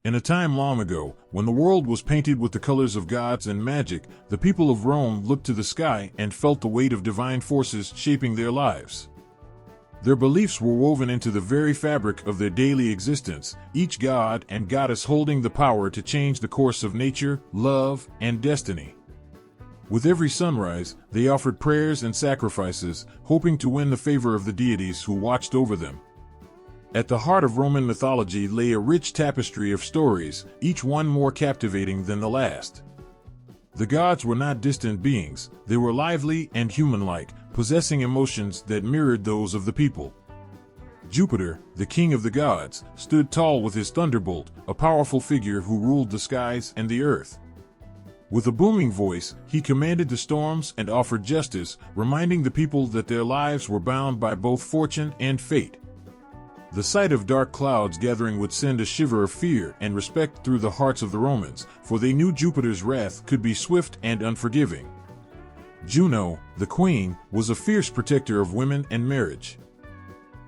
In a time long ago, when the world was painted with the colors of gods and magic, the people of Rome looked to the sky and felt the weight of divine forces shaping their lives. Their beliefs were woven into the very fabric of their daily existence, each god and goddess holding the power to change the course of nature, love, and destiny. With every sunrise, they offered prayers and sacrifices, hoping to win the favor of the deities who watched over them. At the heart of Roman mythology lay a rich tapestry of stories, each one more captivating than the last. The gods were not distant beings, they were lively and human-like, possessing emotions that mirrored those of the people. Jupiter, the king of the gods, stood tall with his thunderbolt, a powerful figure who ruled the skies and the earth. With a booming voice, he commanded the storms and offered justice, reminding the people that their lives were bound by both fortune and fate. The sight of dark clouds gathering would send a shiver of fear and respect through the hearts of the Romans, for they knew Jupiter's wrath could be swift and unforgiving. Juno, the queen, was a fierce protector of women and marriage.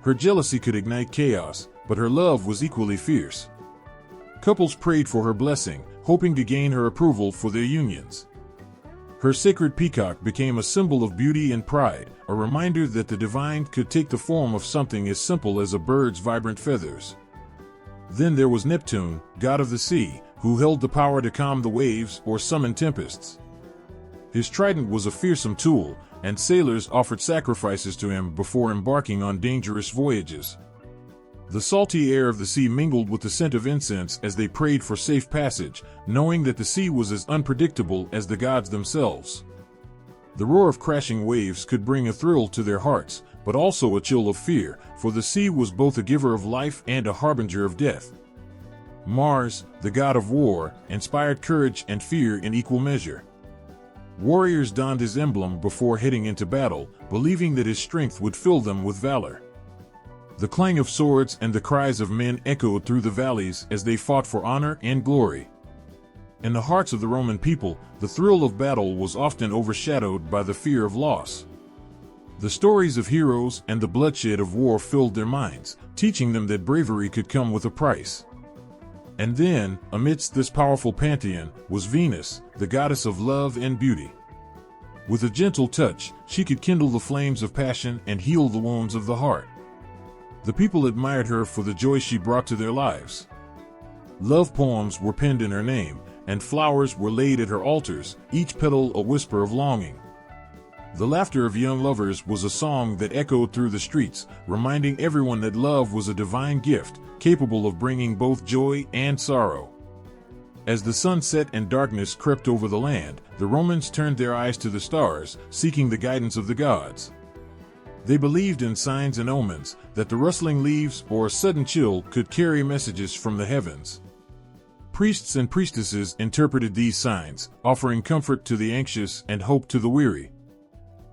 Her jealousy could ignite chaos, but her love was equally fierce. Couples prayed for her blessing, hoping to gain her approval for their unions. Her sacred peacock became a symbol of beauty and pride, a reminder that the divine could take the form of something as simple as a bird's vibrant feathers. Then there was Neptune, god of the sea, who held the power to calm the waves or summon tempests. His trident was a fearsome tool, and sailors offered sacrifices to him before embarking on dangerous voyages. The salty air of the sea mingled with the scent of incense as they prayed for safe passage, knowing that the sea was as unpredictable as the gods themselves. The roar of crashing waves could bring a thrill to their hearts, but also a chill of fear, for the sea was both a giver of life and a harbinger of death. Mars, the god of war, inspired courage and fear in equal measure. Warriors donned his emblem before heading into battle, believing that his strength would fill them with valor. The clang of swords and the cries of men echoed through the valleys as they fought for honor and glory. In the hearts of the Roman people, the thrill of battle was often overshadowed by the fear of loss. The stories of heroes and the bloodshed of war filled their minds, teaching them that bravery could come with a price. And then, amidst this powerful pantheon, was Venus, the goddess of love and beauty. With a gentle touch, she could kindle the flames of passion and heal the wounds of the heart. The people admired her for the joy she brought to their lives. Love poems were penned in her name, and flowers were laid at her altars, each petal a whisper of longing. The laughter of young lovers was a song that echoed through the streets, reminding everyone that love was a divine gift, capable of bringing both joy and sorrow. As the sun set and darkness crept over the land, the Romans turned their eyes to the stars, seeking the guidance of the gods. They believed in signs and omens, that the rustling leaves or a sudden chill could carry messages from the heavens. Priests and priestesses interpreted these signs, offering comfort to the anxious and hope to the weary.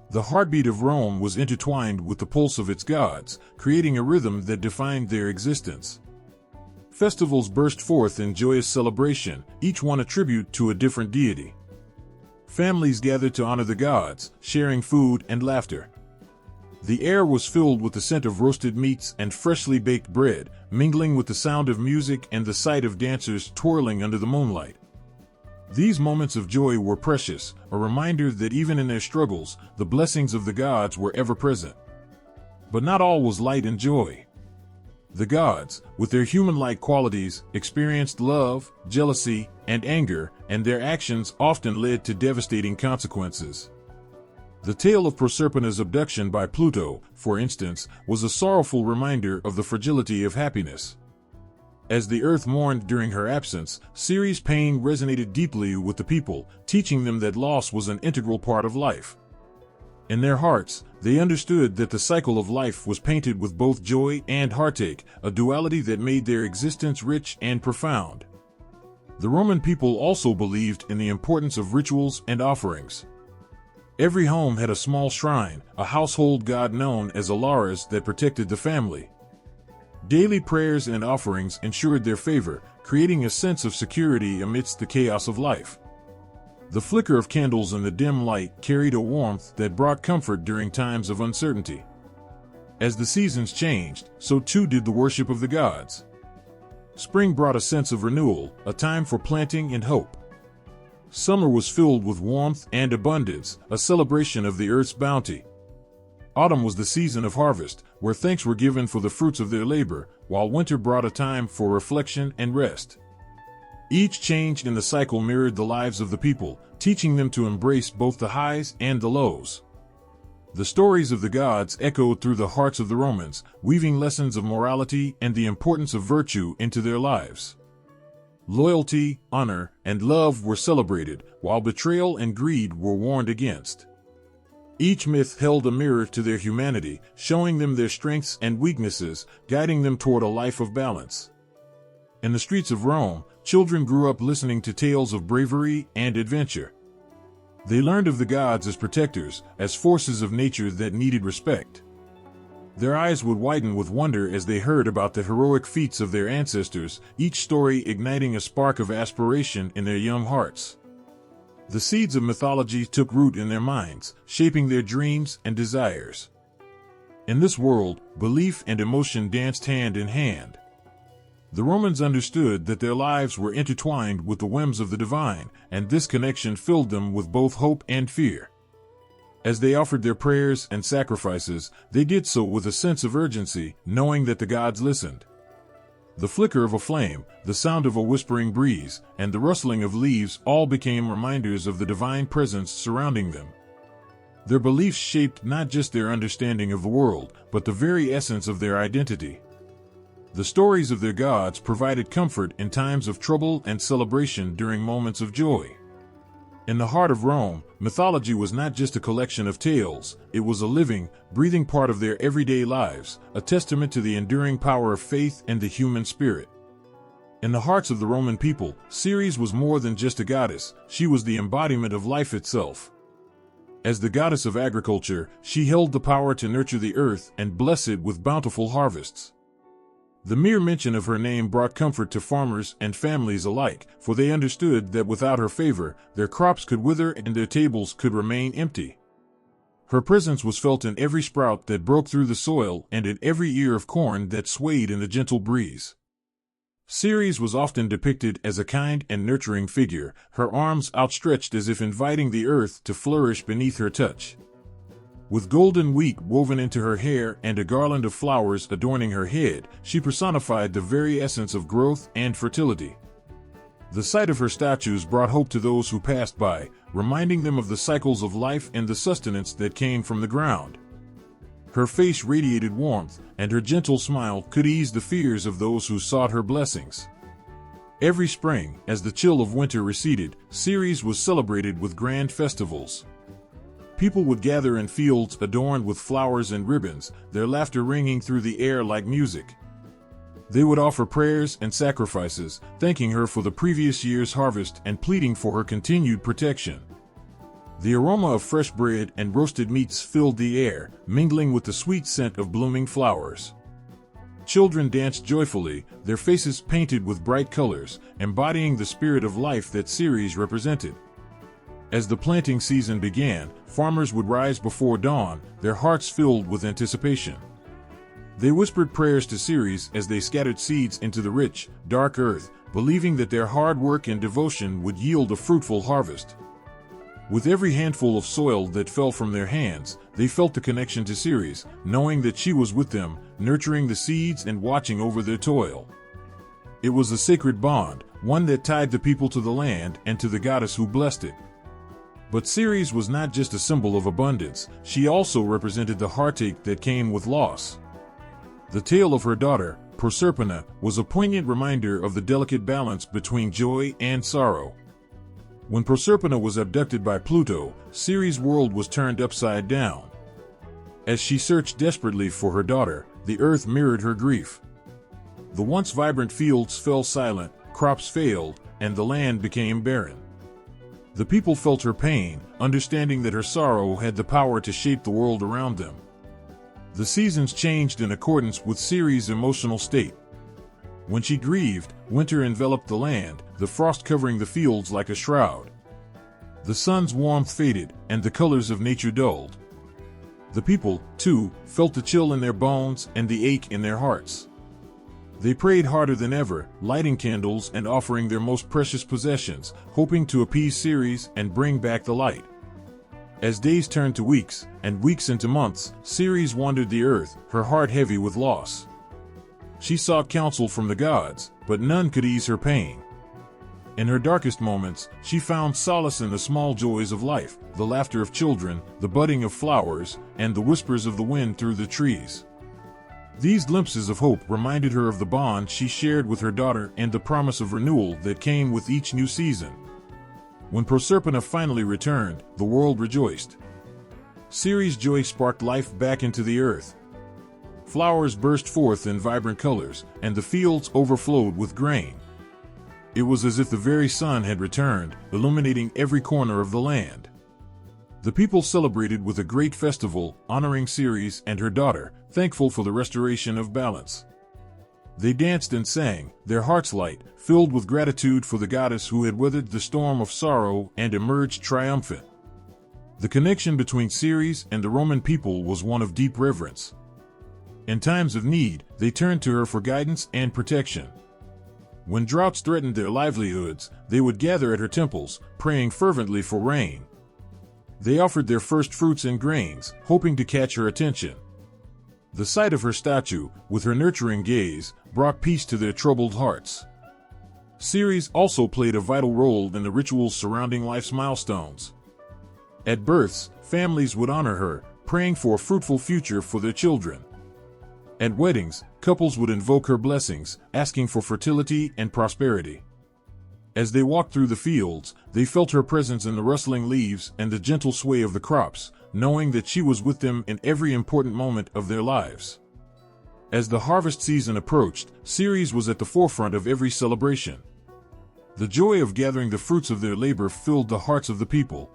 The heartbeat of Rome was intertwined with the pulse of its gods, creating a rhythm that defined their existence. Festivals burst forth in joyous celebration, each one a tribute to a different deity. Families gathered to honor the gods, sharing food and laughter. The air was filled with the scent of roasted meats and freshly baked bread, mingling with the sound of music and the sight of dancers twirling under the moonlight. These moments of joy were precious, a reminder that even in their struggles, the blessings of the gods were ever present. But not all was light and joy. The gods, with their human-like qualities, experienced love, jealousy, and anger, and their actions often led to devastating consequences. The tale of Proserpina's abduction by Pluto, for instance, was a sorrowful reminder of the fragility of happiness. As the earth mourned during her absence, Ceres' pain resonated deeply with the people, teaching them that loss was an integral part of life. In their hearts, they understood that the cycle of life was painted with both joy and heartache, a duality that made their existence rich and profound. The Roman people also believed in the importance of rituals and offerings. Every home had a small shrine, a household god known as Alaris that protected the family. Daily prayers and offerings ensured their favor, creating a sense of security amidst the chaos of life. The flicker of candles in the dim light carried a warmth that brought comfort during times of uncertainty. As the seasons changed, so too did the worship of the gods. Spring brought a sense of renewal, a time for planting and hope. Summer was filled with warmth and abundance, a celebration of the earth's bounty. Autumn was the season of harvest, where thanks were given for the fruits of their labor, while winter brought a time for reflection and rest. Each change in the cycle mirrored the lives of the people, teaching them to embrace both the highs and the lows. The stories of the gods echoed through the hearts of the Romans, weaving lessons of morality and the importance of virtue into their lives. Loyalty, honor, and love were celebrated, while betrayal and greed were warned against. Each myth held a mirror to their humanity, showing them their strengths and weaknesses, guiding them toward a life of balance. In the streets of Rome, children grew up listening to tales of bravery and adventure. They learned of the gods as protectors, as forces of nature that needed respect. Their eyes would widen with wonder as they heard about the heroic feats of their ancestors, each story igniting a spark of aspiration in their young hearts. The seeds of mythology took root in their minds, shaping their dreams and desires. In this world, belief and emotion danced hand in hand. The Romans understood that their lives were intertwined with the whims of the divine, and this connection filled them with both hope and fear. As they offered their prayers and sacrifices, they did so with a sense of urgency, knowing that the gods listened. The flicker of a flame, the sound of a whispering breeze, and the rustling of leaves all became reminders of the divine presence surrounding them. Their beliefs shaped not just their understanding of the world, but the very essence of their identity. The stories of their gods provided comfort in times of trouble and celebration during moments of joy. In the heart of Rome, mythology was not just a collection of tales, it was a living, breathing part of their everyday lives, a testament to the enduring power of faith and the human spirit. In the hearts of the Roman people, Ceres was more than just a goddess, she was the embodiment of life itself. As the goddess of agriculture, she held the power to nurture the earth and bless it with bountiful harvests. The mere mention of her name brought comfort to farmers and families alike, for they understood that without her favor, their crops could wither and their tables could remain empty. Her presence was felt in every sprout that broke through the soil and in every ear of corn that swayed in the gentle breeze. Ceres was often depicted as a kind and nurturing figure, her arms outstretched as if inviting the earth to flourish beneath her touch. With golden wheat woven into her hair and a garland of flowers adorning her head, she personified the very essence of growth and fertility. The sight of her statues brought hope to those who passed by, reminding them of the cycles of life and the sustenance that came from the ground. Her face radiated warmth, and her gentle smile could ease the fears of those who sought her blessings. Every spring, as the chill of winter receded, Ceres was celebrated with grand festivals. People would gather in fields adorned with flowers and ribbons, their laughter ringing through the air like music. They would offer prayers and sacrifices, thanking her for the previous year's harvest and pleading for her continued protection. The aroma of fresh bread and roasted meats filled the air, mingling with the sweet scent of blooming flowers. Children danced joyfully, their faces painted with bright colors, embodying the spirit of life that Ceres represented. As the planting season began, farmers would rise before dawn, their hearts filled with anticipation. They whispered prayers to Ceres as they scattered seeds into the rich, dark earth, believing that their hard work and devotion would yield a fruitful harvest. With every handful of soil that fell from their hands, they felt the connection to Ceres, knowing that she was with them, nurturing the seeds and watching over their toil. It was a sacred bond, one that tied the people to the land and to the goddess who blessed it. But Ceres was not just a symbol of abundance, she also represented the heartache that came with loss. The tale of her daughter, Proserpina, was a poignant reminder of the delicate balance between joy and sorrow. When Proserpina was abducted by Pluto, Ceres' world was turned upside down. As she searched desperately for her daughter, the earth mirrored her grief. The once vibrant fields fell silent, crops failed, and the land became barren. The people felt her pain, understanding that her sorrow had the power to shape the world around them. The seasons changed in accordance with Ceres' emotional state. When she grieved, winter enveloped the land, the frost covering the fields like a shroud. The sun's warmth faded, and the colors of nature dulled. The people, too, felt the chill in their bones and the ache in their hearts. They prayed harder than ever, lighting candles and offering their most precious possessions, hoping to appease Ceres and bring back the light. As days turned to weeks, and weeks into months, Ceres wandered the earth, her heart heavy with loss. She sought counsel from the gods, but none could ease her pain. In her darkest moments, she found solace in the small joys of life, the laughter of children, the budding of flowers, and the whispers of the wind through the trees. These glimpses of hope reminded her of the bond she shared with her daughter and the promise of renewal that came with each new season. When Proserpina finally returned, the world rejoiced. Ceres' joy sparked life back into the earth. Flowers burst forth in vibrant colors, and the fields overflowed with grain. It was as if the very sun had returned, illuminating every corner of the land. The people celebrated with a great festival, honoring Ceres and her daughter, thankful for the restoration of balance. They danced and sang, their hearts light, filled with gratitude for the goddess who had weathered the storm of sorrow and emerged triumphant. The connection between Ceres and the Roman people was one of deep reverence. In times of need, they turned to her for guidance and protection. When droughts threatened their livelihoods, they would gather at her temples, praying fervently for rain. They offered their first fruits and grains, hoping to catch her attention. The sight of her statue, with her nurturing gaze, brought peace to their troubled hearts. Ceres also played a vital role in the rituals surrounding life's milestones. At births, families would honor her, praying for a fruitful future for their children. At weddings, couples would invoke her blessings, asking for fertility and prosperity. As they walked through the fields, they felt her presence in the rustling leaves and the gentle sway of the crops, knowing that she was with them in every important moment of their lives. As the harvest season approached, Ceres was at the forefront of every celebration. The joy of gathering the fruits of their labor filled the hearts of the people.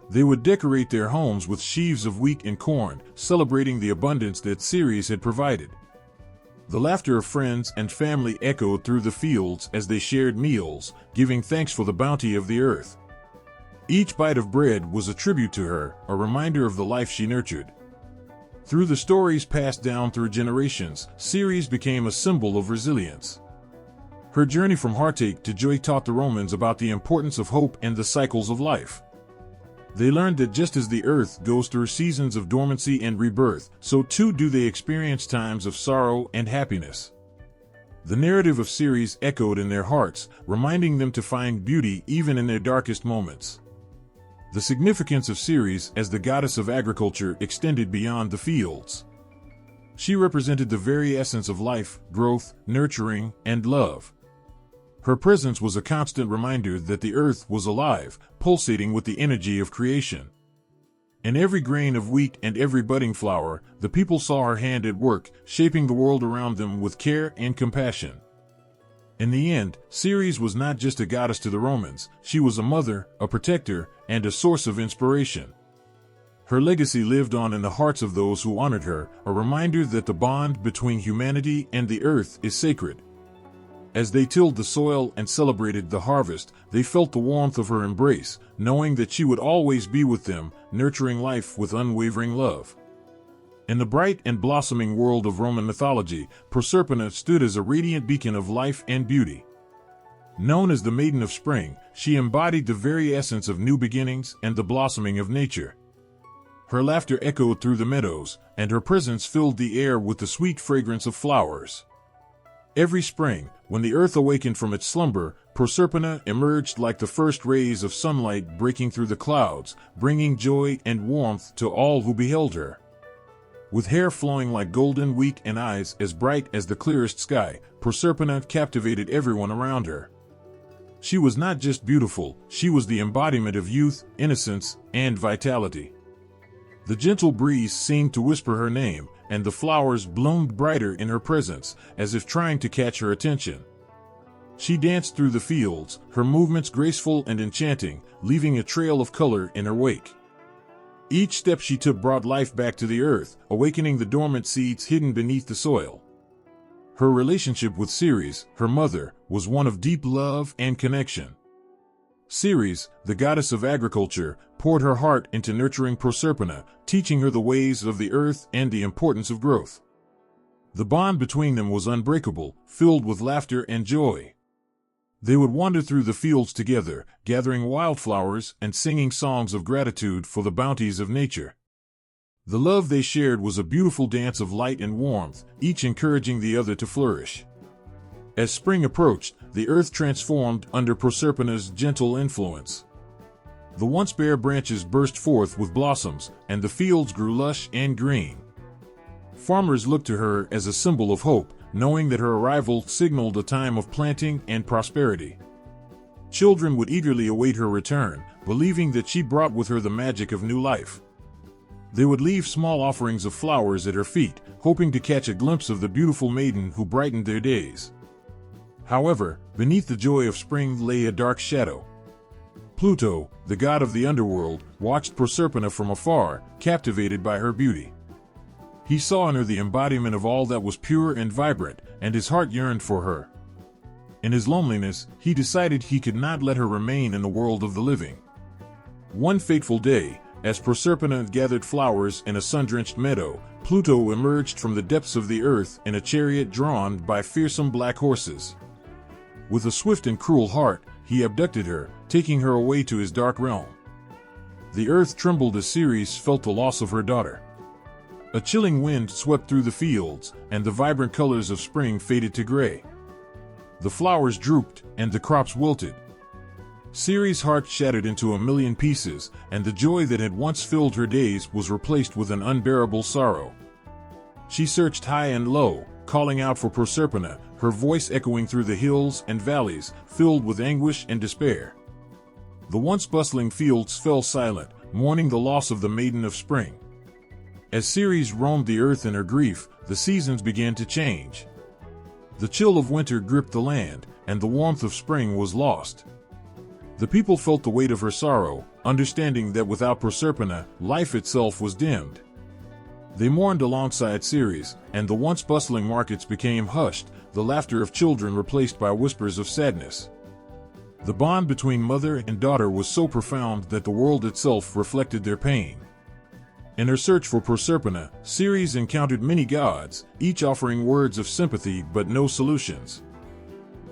They would decorate their homes with sheaves of wheat and corn, celebrating the abundance that Ceres had provided. The laughter of friends and family echoed through the fields as they shared meals, giving thanks for the bounty of the earth. Each bite of bread was a tribute to her, a reminder of the life she nurtured. Through the stories passed down through generations, Ceres became a symbol of resilience. Her journey from heartache to joy taught the Romans about the importance of hope and the cycles of life. They learned that just as the earth goes through seasons of dormancy and rebirth, so too do they experience times of sorrow and happiness. The narrative of Ceres echoed in their hearts, reminding them to find beauty even in their darkest moments. The significance of Ceres as the goddess of agriculture extended beyond the fields. She represented the very essence of life, growth, nurturing, and love. Her presence was a constant reminder that the earth was alive, pulsating with the energy of creation. In every grain of wheat and every budding flower, the people saw her hand at work, shaping the world around them with care and compassion. In the end, Ceres was not just a goddess to the Romans, she was a mother, a protector, and a source of inspiration. Her legacy lived on in the hearts of those who honored her, a reminder that the bond between humanity and the earth is sacred. As they tilled the soil and celebrated the harvest, they felt the warmth of her embrace, knowing that she would always be with them, nurturing life with unwavering love. In the bright and blossoming world of Roman mythology, Proserpina stood as a radiant beacon of life and beauty. Known as the Maiden of Spring, she embodied the very essence of new beginnings and the blossoming of nature. Her laughter echoed through the meadows, and her presence filled the air with the sweet fragrance of flowers. Every spring, when the earth awakened from its slumber, Proserpina emerged like the first rays of sunlight breaking through the clouds, bringing joy and warmth to all who beheld her. With hair flowing like golden wheat and eyes as bright as the clearest sky, Proserpina captivated everyone around her. She was not just beautiful, she was the embodiment of youth, innocence, and vitality. The gentle breeze seemed to whisper her name, and the flowers bloomed brighter in her presence, as if trying to catch her attention. She danced through the fields, her movements graceful and enchanting, leaving a trail of color in her wake. Each step she took brought life back to the earth, awakening the dormant seeds hidden beneath the soil. Her relationship with Ceres, her mother, was one of deep love and connection. Ceres, the goddess of agriculture, poured her heart into nurturing Proserpina, teaching her the ways of the earth and the importance of growth. The bond between them was unbreakable, filled with laughter and joy. They would wander through the fields together, gathering wildflowers and singing songs of gratitude for the bounties of nature. The love they shared was a beautiful dance of light and warmth, each encouraging the other to flourish. As spring approached, the earth transformed under Proserpina's gentle influence. The once bare branches burst forth with blossoms, and the fields grew lush and green. Farmers looked to her as a symbol of hope, knowing that her arrival signaled a time of planting and prosperity. Children would eagerly await her return, believing that she brought with her the magic of new life. They would leave small offerings of flowers at her feet, hoping to catch a glimpse of the beautiful maiden who brightened their days. However, beneath the joy of spring lay a dark shadow. Pluto, the god of the underworld, watched Proserpina from afar, captivated by her beauty. He saw in her the embodiment of all that was pure and vibrant, and his heart yearned for her. In his loneliness, he decided he could not let her remain in the world of the living. One fateful day, as Proserpina gathered flowers in a sun-drenched meadow, Pluto emerged from the depths of the earth in a chariot drawn by fearsome black horses. With a swift and cruel heart, he abducted her, taking her away to his dark realm. The earth trembled as Ceres felt the loss of her daughter. A chilling wind swept through the fields, and the vibrant colors of spring faded to gray. The flowers drooped, and the crops wilted. Ceres' heart shattered into a million pieces, and the joy that had once filled her days was replaced with an unbearable sorrow. She searched high and low, calling out for Proserpina, her voice echoing through the hills and valleys, filled with anguish and despair. The once bustling fields fell silent, mourning the loss of the maiden of spring. As Ceres roamed the earth in her grief, the seasons began to change. The chill of winter gripped the land, and the warmth of spring was lost. The people felt the weight of her sorrow, understanding that without Proserpina, life itself was dimmed. They mourned alongside Ceres, and the once bustling markets became hushed, the laughter of children replaced by whispers of sadness. The bond between mother and daughter was so profound that the world itself reflected their pain. In her search for Proserpina, Ceres encountered many gods, each offering words of sympathy but no solutions.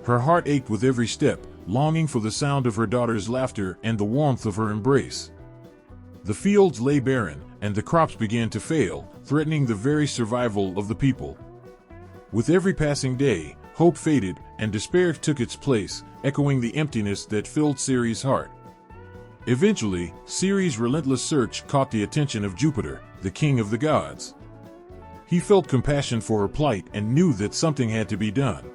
Her heart ached with every step, longing for the sound of her daughter's laughter and the warmth of her embrace. The fields lay barren, and the crops began to fail, threatening the very survival of the people. With every passing day, hope faded, and despair took its place, echoing the emptiness that filled Ceres' heart. Eventually, Ceres' relentless search caught the attention of Jupiter, the king of the gods. He felt compassion for her plight and knew that something had to be done.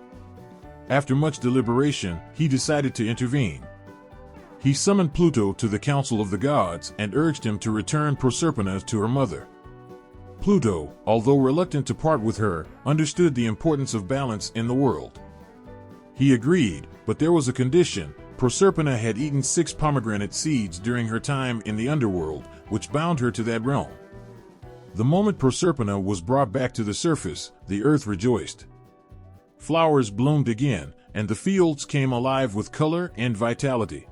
After much deliberation, he decided to intervene. He summoned Pluto to the council of the gods and urged him to return Proserpina to her mother. Pluto, although reluctant to part with her, understood the importance of balance in the world. He agreed, but there was a condition. Proserpina had eaten 6 pomegranate seeds during her time in the underworld, which bound her to that realm. The moment Proserpina was brought back to the surface, the earth rejoiced. Flowers bloomed again, and the fields came alive with color and vitality.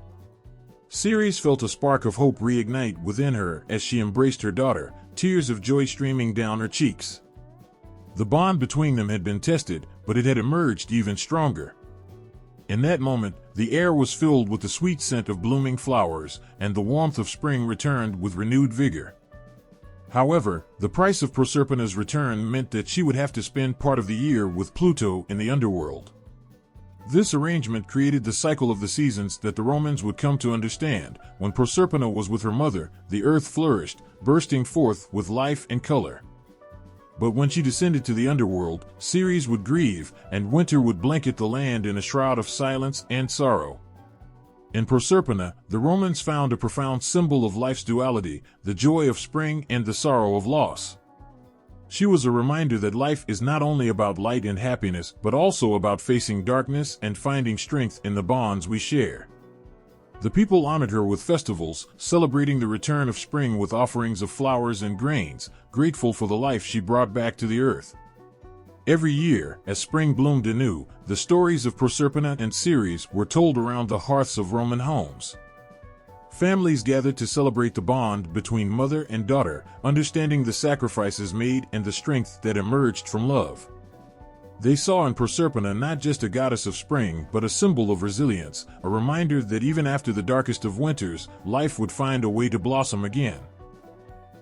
Ceres felt a spark of hope reignite within her as she embraced her daughter, tears of joy streaming down her cheeks. The bond between them had been tested, but it had emerged even stronger. In that moment, the air was filled with the sweet scent of blooming flowers, and the warmth of spring returned with renewed vigor. However, the price of Proserpina's return meant that she would have to spend part of the year with Pluto in the underworld. This arrangement created the cycle of the seasons that the Romans would come to understand. When Proserpina was with her mother, the earth flourished, bursting forth with life and color. But when she descended to the underworld, Ceres would grieve, and winter would blanket the land in a shroud of silence and sorrow. In Proserpina, the Romans found a profound symbol of life's duality, the joy of spring and the sorrow of loss. She was a reminder that life is not only about light and happiness, but also about facing darkness and finding strength in the bonds we share. The people honored her with festivals, celebrating the return of spring with offerings of flowers and grains, grateful for the life she brought back to the earth. Every year, as spring bloomed anew, the stories of Proserpina and Ceres were told around the hearths of Roman homes. Families gathered to celebrate the bond between mother and daughter, understanding the sacrifices made and the strength that emerged from love. They saw in Proserpina not just a goddess of spring, but a symbol of resilience, a reminder that even after the darkest of winters, life would find a way to blossom again.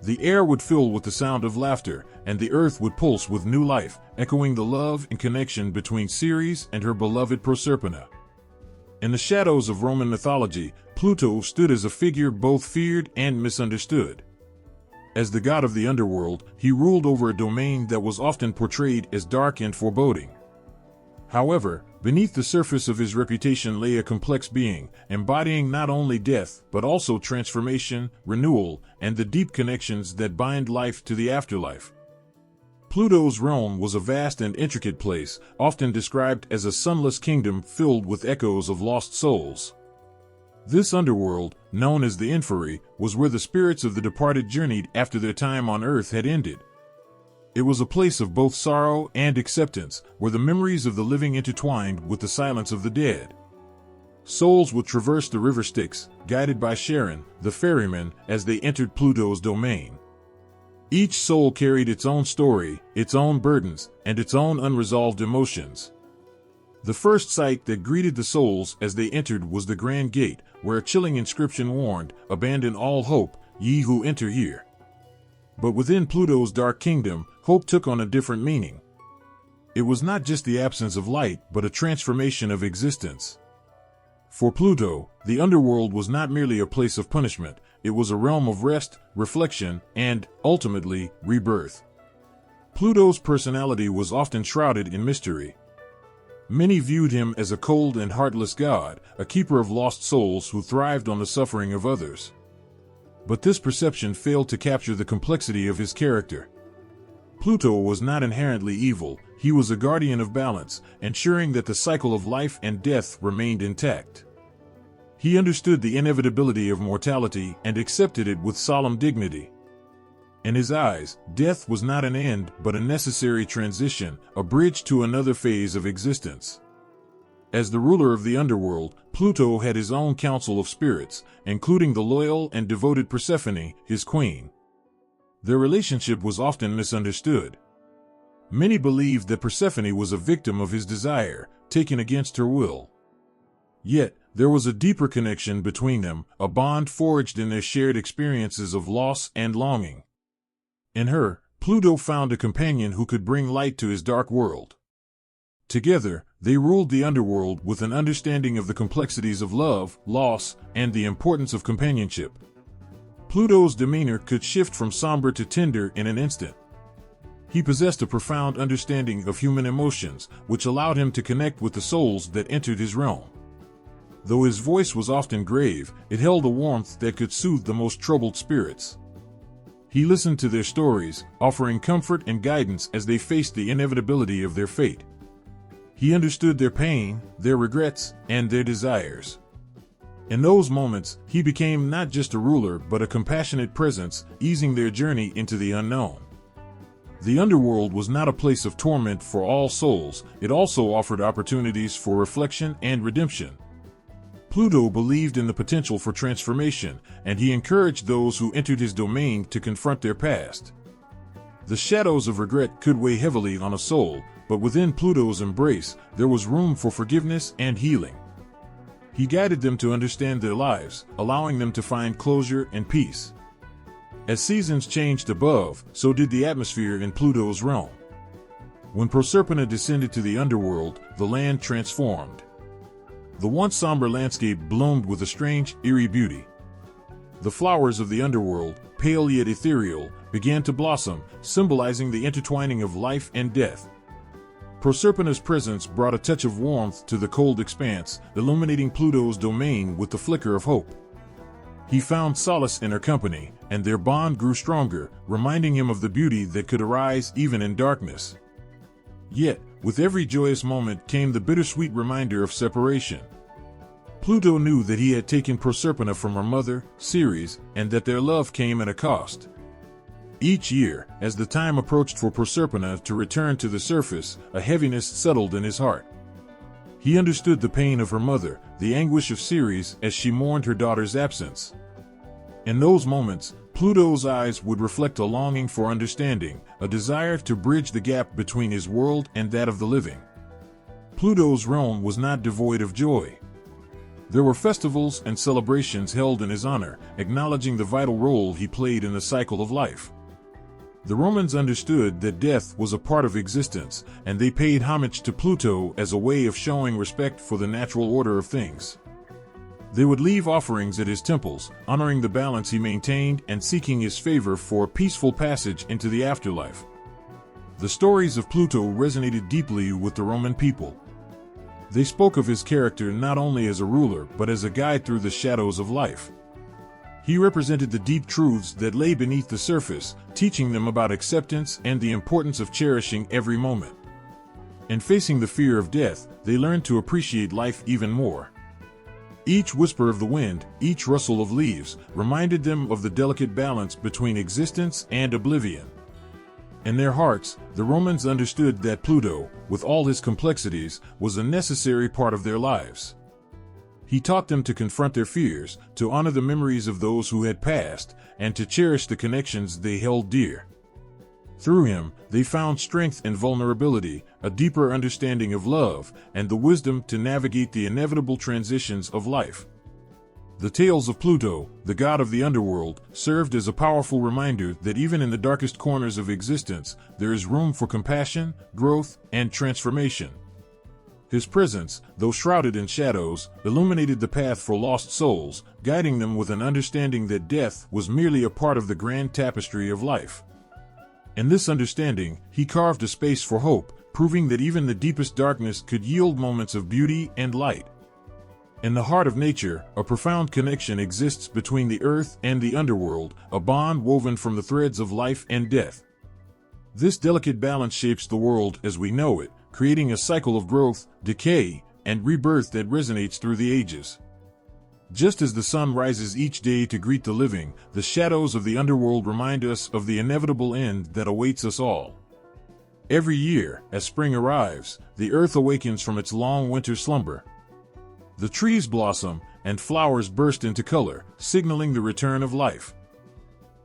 The air would fill with the sound of laughter, and the earth would pulse with new life, echoing the love and connection between Ceres and her beloved Proserpina. In the shadows of Roman mythology, Pluto stood as a figure both feared and misunderstood. As the god of the underworld, he ruled over a domain that was often portrayed as dark and foreboding. However, beneath the surface of his reputation lay a complex being, embodying not only death, but also transformation, renewal, and the deep connections that bind life to the afterlife. Pluto's realm was a vast and intricate place, often described as a sunless kingdom filled with echoes of lost souls. This underworld, known as the Inferi, was where the spirits of the departed journeyed after their time on Earth had ended. It was a place of both sorrow and acceptance, where the memories of the living intertwined with the silence of the dead. Souls would traverse the river Styx, guided by Charon, the ferryman, as they entered Pluto's domain. Each soul carried its own story, its own burdens, and its own unresolved emotions. The first sight that greeted the souls as they entered was the Grand Gate, where a chilling inscription warned, "Abandon all hope, ye who enter here." But within Pluto's dark kingdom, hope took on a different meaning. It was not just the absence of light, but a transformation of existence. For Pluto, the underworld was not merely a place of punishment, it was a realm of rest, reflection, and, ultimately, rebirth. Pluto's personality was often shrouded in mystery. Many viewed him as a cold and heartless god, a keeper of lost souls who thrived on the suffering of others. But this perception failed to capture the complexity of his character. Pluto was not inherently evil, he was a guardian of balance, ensuring that the cycle of life and death remained intact. He understood the inevitability of mortality and accepted it with solemn dignity. In his eyes, death was not an end, but a necessary transition, a bridge to another phase of existence. As the ruler of the underworld, Pluto had his own council of spirits, including the loyal and devoted Persephone, his queen. Their relationship was often misunderstood. Many believed that Persephone was a victim of his desire, taken against her will. Yet, there was a deeper connection between them, a bond forged in their shared experiences of loss and longing. In her, Pluto found a companion who could bring light to his dark world. Together, they ruled the underworld with an understanding of the complexities of love, loss, and the importance of companionship. Pluto's demeanor could shift from somber to tender in an instant. He possessed a profound understanding of human emotions, which allowed him to connect with the souls that entered his realm. Though his voice was often grave, it held a warmth that could soothe the most troubled spirits. He listened to their stories, offering comfort and guidance as they faced the inevitability of their fate. He understood their pain, their regrets, and their desires. In those moments, he became not just a ruler but a compassionate presence, easing their journey into the unknown. The underworld was not a place of torment for all souls, it also offered opportunities for reflection and redemption. Pluto believed in the potential for transformation, and he encouraged those who entered his domain to confront their past. The shadows of regret could weigh heavily on a soul, but within Pluto's embrace, there was room for forgiveness and healing. He guided them to understand their lives, allowing them to find closure and peace. As seasons changed above, so did the atmosphere in Pluto's realm. When Proserpina descended to the underworld, the land transformed. The once somber landscape bloomed with a strange, eerie beauty. The flowers of the underworld, pale yet ethereal, began to blossom, symbolizing the intertwining of life and death. Proserpina's presence brought a touch of warmth to the cold expanse, illuminating Pluto's domain with the flicker of hope. He found solace in her company, and their bond grew stronger, reminding him of the beauty that could arise even in darkness. Yet, with every joyous moment came the bittersweet reminder of separation. Pluto knew that he had taken Proserpina from her mother, Ceres, and that their love came at a cost. Each year, as the time approached for Proserpina to return to the surface, a heaviness settled in his heart. He understood the pain of her mother, the anguish of Ceres as she mourned her daughter's absence. In those moments, Pluto's eyes would reflect a longing for understanding, a desire to bridge the gap between his world and that of the living. Pluto's realm was not devoid of joy. There were festivals and celebrations held in his honor, acknowledging the vital role he played in the cycle of life. The Romans understood that death was a part of existence, and they paid homage to Pluto as a way of showing respect for the natural order of things. They would leave offerings at his temples, honoring the balance he maintained and seeking his favor for a peaceful passage into the afterlife. The stories of Pluto resonated deeply with the Roman people. They spoke of his character not only as a ruler but as a guide through the shadows of life. He represented the deep truths that lay beneath the surface, teaching them about acceptance and the importance of cherishing every moment. In facing the fear of death, they learned to appreciate life even more. Each whisper of the wind, each rustle of leaves, reminded them of the delicate balance between existence and oblivion. In their hearts, the Romans understood that Pluto, with all his complexities, was a necessary part of their lives. He taught them to confront their fears, to honor the memories of those who had passed, and to cherish the connections they held dear. Through him, they found strength in vulnerability, a deeper understanding of love, and the wisdom to navigate the inevitable transitions of life. The tales of Pluto, the god of the underworld, served as a powerful reminder that even in the darkest corners of existence, there is room for compassion, growth, and transformation. His presence, though shrouded in shadows, illuminated the path for lost souls, guiding them with an understanding that death was merely a part of the grand tapestry of life. In this understanding, he carved a space for hope, proving that even the deepest darkness could yield moments of beauty and light. In the heart of nature, a profound connection exists between the earth and the underworld, a bond woven from the threads of life and death. This delicate balance shapes the world as we know it, creating a cycle of growth, decay, and rebirth that resonates through the ages. Just as the sun rises each day to greet the living, the shadows of the underworld remind us of the inevitable end that awaits us all. Every year, as spring arrives, the earth awakens from its long winter slumber. The trees blossom, and flowers burst into color, signaling the return of life.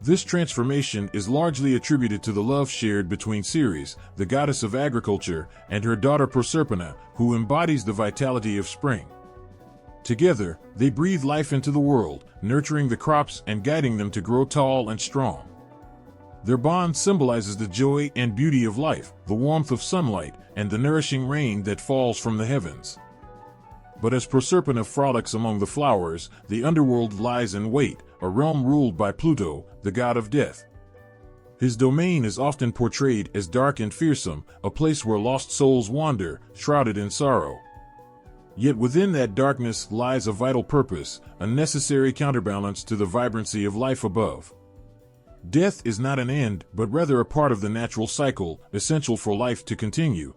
This transformation is largely attributed to the love shared between Ceres, the goddess of agriculture, and her daughter Proserpina, who embodies the vitality of spring. Together, they breathe life into the world, nurturing the crops and guiding them to grow tall and strong. Their bond symbolizes the joy and beauty of life, the warmth of sunlight, and the nourishing rain that falls from the heavens. But as Proserpina frolics among the flowers, the underworld lies in wait, a realm ruled by Pluto, the god of death. His domain is often portrayed as dark and fearsome, a place where lost souls wander, shrouded in sorrow. Yet within that darkness lies a vital purpose, a necessary counterbalance to the vibrancy of life above. Death is not an end, but rather a part of the natural cycle, essential for life to continue.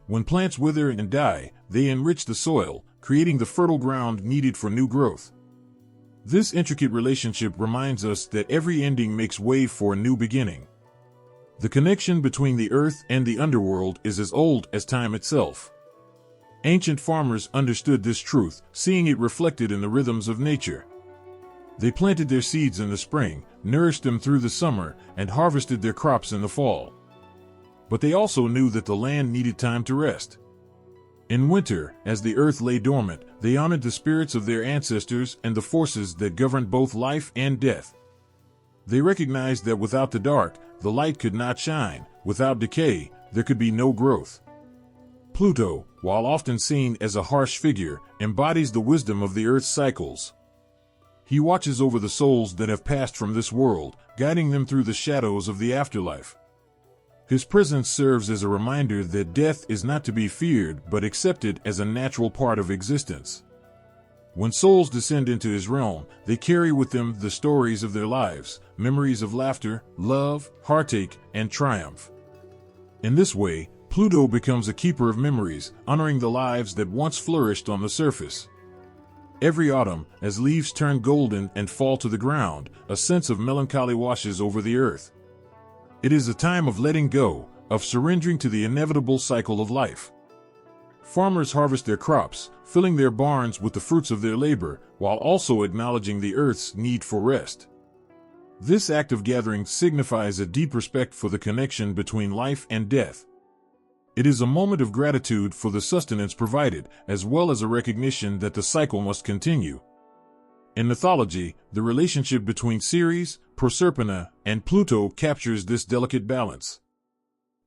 When plants wither and die, they enrich the soil, creating the fertile ground needed for new growth. This intricate relationship reminds us that every ending makes way for a new beginning. The connection between the earth and the underworld is as old as time itself. Ancient farmers understood this truth, seeing it reflected in the rhythms of nature. They planted their seeds in the spring, nourished them through the summer, and harvested their crops in the fall. But they also knew that the land needed time to rest. In winter, as the earth lay dormant, they honored the spirits of their ancestors and the forces that governed both life and death. They recognized that without the dark, the light could not shine; without decay, there could be no growth. Pluto, while often seen as a harsh figure, embodies the wisdom of the earth's cycles. He watches over the souls that have passed from this world, guiding them through the shadows of the afterlife. His presence serves as a reminder that death is not to be feared but accepted as a natural part of existence. When souls descend into his realm, they carry with them the stories of their lives, memories of laughter, love, heartache, and triumph. In this way, Pluto becomes a keeper of memories, honoring the lives that once flourished on the surface. Every autumn, as leaves turn golden and fall to the ground, a sense of melancholy washes over the earth. It is a time of letting go, of surrendering to the inevitable cycle of life. Farmers harvest their crops, filling their barns with the fruits of their labor, while also acknowledging the earth's need for rest. This act of gathering signifies a deep respect for the connection between life and death. It is a moment of gratitude for the sustenance provided, as well as a recognition that the cycle must continue. In mythology, the relationship between Ceres, Proserpina, and Pluto captures this delicate balance.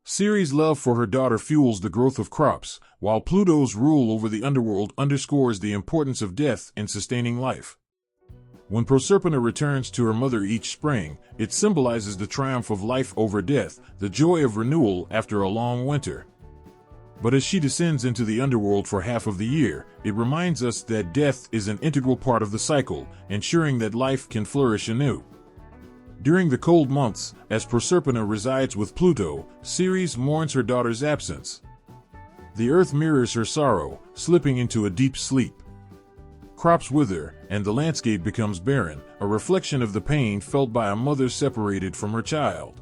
Ceres' love for her daughter fuels the growth of crops, while Pluto's rule over the underworld underscores the importance of death in sustaining life. When Proserpina returns to her mother each spring, it symbolizes the triumph of life over death, the joy of renewal after a long winter. But as she descends into the underworld for half of the year, it reminds us that death is an integral part of the cycle, ensuring that life can flourish anew. During the cold months, as Proserpina resides with Pluto, Ceres mourns her daughter's absence. The earth mirrors her sorrow, slipping into a deep sleep. Crops wither, and the landscape becomes barren, a reflection of the pain felt by a mother separated from her child.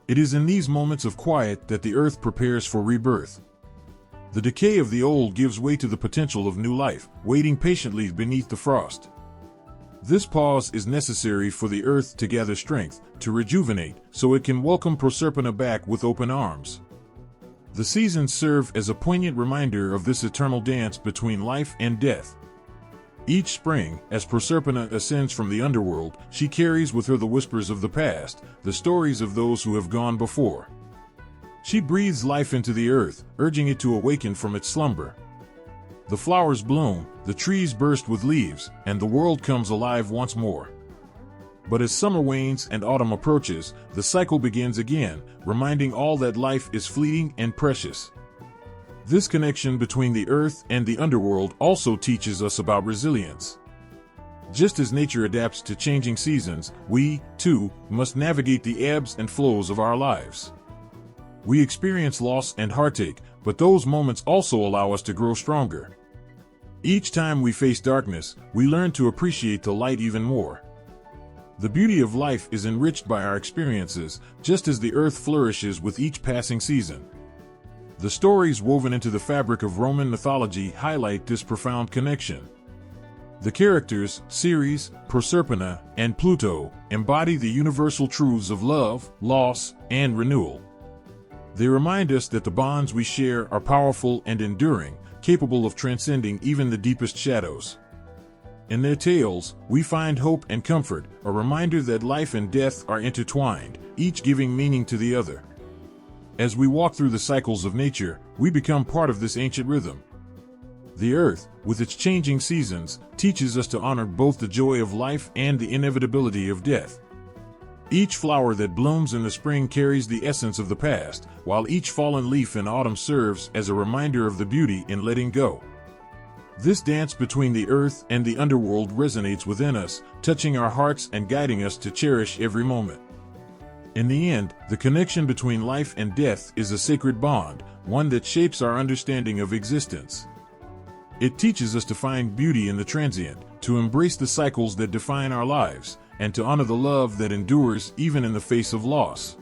It is in these moments of quiet that the earth prepares for rebirth. The decay of the old gives way to the potential of new life, waiting patiently beneath the frost. This pause is necessary for the earth to gather strength, to rejuvenate, so it can welcome Proserpina back with open arms. The seasons serve as a poignant reminder of this eternal dance between life and death. Each spring, as Proserpina ascends from the underworld, she carries with her the whispers of the past, the stories of those who have gone before. She breathes life into the earth, urging it to awaken from its slumber. The flowers bloom, the trees burst with leaves, and the world comes alive once more. But as summer wanes and autumn approaches, the cycle begins again, reminding all that life is fleeting and precious. This connection between the earth and the underworld also teaches us about resilience. Just as nature adapts to changing seasons, we, too, must navigate the ebbs and flows of our lives. We experience loss and heartache, but those moments also allow us to grow stronger. Each time we face darkness, we learn to appreciate the light even more. The beauty of life is enriched by our experiences, just as the earth flourishes with each passing season. The stories woven into the fabric of Roman mythology highlight this profound connection. The characters, Ceres, Proserpina, and Pluto, embody the universal truths of love, loss, and renewal. They remind us that the bonds we share are powerful and enduring, capable of transcending even the deepest shadows. In their tales, we find hope and comfort, a reminder that life and death are intertwined, each giving meaning to the other. As we walk through the cycles of nature, we become part of this ancient rhythm. The earth, with its changing seasons, teaches us to honor both the joy of life and the inevitability of death. Each flower that blooms in the spring carries the essence of the past, while each fallen leaf in autumn serves as a reminder of the beauty in letting go. This dance between the earth and the underworld resonates within us, touching our hearts and guiding us to cherish every moment. In the end, the connection between life and death is a sacred bond, one that shapes our understanding of existence. It teaches us to find beauty in the transient, to embrace the cycles that define our lives, and to honor the love that endures even in the face of loss.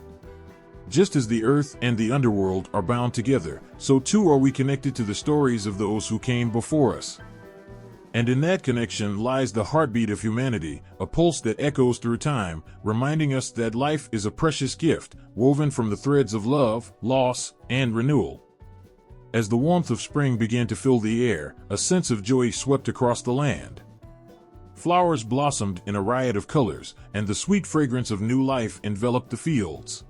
Just as the earth and the underworld are bound together, so too are we connected to the stories of those who came before us. And in that connection lies the heartbeat of humanity, a pulse that echoes through time, reminding us that life is a precious gift, woven from the threads of love, loss, and renewal. As the warmth of spring began to fill the air, a sense of joy swept across the land. Flowers blossomed in a riot of colors, and the sweet fragrance of new life enveloped the fields.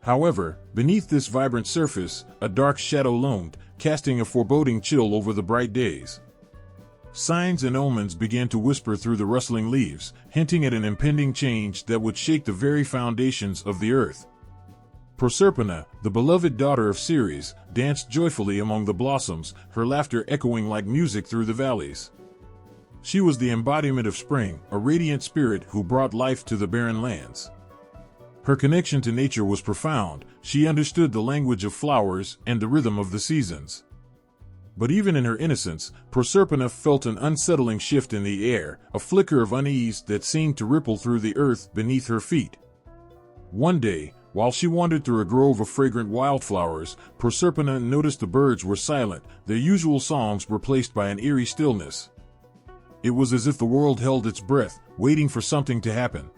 However, beneath this vibrant surface, a dark shadow loomed, casting a foreboding chill over the bright days. Signs and omens began to whisper through the rustling leaves, hinting at an impending change that would shake the very foundations of the earth. Proserpina, the beloved daughter of Ceres, danced joyfully among the blossoms, her laughter echoing like music through the valleys. She was the embodiment of spring, a radiant spirit who brought life to the barren lands. Her connection to nature was profound. She understood the language of flowers and the rhythm of the seasons. But even in her innocence, Proserpina felt an unsettling shift in the air, a flicker of unease that seemed to ripple through the earth beneath her feet. One day, while she wandered through a grove of fragrant wildflowers, Proserpina noticed the birds were silent, their usual songs replaced by an eerie stillness. It was as if the world held its breath, waiting for something to happen.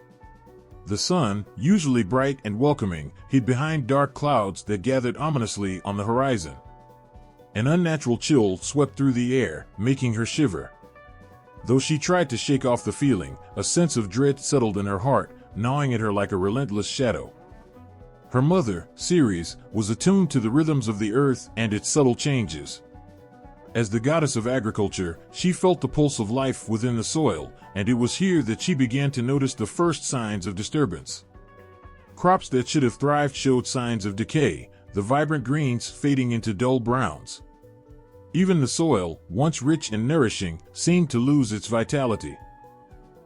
The sun, usually bright and welcoming, hid behind dark clouds that gathered ominously on the horizon. An unnatural chill swept through the air, making her shiver. Though she tried to shake off the feeling, a sense of dread settled in her heart, gnawing at her like a relentless shadow. Her mother, Ceres, was attuned to the rhythms of the earth and its subtle changes. As the goddess of agriculture, she felt the pulse of life within the soil, and it was here that she began to notice the first signs of disturbance. Crops that should have thrived showed signs of decay, the vibrant greens fading into dull browns. Even the soil, once rich and nourishing, seemed to lose its vitality.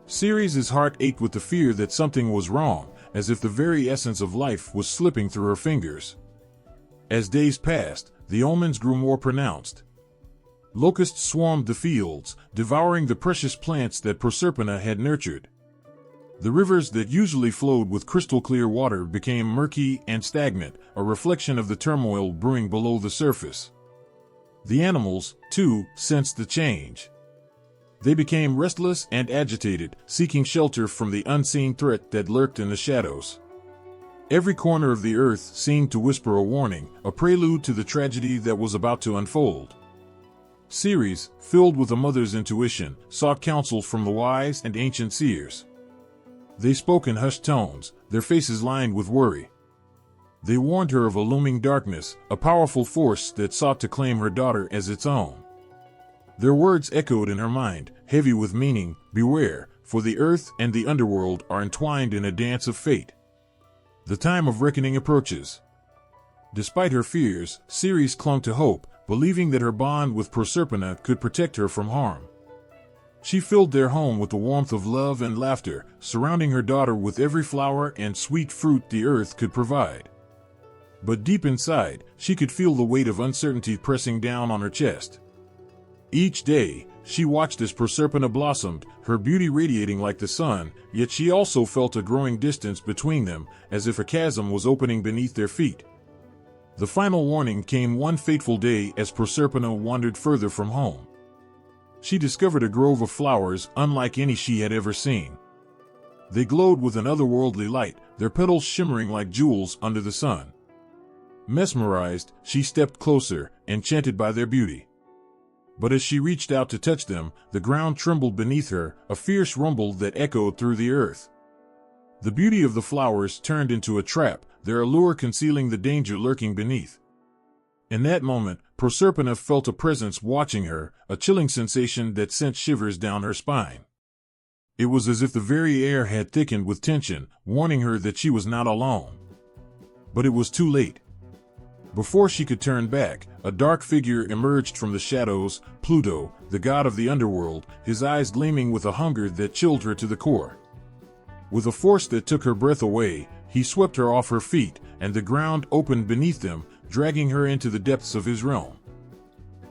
Ceres' heart ached with the fear that something was wrong, as if the very essence of life was slipping through her fingers. As days passed, the omens grew more pronounced. Locusts swarmed the fields, devouring the precious plants that Proserpina had nurtured. The rivers that usually flowed with crystal-clear water became murky and stagnant, a reflection of the turmoil brewing below the surface. The animals, too, sensed the change. They became restless and agitated, seeking shelter from the unseen threat that lurked in the shadows. Every corner of the earth seemed to whisper a warning, a prelude to the tragedy that was about to unfold. Ceres, filled with a mother's intuition, sought counsel from the wise and ancient seers. They spoke in hushed tones, their faces lined with worry. They warned her of a looming darkness, a powerful force that sought to claim her daughter as its own. Their words echoed in her mind, heavy with meaning. Beware, for the earth and the underworld are entwined in a dance of fate. The time of reckoning approaches. Despite her fears, Ceres clung to hope, believing that her bond with Proserpina could protect her from harm. She filled their home with the warmth of love and laughter, surrounding her daughter with every flower and sweet fruit the earth could provide. But deep inside, she could feel the weight of uncertainty pressing down on her chest. Each day, she watched as Proserpina blossomed, her beauty radiating like the sun, yet she also felt a growing distance between them, as if a chasm was opening beneath their feet. The final warning came one fateful day as Proserpina wandered further from home. She discovered a grove of flowers unlike any she had ever seen. They glowed with an otherworldly light, their petals shimmering like jewels under the sun. Mesmerized, she stepped closer, enchanted by their beauty. But as she reached out to touch them, the ground trembled beneath her, a fierce rumble that echoed through the earth. The beauty of the flowers turned into a trap, their allure concealing the danger lurking beneath. In that moment, Proserpina felt a presence watching her, a chilling sensation that sent shivers down her spine. It was as if the very air had thickened with tension, warning her that she was not alone. But it was too late. Before she could turn back, a dark figure emerged from the shadows, Pluto, the god of the underworld, his eyes gleaming with a hunger that chilled her to the core. With a force that took her breath away, he swept her off her feet, and the ground opened beneath them, dragging her into the depths of his realm.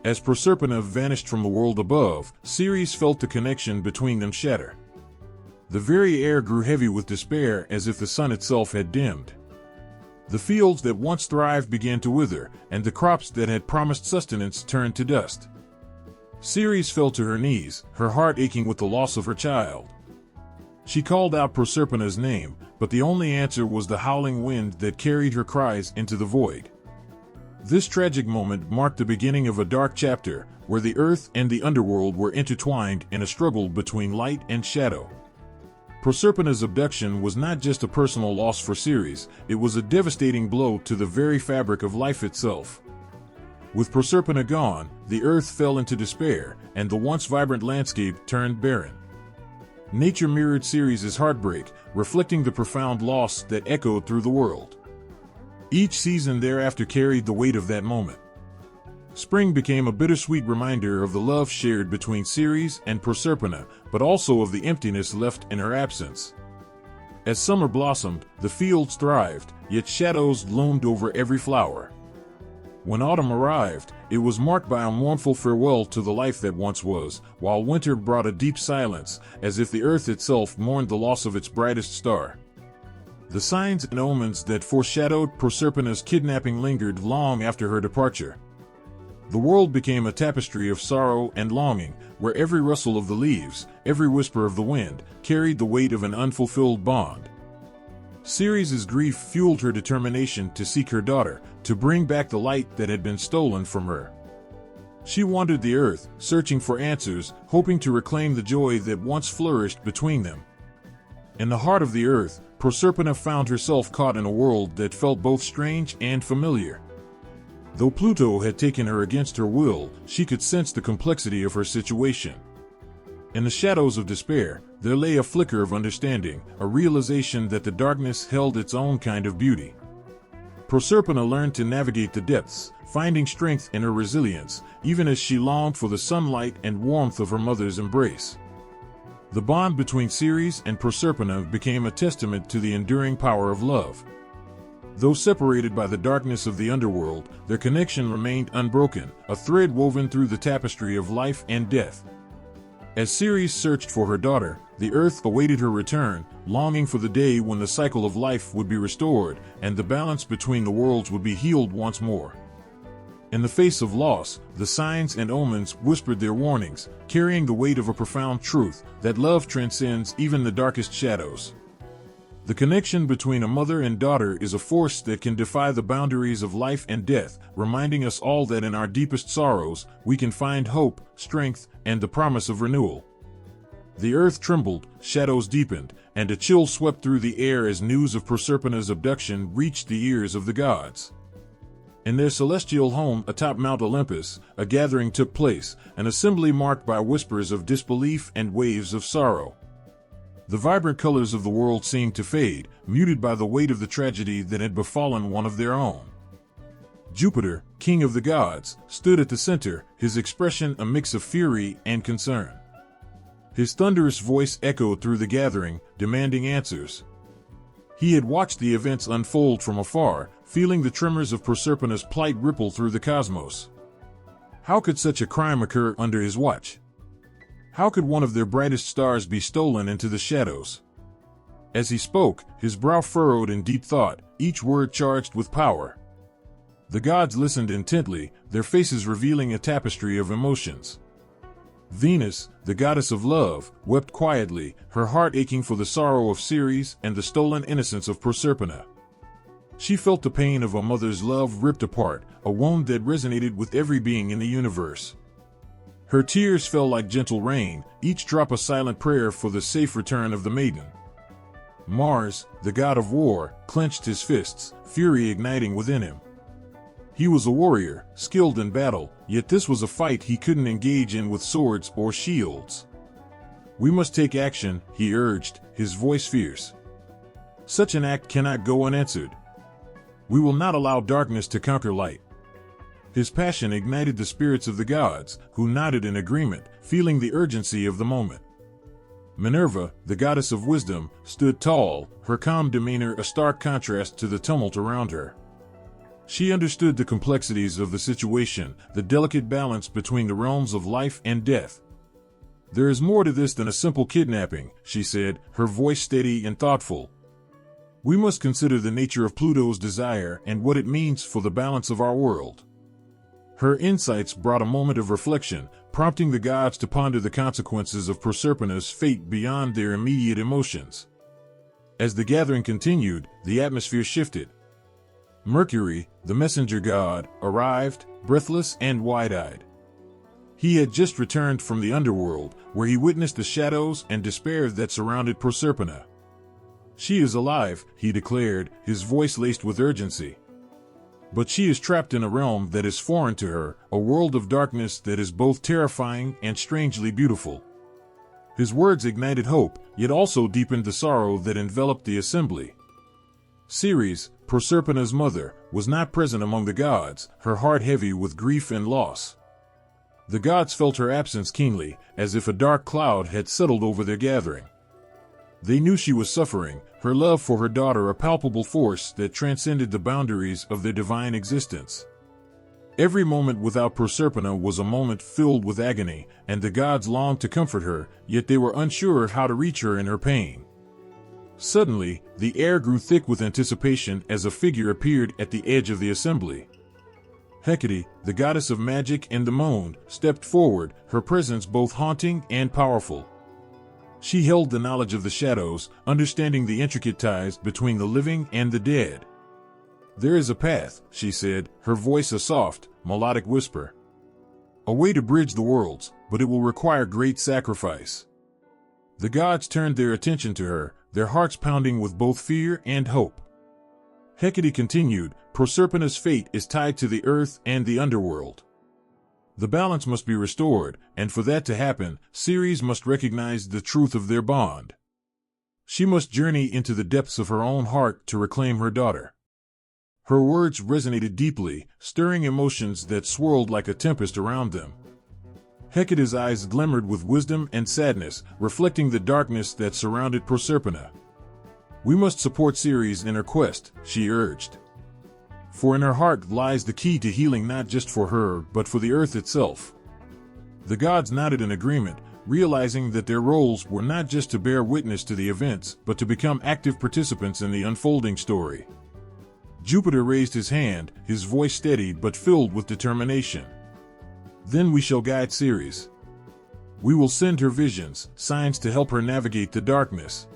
As Proserpina vanished from the world above, Ceres felt the connection between them shatter. The very air grew heavy with despair as if the sun itself had dimmed. The fields that once thrived began to wither, and the crops that had promised sustenance turned to dust. Ceres fell to her knees, her heart aching with the loss of her child. She called out Proserpina's name, but the only answer was the howling wind that carried her cries into the void. This tragic moment marked the beginning of a dark chapter, where the earth and the underworld were intertwined in a struggle between light and shadow. Proserpina's abduction was not just a personal loss for Ceres, it was a devastating blow to the very fabric of life itself. With Proserpina gone, the earth fell into despair, and the once vibrant landscape turned barren. Nature mirrored Ceres' heartbreak, reflecting the profound loss that echoed through the world. Each season thereafter carried the weight of that moment. Spring became a bittersweet reminder of the love shared between Ceres and Proserpina, but also of the emptiness left in her absence. As summer blossomed, the fields thrived, yet shadows loomed over every flower. When autumn arrived, it was marked by a mournful farewell to the life that once was, while winter brought a deep silence, as if the earth itself mourned the loss of its brightest star. The signs and omens that foreshadowed Proserpina's kidnapping lingered long after her departure. The world became a tapestry of sorrow and longing, where every rustle of the leaves, every whisper of the wind, carried the weight of an unfulfilled bond. Ceres' grief fueled her determination to seek her daughter, to bring back the light that had been stolen from her. She wandered the earth, searching for answers, hoping to reclaim the joy that once flourished between them. In the heart of the earth, Proserpina found herself caught in a world that felt both strange and familiar. Though Pluto had taken her against her will, she could sense the complexity of her situation. In the shadows of despair, there lay a flicker of understanding, a realization that the darkness held its own kind of beauty. Proserpina learned to navigate the depths, finding strength in her resilience, even as she longed for the sunlight and warmth of her mother's embrace. The bond between Ceres and Proserpina became a testament to the enduring power of love. Though separated by the darkness of the underworld, their connection remained unbroken, a thread woven through the tapestry of life and death. As Ceres searched for her daughter, the earth awaited her return, longing for the day when the cycle of life would be restored and the balance between the worlds would be healed once more. In the face of loss, the signs and omens whispered their warnings, carrying the weight of a profound truth, that love transcends even the darkest shadows. The connection between a mother and daughter is a force that can defy the boundaries of life and death, reminding us all that in our deepest sorrows, we can find hope, strength, and the promise of renewal. The earth trembled, shadows deepened, and a chill swept through the air as news of Proserpina's abduction reached the ears of the gods. In their celestial home atop Mount Olympus, a gathering took place, an assembly marked by whispers of disbelief and waves of sorrow. The vibrant colors of the world seemed to fade, muted by the weight of the tragedy that had befallen one of their own. Jupiter, king of the gods, stood at the center, his expression a mix of fury and concern. His thunderous voice echoed through the gathering, demanding answers. He had watched the events unfold from afar, feeling the tremors of Proserpina's plight ripple through the cosmos. How could such a crime occur under his watch? How could one of their brightest stars be stolen into the shadows? As he spoke, his brow furrowed in deep thought, each word charged with power. The gods listened intently, their faces revealing a tapestry of emotions. Venus, the goddess of love, wept quietly, her heart aching for the sorrow of Ceres and the stolen innocence of Proserpina. She felt the pain of a mother's love ripped apart, a wound that resonated with every being in the universe. Her tears fell like gentle rain, each drop a silent prayer for the safe return of the maiden. Mars, the god of war, clenched his fists, fury igniting within him. He was a warrior, skilled in battle, yet this was a fight he couldn't engage in with swords or shields. "We must take action," he urged, his voice fierce. "Such an act cannot go unanswered. We will not allow darkness to conquer light." His passion ignited the spirits of the gods, who nodded in agreement, feeling the urgency of the moment. Minerva, the goddess of wisdom, stood tall, her calm demeanor a stark contrast to the tumult around her. She understood the complexities of the situation, the delicate balance between the realms of life and death. "There is more to this than a simple kidnapping," she said, her voice steady and thoughtful. "We must consider the nature of Pluto's desire and what it means for the balance of our world." Her insights brought a moment of reflection, prompting the gods to ponder the consequences of Proserpina's fate beyond their immediate emotions. As the gathering continued, the atmosphere shifted. Mercury, the messenger god, arrived, breathless and wide-eyed. He had just returned from the Underworld, where he witnessed the shadows and despair that surrounded Proserpina. "She is alive," he declared, his voice laced with urgency. "But she is trapped in a realm that is foreign to her, a world of darkness that is both terrifying and strangely beautiful." His words ignited hope, yet also deepened the sorrow that enveloped the assembly. Ceres, Proserpina's mother, was not present among the gods, her heart heavy with grief and loss. The gods felt her absence keenly, as if a dark cloud had settled over their gathering. They knew she was suffering, her love for her daughter a palpable force that transcended the boundaries of their divine existence. Every moment without Proserpina was a moment filled with agony, and the gods longed to comfort her, yet they were unsure of how to reach her in her pain. Suddenly, the air grew thick with anticipation as a figure appeared at the edge of the assembly. Hecate, the goddess of magic and the moon, stepped forward, her presence both haunting and powerful. She held the knowledge of the shadows, understanding the intricate ties between the living and the dead. "There is a path," she said, her voice a soft, melodic whisper. "A way to bridge the worlds, but it will require great sacrifice." The gods turned their attention to her, their hearts pounding with both fear and hope. Hecate continued, "Proserpina's fate is tied to the earth and the underworld. The balance must be restored, and for that to happen, Ceres must recognize the truth of their bond. She must journey into the depths of her own heart to reclaim her daughter." Her words resonated deeply, stirring emotions that swirled like a tempest around them. Hecate's eyes glimmered with wisdom and sadness, reflecting the darkness that surrounded Proserpina. "We must support Ceres in her quest," she urged. "For in her heart lies the key to healing, not just for her, but for the earth itself." The gods nodded in agreement, realizing that their roles were not just to bear witness to the events, but to become active participants in the unfolding story. Jupiter raised his hand, his voice steady but filled with determination. "Then we shall guide Ceres. We will send her visions, signs to help her navigate the darkness.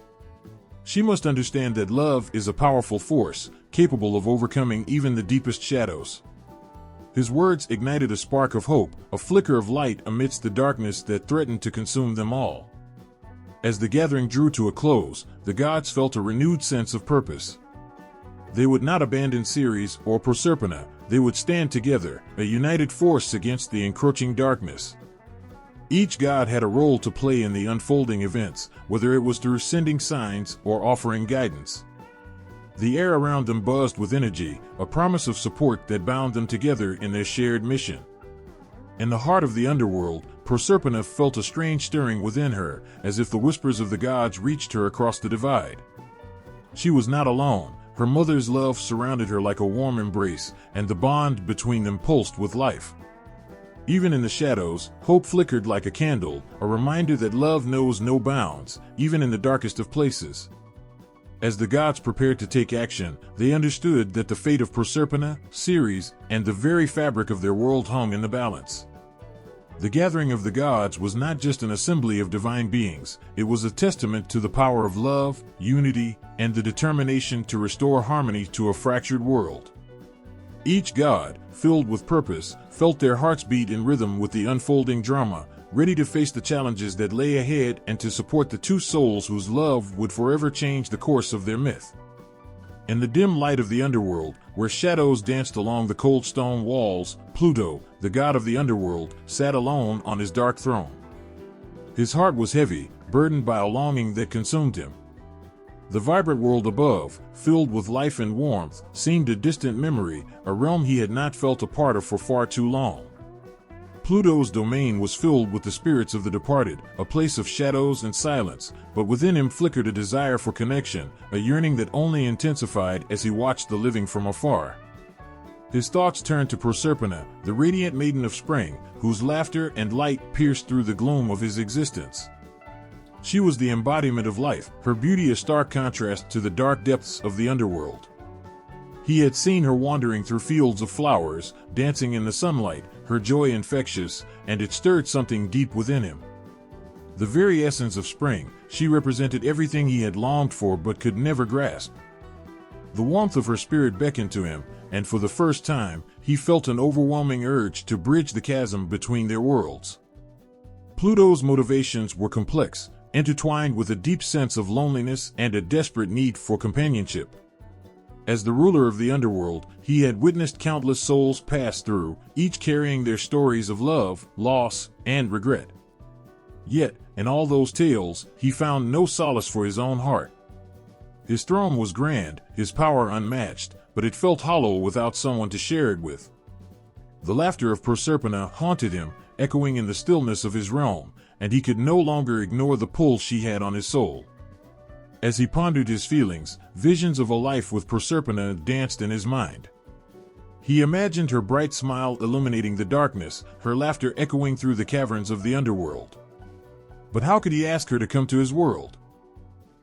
She must understand that love is a powerful force, capable of overcoming even the deepest shadows." His words ignited a spark of hope, a flicker of light amidst the darkness that threatened to consume them all. As the gathering drew to a close, the gods felt a renewed sense of purpose. They would not abandon Ceres or Proserpina, they would stand together, a united force against the encroaching darkness. Each god had a role to play in the unfolding events, whether it was through sending signs or offering guidance. The air around them buzzed with energy, a promise of support that bound them together in their shared mission. In the heart of the underworld, Proserpina felt a strange stirring within her, as if the whispers of the gods reached her across the divide. She was not alone. Her mother's love surrounded her like a warm embrace, and the bond between them pulsed with life. Even in the shadows, hope flickered like a candle, a reminder that love knows no bounds, even in the darkest of places. As the gods prepared to take action, they understood that the fate of Proserpina, Ceres, and the very fabric of their world hung in the balance. The gathering of the gods was not just an assembly of divine beings, it was a testament to the power of love, unity, and the determination to restore harmony to a fractured world. Each god, filled with purpose, felt their hearts beat in rhythm with the unfolding drama, ready to face the challenges that lay ahead and to support the two souls whose love would forever change the course of their myth. In the dim light of the underworld, where shadows danced along the cold stone walls, Pluto, the god of the underworld, sat alone on his dark throne. His heart was heavy, burdened by a longing that consumed him. The vibrant world above, filled with life and warmth, seemed a distant memory, a realm he had not felt a part of for far too long. Pluto's domain was filled with the spirits of the departed, a place of shadows and silence, but within him flickered a desire for connection, a yearning that only intensified as he watched the living from afar. His thoughts turned to Proserpina, the radiant maiden of spring, whose laughter and light pierced through the gloom of his existence. She was the embodiment of life, her beauty a stark contrast to the dark depths of the underworld. He had seen her wandering through fields of flowers, dancing in the sunlight, her joy infectious, and it stirred something deep within him. The very essence of spring, she represented everything he had longed for but could never grasp. The warmth of her spirit beckoned to him, and for the first time, he felt an overwhelming urge to bridge the chasm between their worlds. Pluto's motivations were complex, intertwined with a deep sense of loneliness and a desperate need for companionship. As the ruler of the underworld, he had witnessed countless souls pass through, each carrying their stories of love, loss, and regret. Yet, in all those tales, he found no solace for his own heart. His throne was grand, his power unmatched, but it felt hollow without someone to share it with. The laughter of Proserpina haunted him, echoing in the stillness of his realm, and he could no longer ignore the pull she had on his soul. As he pondered his feelings, visions of a life with Proserpina danced in his mind. He imagined her bright smile illuminating the darkness, her laughter echoing through the caverns of the underworld. But how could he ask her to come to his world?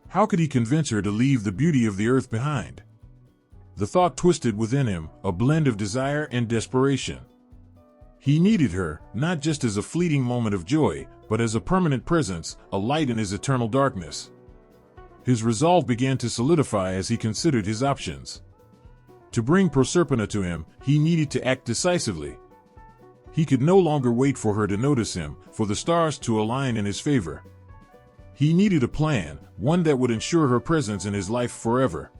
How could he convince her to leave the beauty of the earth behind? The thought twisted within him, a blend of desire and desperation. He needed her, not just as a fleeting moment of joy, but as a permanent presence, a light in his eternal darkness. His resolve began to solidify as he considered his options. To bring Proserpina to him, he needed to act decisively. He could no longer wait for her to notice him, for the stars to align in his favor. He needed a plan, one that would ensure her presence in his life forever.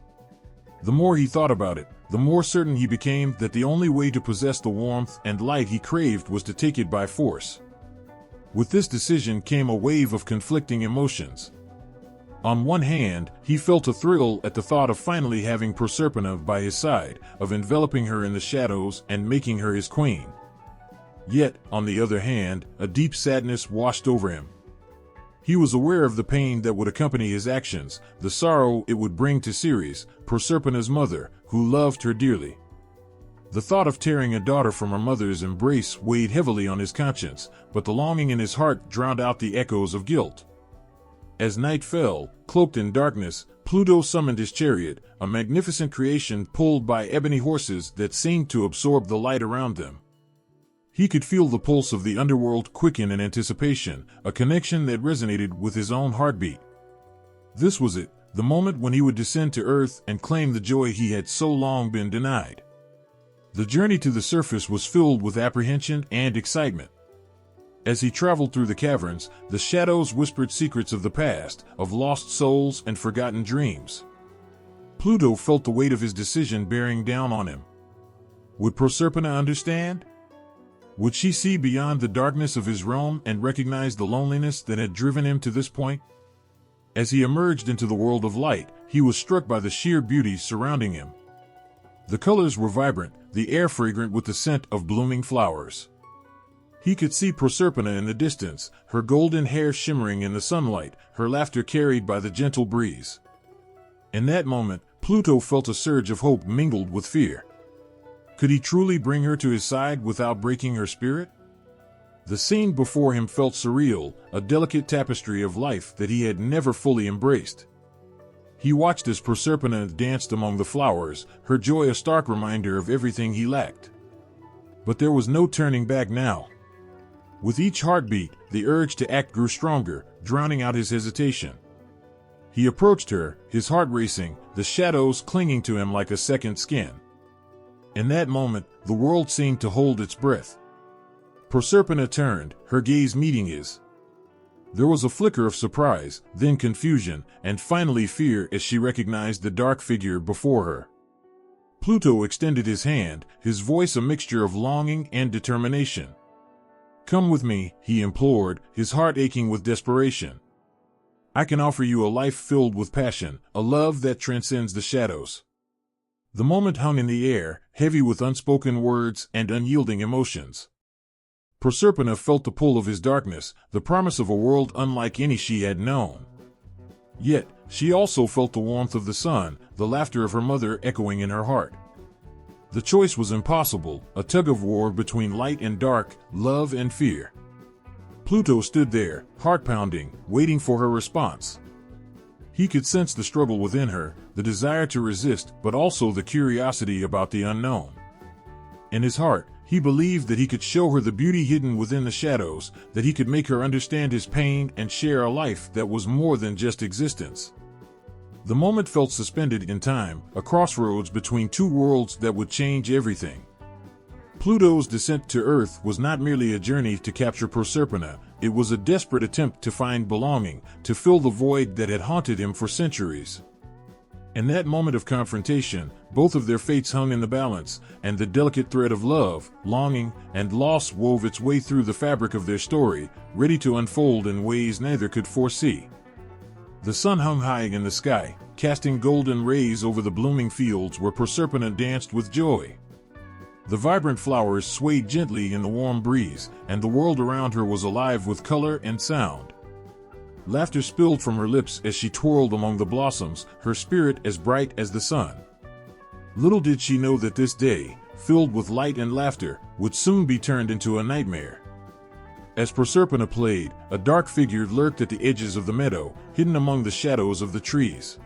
The more he thought about it, the more certain he became that the only way to possess the warmth and light he craved was to take it by force. With this decision came a wave of conflicting emotions. On one hand, he felt a thrill at the thought of finally having Proserpina by his side, of enveloping her in the shadows and making her his queen. Yet, on the other hand, a deep sadness washed over him. He was aware of the pain that would accompany his actions, the sorrow it would bring to Ceres, Proserpina's mother, who loved her dearly. The thought of tearing a daughter from her mother's embrace weighed heavily on his conscience, but the longing in his heart drowned out the echoes of guilt. As night fell, cloaked in darkness, Pluto summoned his chariot, a magnificent creation pulled by ebony horses that seemed to absorb the light around them. He could feel the pulse of the underworld quicken in anticipation, a connection that resonated with his own heartbeat. This was it, the moment when he would descend to earth and claim the joy he had so long been denied. The journey to the surface was filled with apprehension and excitement. As he traveled through the caverns, the shadows whispered secrets of the past, of lost souls and forgotten dreams. Pluto felt the weight of his decision bearing down on him. Would Proserpina understand? Would she see beyond the darkness of his realm and recognize the loneliness that had driven him to this point? As he emerged into the world of light, he was struck by the sheer beauty surrounding him. The colors were vibrant, the air fragrant with the scent of blooming flowers. He could see Proserpina in the distance, her golden hair shimmering in the sunlight, her laughter carried by the gentle breeze. In that moment, Pluto felt a surge of hope mingled with fear. Could he truly bring her to his side without breaking her spirit? The scene before him felt surreal, a delicate tapestry of life that he had never fully embraced. He watched as Proserpina danced among the flowers, her joy a stark reminder of everything he lacked. But there was no turning back now. With each heartbeat, the urge to act grew stronger, drowning out his hesitation. He approached her, his heart racing, the shadows clinging to him like a second skin. In that moment, the world seemed to hold its breath. Proserpina turned, her gaze meeting his. There was a flicker of surprise, then confusion, and finally fear as she recognized the dark figure before her. Pluto extended his hand, his voice a mixture of longing and determination. "Come with me," he implored, his heart aching with desperation. "I can offer you a life filled with passion, a love that transcends the shadows." The moment hung in the air, heavy with unspoken words and unyielding emotions. Proserpina felt the pull of his darkness, the promise of a world unlike any she had known. Yet, she also felt the warmth of the sun, the laughter of her mother echoing in her heart. The choice was impossible, a tug-of-war between light and dark, love and fear. Pluto stood there, heart-pounding, waiting for her response. He could sense the struggle within her, the desire to resist, but also the curiosity about the unknown. In his heart, he believed that he could show her the beauty hidden within the shadows, that he could make her understand his pain and share a life that was more than just existence. The moment felt suspended in time, a crossroads between two worlds that would change everything. Pluto's descent to Earth was not merely a journey to capture Proserpina, it was a desperate attempt to find belonging, to fill the void that had haunted him for centuries. In that moment of confrontation, both of their fates hung in the balance, and the delicate thread of love, longing, and loss wove its way through the fabric of their story, ready to unfold in ways neither could foresee. The sun hung high in the sky, casting golden rays over the blooming fields where Proserpina danced with joy. The vibrant flowers swayed gently in the warm breeze, and the world around her was alive with color and sound. Laughter spilled from her lips as she twirled among the blossoms, her spirit as bright as the sun. Little did she know that this day, filled with light and laughter, would soon be turned into a nightmare. As Proserpina played, a dark figure lurked at the edges of the meadow, hidden among the shadows of the trees.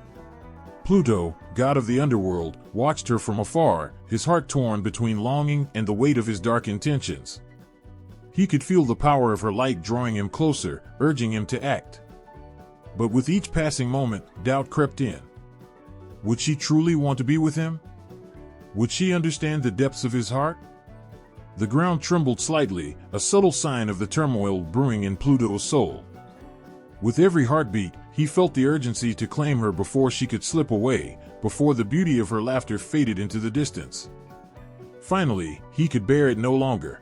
Pluto, god of the underworld, watched her from afar, his heart torn between longing and the weight of his dark intentions. He could feel the power of her light drawing him closer, urging him to act. But with each passing moment, doubt crept in. Would she truly want to be with him? Would she understand the depths of his heart? The ground trembled slightly, a subtle sign of the turmoil brewing in Pluto's soul. With every heartbeat, he felt the urgency to claim her before she could slip away, before the beauty of her laughter faded into the distance. Finally, he could bear it no longer.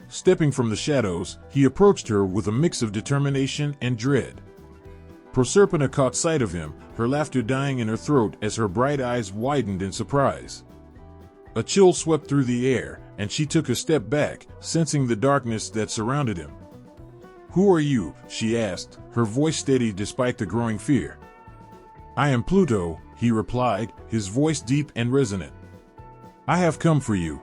Stepping from the shadows, he approached her with a mix of determination and dread. Proserpina caught sight of him, her laughter dying in her throat as her bright eyes widened in surprise. A chill swept through the air, and she took a step back, sensing the darkness that surrounded him. "Who are you?" she asked, her voice steady despite the growing fear. "I am Pluto," he replied, his voice deep and resonant. "I have come for you."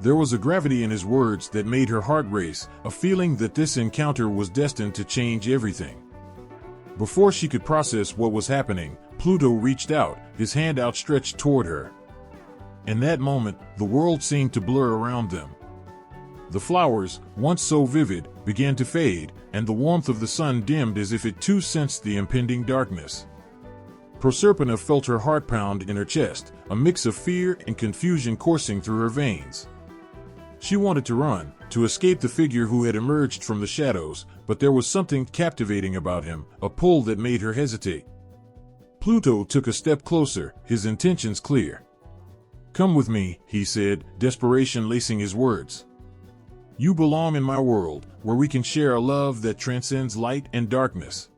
There was a gravity in his words that made her heart race, a feeling that this encounter was destined to change everything. Before she could process what was happening, Pluto reached out, his hand outstretched toward her. In that moment, the world seemed to blur around them. The flowers, once so vivid, began to fade, and the warmth of the sun dimmed as if it too sensed the impending darkness. Proserpina felt her heart pound in her chest, a mix of fear and confusion coursing through her veins. She wanted to run, to escape the figure who had emerged from the shadows, but there was something captivating about him, a pull that made her hesitate. Pluto took a step closer, his intentions clear. "Come with me," he said, desperation lacing his words. "You belong in my world, where we can share a love that transcends light and darkness."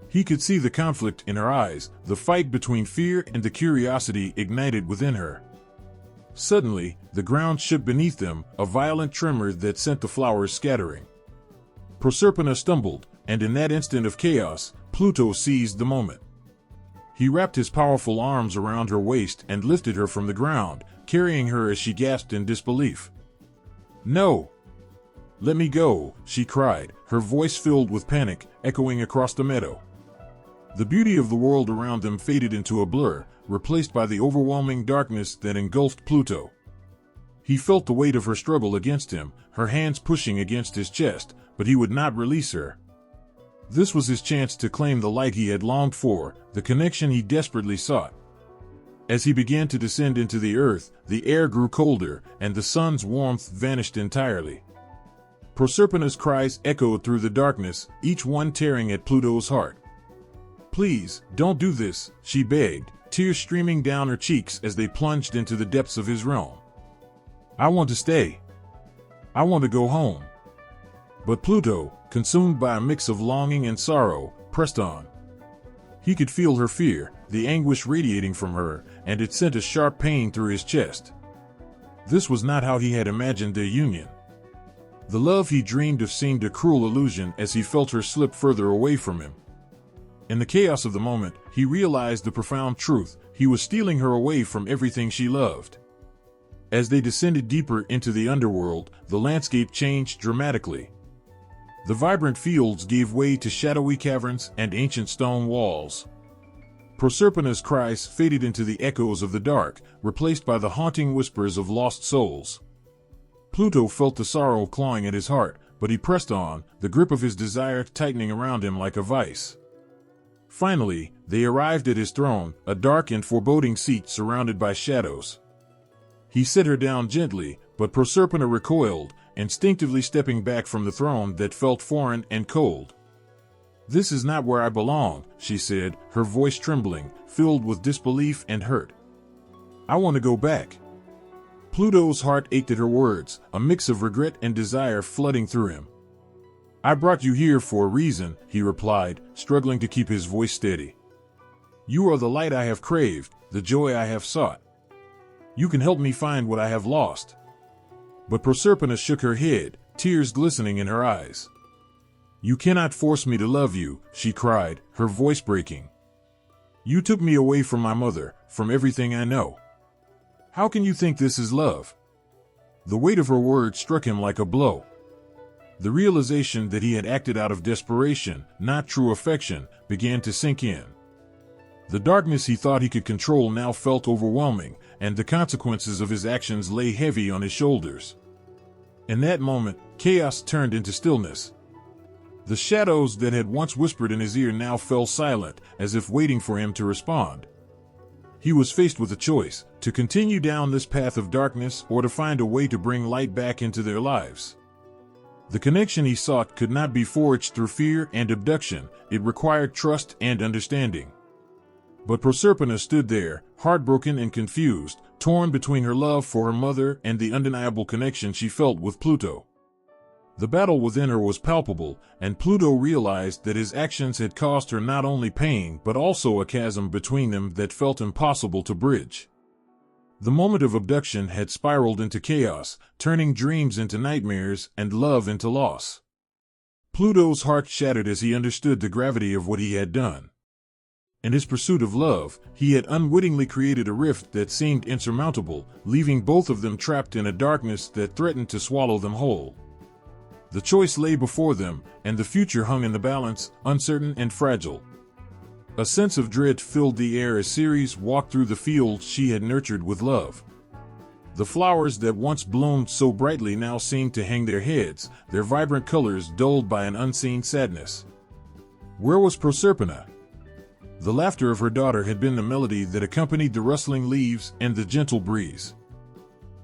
He could see the conflict in her eyes, the fight between fear and the curiosity ignited within her. Suddenly, the ground shook beneath them, a violent tremor that sent the flowers scattering. Proserpina stumbled, and in that instant of chaos, Pluto seized the moment. He wrapped his powerful arms around her waist and lifted her from the ground, carrying her as she gasped in disbelief. "No! Let me go," she cried, her voice filled with panic, echoing across the meadow. The beauty of the world around them faded into a blur, replaced by the overwhelming darkness that engulfed Pluto. He felt the weight of her struggle against him, her hands pushing against his chest, but he would not release her. This was his chance to claim the light he had longed for, the connection he desperately sought. As he began to descend into the earth, the air grew colder, and the sun's warmth vanished entirely. Proserpina's cries echoed through the darkness, each one tearing at Pluto's heart. "Please, don't do this," she begged, tears streaming down her cheeks as they plunged into the depths of his realm. "I want to stay. I want to go home." But Pluto, consumed by a mix of longing and sorrow, pressed on. He could feel her fear, the anguish radiating from her, and it sent a sharp pain through his chest. This was not how he had imagined their union. The love he dreamed of seemed a cruel illusion as he felt her slip further away from him. In the chaos of the moment, he realized the profound truth: he was stealing her away from everything she loved. As they descended deeper into the underworld, the landscape changed dramatically. The vibrant fields gave way to shadowy caverns and ancient stone walls. Proserpina's cries faded into the echoes of the dark, replaced by the haunting whispers of lost souls. Pluto felt the sorrow clawing at his heart, but he pressed on, the grip of his desire tightening around him like a vice. Finally, they arrived at his throne, a dark and foreboding seat surrounded by shadows. He set her down gently, but Proserpina recoiled, instinctively stepping back from the throne that felt foreign and cold. "This is not where I belong," she said, her voice trembling, filled with disbelief and hurt. "I want to go back." Pluto's heart ached at her words, a mix of regret and desire flooding through him. "I brought you here for a reason," he replied, struggling to keep his voice steady. "You are the light I have craved, the joy I have sought. You can help me find what I have lost." But Proserpina shook her head, tears glistening in her eyes. "You cannot force me to love you," she cried, her voice breaking. "You took me away from my mother, from everything I know. How can you think this is love?" The weight of her words struck him like a blow. The realization that he had acted out of desperation, not true affection, began to sink in. The darkness he thought he could control now felt overwhelming, and the consequences of his actions lay heavy on his shoulders. In that moment, chaos turned into stillness. The shadows that had once whispered in his ear now fell silent, as if waiting for him to respond. He was faced with a choice: to continue down this path of darkness or to find a way to bring light back into their lives. The connection he sought could not be forged through fear and abduction. It required trust and understanding. But Proserpina stood there, heartbroken and confused, torn between her love for her mother and the undeniable connection she felt with Pluto. The battle within her was palpable, and Pluto realized that his actions had caused her not only pain but also a chasm between them that felt impossible to bridge. The moment of abduction had spiraled into chaos, turning dreams into nightmares and love into loss. Pluto's heart shattered as he understood the gravity of what he had done. In his pursuit of love, he had unwittingly created a rift that seemed insurmountable, leaving both of them trapped in a darkness that threatened to swallow them whole. The choice lay before them, and the future hung in the balance, uncertain and fragile. A sense of dread filled the air as Ceres walked through the fields she had nurtured with love. The flowers that once bloomed so brightly now seemed to hang their heads, their vibrant colors dulled by an unseen sadness. Where was Proserpina? The laughter of her daughter had been the melody that accompanied the rustling leaves and the gentle breeze.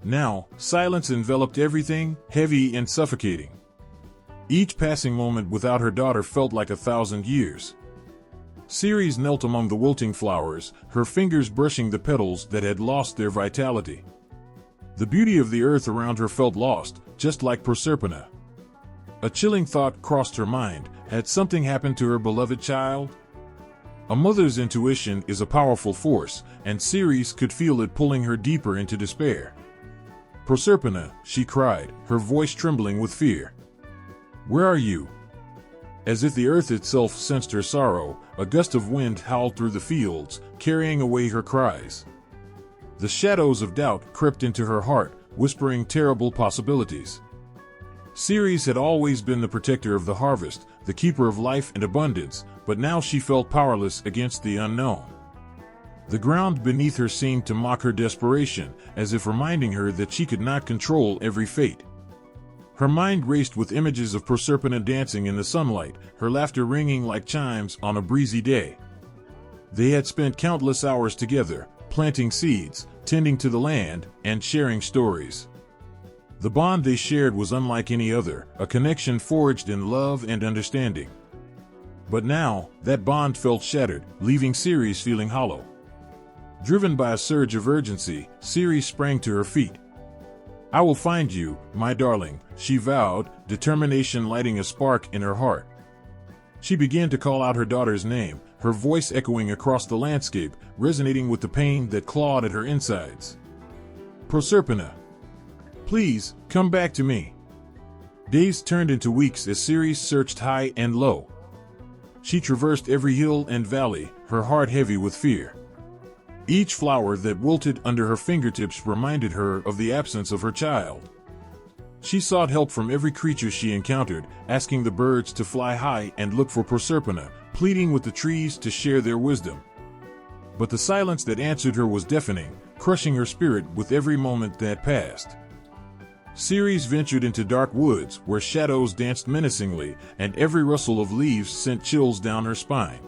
Now, silence enveloped everything, heavy and suffocating. Each passing moment without her daughter felt like 1,000 years. Ceres knelt among the wilting flowers, her fingers brushing the petals that had lost their vitality. The beauty of the earth around her felt lost, just like Proserpina. A chilling thought crossed her mind: had something happened to her beloved child? A mother's intuition is a powerful force, and Ceres could feel it pulling her deeper into despair. "Proserpina," she cried, her voice trembling with fear. "Where are you?" As if the earth itself sensed her sorrow, a gust of wind howled through the fields, carrying away her cries. The shadows of doubt crept into her heart, whispering terrible possibilities. Ceres had always been the protector of the harvest, the keeper of life and abundance, but now she felt powerless against the unknown. The ground beneath her seemed to mock her desperation, as if reminding her that she could not control every fate. Her mind raced with images of Proserpina dancing in the sunlight, her laughter ringing like chimes on a breezy day. They had spent countless hours together, planting seeds, tending to the land, and sharing stories. The bond they shared was unlike any other, a connection forged in love and understanding. But now, that bond felt shattered, leaving Ceres feeling hollow. Driven by a surge of urgency, Ceres sprang to her feet. "I will find you, my darling," she vowed, determination lighting a spark in her heart. She began to call out her daughter's name, her voice echoing across the landscape, resonating with the pain that clawed at her insides. "Proserpina, please, come back to me." Days turned into weeks as Ceres searched high and low. She traversed every hill and valley, her heart heavy with fear. Each flower that wilted under her fingertips reminded her of the absence of her child. She sought help from every creature she encountered, asking the birds to fly high and look for Proserpina, pleading with the trees to share their wisdom. But the silence that answered her was deafening, crushing her spirit with every moment that passed. Ceres ventured into dark woods where shadows danced menacingly, and every rustle of leaves sent chills down her spine.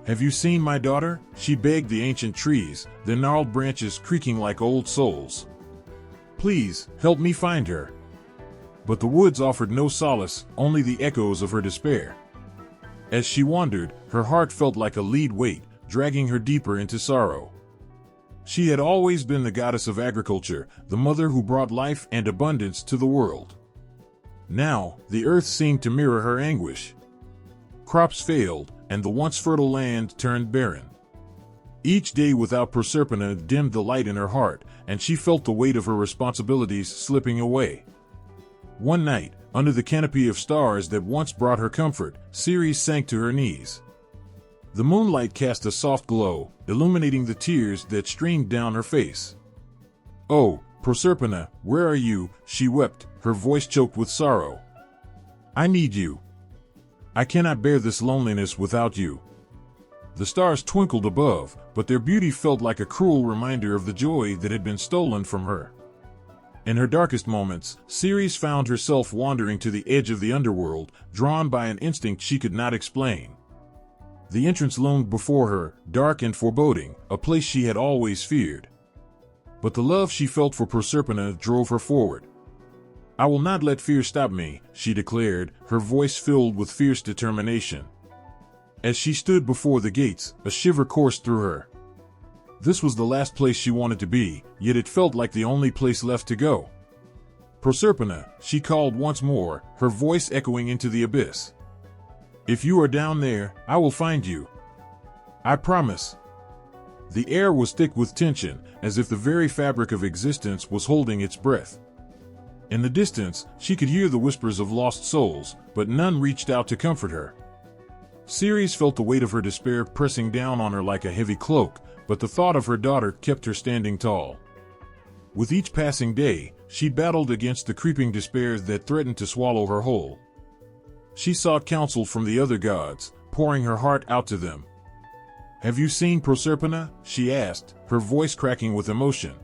"Have you seen my daughter?" she begged the ancient trees, their gnarled branches creaking like old souls. "Please, help me find her." But the woods offered no solace, only the echoes of her despair. As she wandered, her heart felt like a lead weight, dragging her deeper into sorrow. She had always been the goddess of agriculture, the mother who brought life and abundance to the world. Now, the earth seemed to mirror her anguish. Crops failed, and the once fertile land turned barren. Each day without Proserpina dimmed the light in her heart, and she felt the weight of her responsibilities slipping away. One night, under the canopy of stars that once brought her comfort, Ceres sank to her knees. The moonlight cast a soft glow, illuminating the tears that streamed down her face. "Oh, Proserpina, where are you?" she wept, her voice choked with sorrow. "I need you. I cannot bear this loneliness without you." The stars twinkled above, but their beauty felt like a cruel reminder of the joy that had been stolen from her. In her darkest moments, Ceres found herself wandering to the edge of the underworld, drawn by an instinct she could not explain. The entrance loomed before her, dark and foreboding, a place she had always feared. But the love she felt for Proserpina drove her forward. "I will not let fear stop me," she declared, her voice filled with fierce determination. As she stood before the gates, a shiver coursed through her. This was the last place she wanted to be, yet it felt like the only place left to go. "Proserpina," she called once more, her voice echoing into the abyss. "If you are down there, I will find you. I promise." The air was thick with tension, as if the very fabric of existence was holding its breath. In the distance, she could hear the whispers of lost souls, but none reached out to comfort her. Ceres felt the weight of her despair pressing down on her like a heavy cloak, but the thought of her daughter kept her standing tall. With each passing day, she battled against the creeping despair that threatened to swallow her whole. She sought counsel from the other gods, pouring her heart out to them. "Have you seen Proserpina?" she asked, her voice cracking with emotion.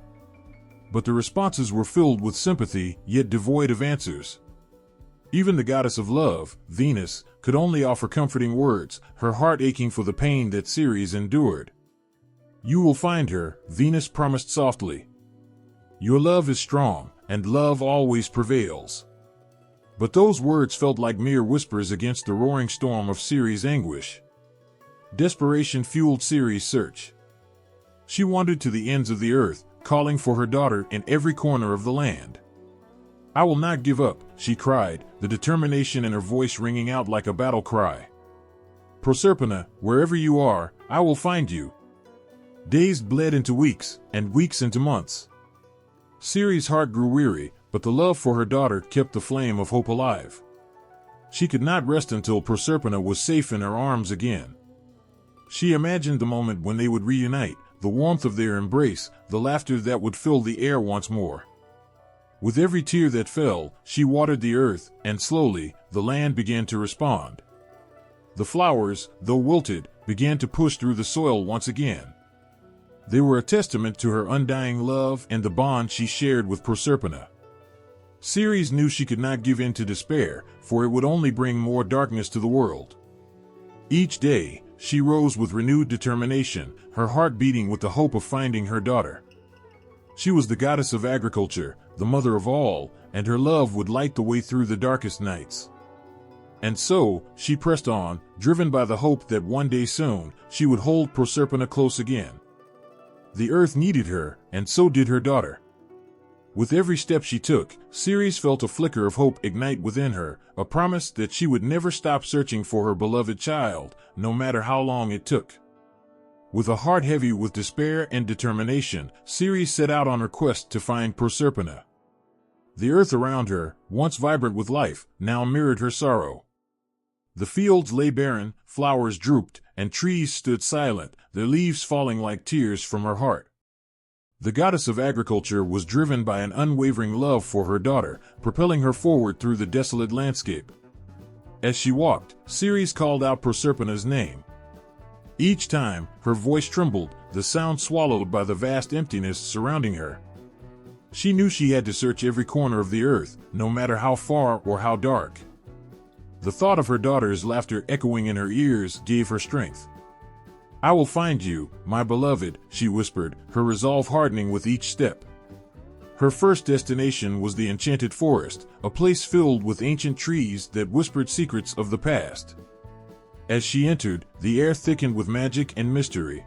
But the responses were filled with sympathy, yet devoid of answers. Even the goddess of love, Venus, could only offer comforting words, her heart aching for the pain that Ceres endured. "You will find her," Venus promised softly. "Your love is strong, and love always prevails." But those words felt like mere whispers against the roaring storm of Ceres' anguish. Desperation fueled Ceres' search. She wandered to the ends of the earth, calling for her daughter in every corner of the land. "I will not give up," she cried, the determination in her voice ringing out like a battle cry. "Proserpina, wherever you are, I will find you." Days bled into weeks, and weeks into months. Ceres' heart grew weary, but the love for her daughter kept the flame of hope alive. She could not rest until Proserpina was safe in her arms again. She imagined the moment when they would reunite, the warmth of their embrace, the laughter that would fill the air once more. With every tear that fell, she watered the earth, and slowly, the land began to respond. The flowers, though wilted, began to push through the soil once again. They were a testament to her undying love and the bond she shared with Proserpina. Ceres knew she could not give in to despair, for it would only bring more darkness to the world. Each day, she rose with renewed determination, her heart beating with the hope of finding her daughter. She was the goddess of agriculture, the mother of all, and her love would light the way through the darkest nights. And so, she pressed on, driven by the hope that one day soon, she would hold Proserpina close again. The earth needed her, and so did her daughter. With every step she took, Ceres felt a flicker of hope ignite within her, a promise that she would never stop searching for her beloved child, no matter how long it took. With a heart heavy with despair and determination, Ceres set out on her quest to find Proserpina. The earth around her, once vibrant with life, now mirrored her sorrow. The fields lay barren, flowers drooped, and trees stood silent, their leaves falling like tears from her heart. The goddess of agriculture was driven by an unwavering love for her daughter, propelling her forward through the desolate landscape. As she walked, Ceres called out Proserpina's name. Each time, her voice trembled, the sound swallowed by the vast emptiness surrounding her. She knew she had to search every corner of the earth, no matter how far or how dark. The thought of her daughter's laughter echoing in her ears gave her strength. "I will find you, my beloved," she whispered, her resolve hardening with each step. Her first destination was the enchanted forest, a place filled with ancient trees that whispered secrets of the past. As she entered, the air thickened with magic and mystery.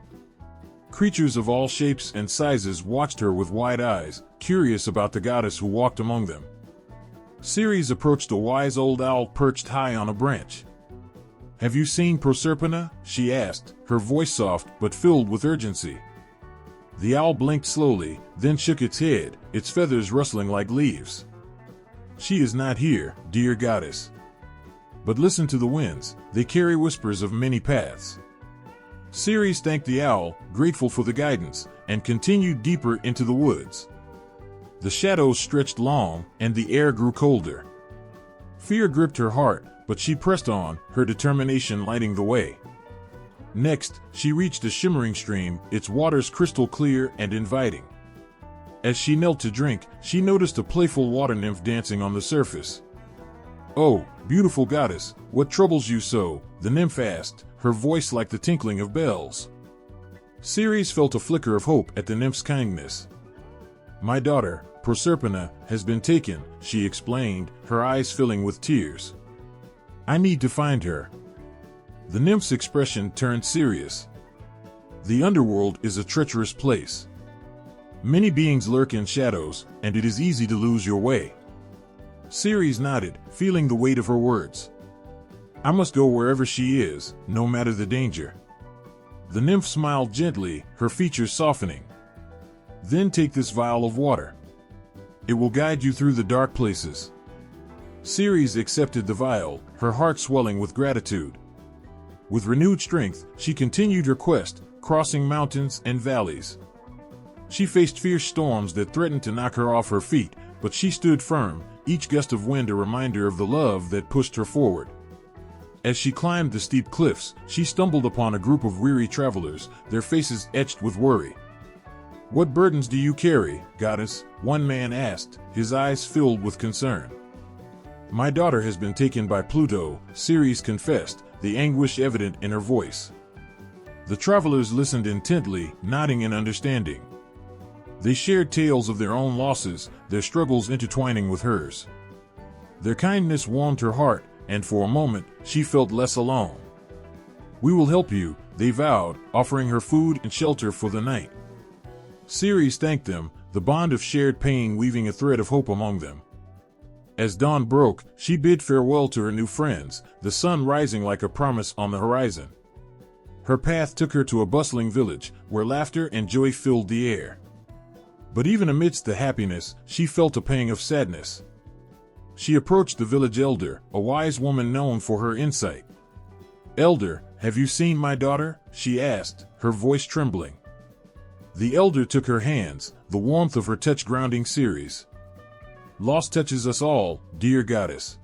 Creatures of all shapes and sizes watched her with wide eyes, curious about the goddess who walked among them. Ceres approached a wise old owl perched high on a branch. "Have you seen Proserpina?" she asked, her voice soft but filled with urgency. The owl blinked slowly, then shook its head, its feathers rustling like leaves. "She is not here, dear goddess. But listen to the winds, they carry whispers of many paths." Ceres thanked the owl, grateful for the guidance, and continued deeper into the woods. The shadows stretched long, and the air grew colder. Fear gripped her heart, but she pressed on, her determination lighting the way. Next, she reached a shimmering stream, its waters crystal clear and inviting. As she knelt to drink, she noticed a playful water nymph dancing on the surface. "Oh, beautiful goddess, what troubles you so?" the nymph asked, her voice like the tinkling of bells. Ceres felt a flicker of hope at the nymph's kindness. "My daughter, Proserpina, has been taken," she explained, her eyes filling with tears. "I need to find her." The nymph's expression turned serious. The underworld is a treacherous place. Many beings lurk in shadows, and it is easy to lose your way. Ceres nodded, feeling the weight of her words. "I must go wherever she is, no matter the danger." The nymph smiled gently, her features softening. "Then take this vial of water. It will guide you through the dark places." Ceres accepted the vial, her heart swelling with gratitude. With renewed strength, she continued her quest, crossing mountains and valleys. She faced fierce storms that threatened to knock her off her feet, but she stood firm, each gust of wind a reminder of the love that pushed her forward. As she climbed the steep cliffs, she stumbled upon a group of weary travelers, their faces etched with worry. "What burdens do you carry, goddess?" one man asked, his eyes filled with concern. "My daughter has been taken by Pluto," Ceres confessed, the anguish evident in her voice. The travelers listened intently, nodding in understanding. They shared tales of their own losses, their struggles intertwining with hers. Their kindness warmed her heart, and for a moment, she felt less alone. "We will help you," they vowed, offering her food and shelter for the night. Ceres thanked them, the bond of shared pain weaving a thread of hope among them. As dawn broke, she bid farewell to her new friends, the sun rising like a promise on the horizon. Her path took her to a bustling village, where laughter and joy filled the air. But even amidst the happiness, she felt a pang of sadness. She approached the village elder, a wise woman known for her insight. "Elder, have you seen my daughter?" she asked, her voice trembling. The elder took her hands, the warmth of her touch grounding Ceres. "Loss touches us all, dear goddess.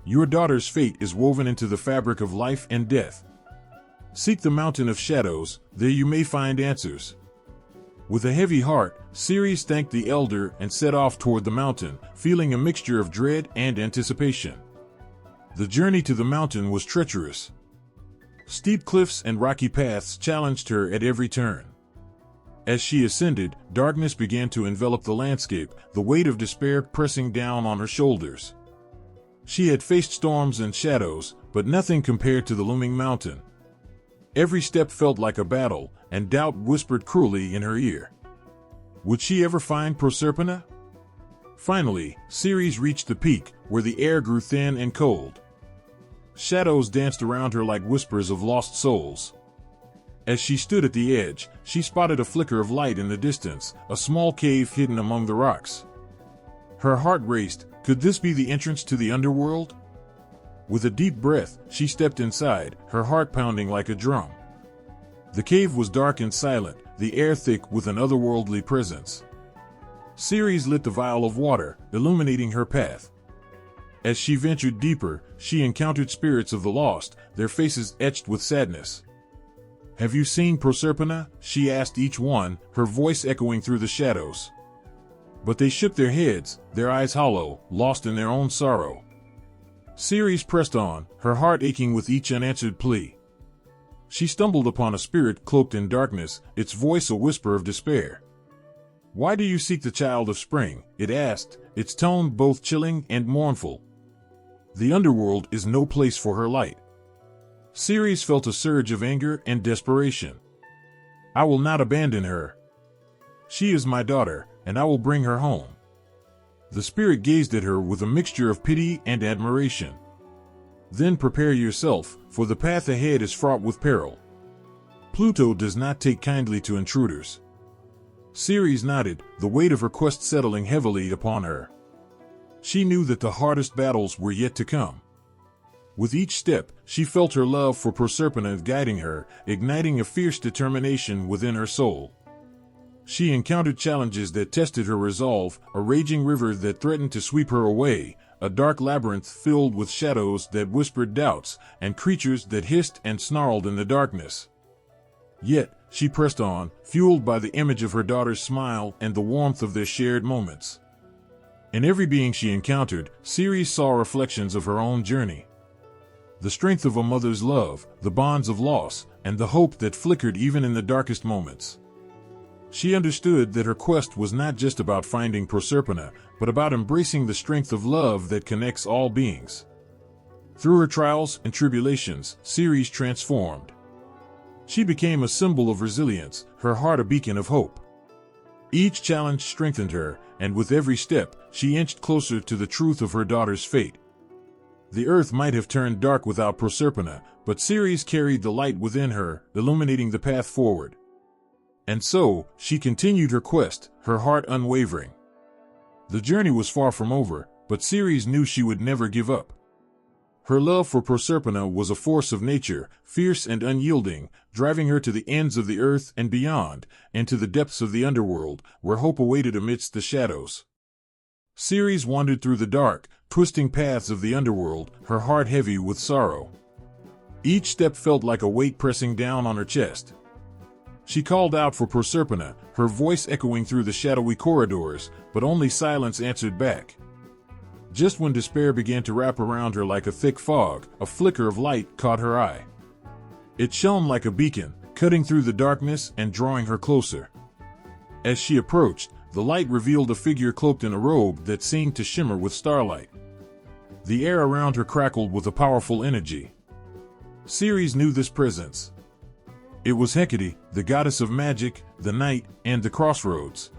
Your daughter's fate is woven into the fabric of life and death. Seek the mountain of shadows, there you may find answers." With a heavy heart, Ceres thanked the elder and set off toward the mountain, feeling a mixture of dread and anticipation. The journey to the mountain was treacherous. Steep cliffs and rocky paths challenged her at every turn. As she ascended, darkness began to envelop the landscape, the weight of despair pressing down on her shoulders. She had faced storms and shadows, but nothing compared to the looming mountain. Every step felt like a battle, and doubt whispered cruelly in her ear. Would she ever find Proserpina? Finally, Ceres reached the peak, where the air grew thin and cold. Shadows danced around her like whispers of lost souls. As she stood at the edge, she spotted a flicker of light in the distance, a small cave hidden among the rocks. Her heart raced. Could this be the entrance to the underworld? With a deep breath, she stepped inside, her heart pounding like a drum. The cave was dark and silent, the air thick with an otherworldly presence. Ceres lit the vial of water, illuminating her path. As she ventured deeper, she encountered spirits of the lost, their faces etched with sadness. "Have you seen Proserpina?" she asked each one, her voice echoing through the shadows. But they shook their heads, their eyes hollow, lost in their own sorrow. Ceres pressed on, her heart aching with each unanswered plea. She stumbled upon a spirit cloaked in darkness, its voice a whisper of despair. "Why do you seek the child of spring?" it asked, its tone both chilling and mournful. The underworld is no place for her light. Ceres felt a surge of anger and desperation. "I will not abandon her. She is my daughter, and I will bring her home." The spirit gazed at her with a mixture of pity and admiration. "Then prepare yourself, for the path ahead is fraught with peril. Pluto does not take kindly to intruders." Ceres nodded, the weight of her quest settling heavily upon her. She knew that the hardest battles were yet to come. With each step, she felt her love for Proserpina guiding her, igniting a fierce determination within her soul. She encountered challenges that tested her resolve, a raging river that threatened to sweep her away, a dark labyrinth filled with shadows that whispered doubts, and creatures that hissed and snarled in the darkness. Yet, she pressed on, fueled by the image of her daughter's smile and the warmth of their shared moments. In every being she encountered, Ceres saw reflections of her own journey. The strength of a mother's love, the bonds of loss, and the hope that flickered even in the darkest moments. She understood that her quest was not just about finding Proserpina, but about embracing the strength of love that connects all beings. Through her trials and tribulations, Ceres transformed. She became a symbol of resilience, her heart a beacon of hope. Each challenge strengthened her, and with every step, she inched closer to the truth of her daughter's fate. The earth might have turned dark without Proserpina, but Ceres carried the light within her, illuminating the path forward. And so, she continued her quest, her heart unwavering. The journey was far from over, but Ceres knew she would never give up. Her love for Proserpina was a force of nature, fierce and unyielding, driving her to the ends of the earth and beyond, and to the depths of the underworld, where hope awaited amidst the shadows. Ceres wandered through the dark, twisting paths of the underworld, her heart heavy with sorrow. Each step felt like a weight pressing down on her chest. She called out for Proserpina, her voice echoing through the shadowy corridors, but only silence answered back. Just when despair began to wrap around her like a thick fog, a flicker of light caught her eye. It shone like a beacon, cutting through the darkness and drawing her closer. As she approached, the light revealed a figure cloaked in a robe that seemed to shimmer with starlight. The air around her crackled with a powerful energy. Ceres knew this presence. It was Hecate, the goddess of magic, the night, and the crossroads.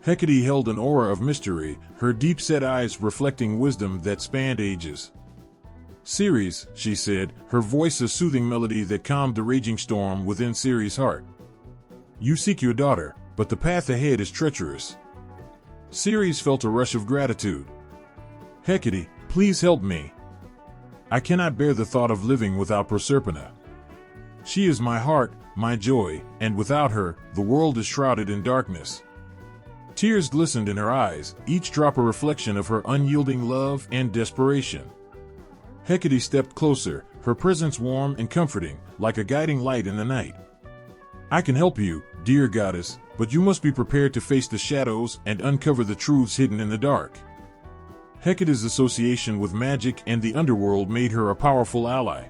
Hecate held an aura of mystery, her deep-set eyes reflecting wisdom that spanned ages. "Ceres," she said, her voice a soothing melody that calmed the raging storm within Ceres' heart. "You seek your daughter, but the path ahead is treacherous." Ceres felt a rush of gratitude. "Hecate, please help me. I cannot bear the thought of living without Proserpina. She is my heart, my joy, and without her, the world is shrouded in darkness." Tears glistened in her eyes, each drop a reflection of her unyielding love and desperation. Hecate stepped closer, her presence warm and comforting, like a guiding light in the night. "I can help you, dear goddess, but you must be prepared to face the shadows and uncover the truths hidden in the dark." Hecate's association with magic and the underworld made her a powerful ally.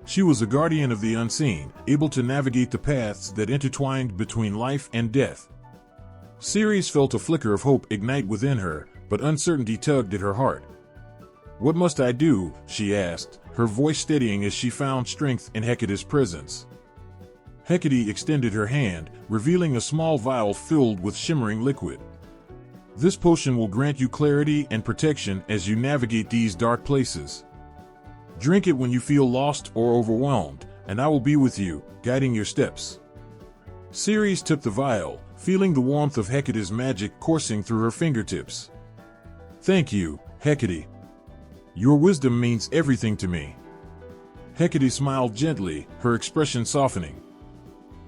She was a guardian of the unseen, able to navigate the paths that intertwined between life and death. Ceres felt a flicker of hope ignite within her, but uncertainty tugged at her heart. "What must I do?" she asked, her voice steadying as she found strength in Hecate's presence. Hecate extended her hand, revealing a small vial filled with shimmering liquid. "This potion will grant you clarity and protection as you navigate these dark places. Drink it when you feel lost or overwhelmed, and I will be with you, guiding your steps." Ceres took the vial, feeling the warmth of Hecate's magic coursing through her fingertips. "Thank you, Hecate. Your wisdom means everything to me." Hecate smiled gently, her expression softening.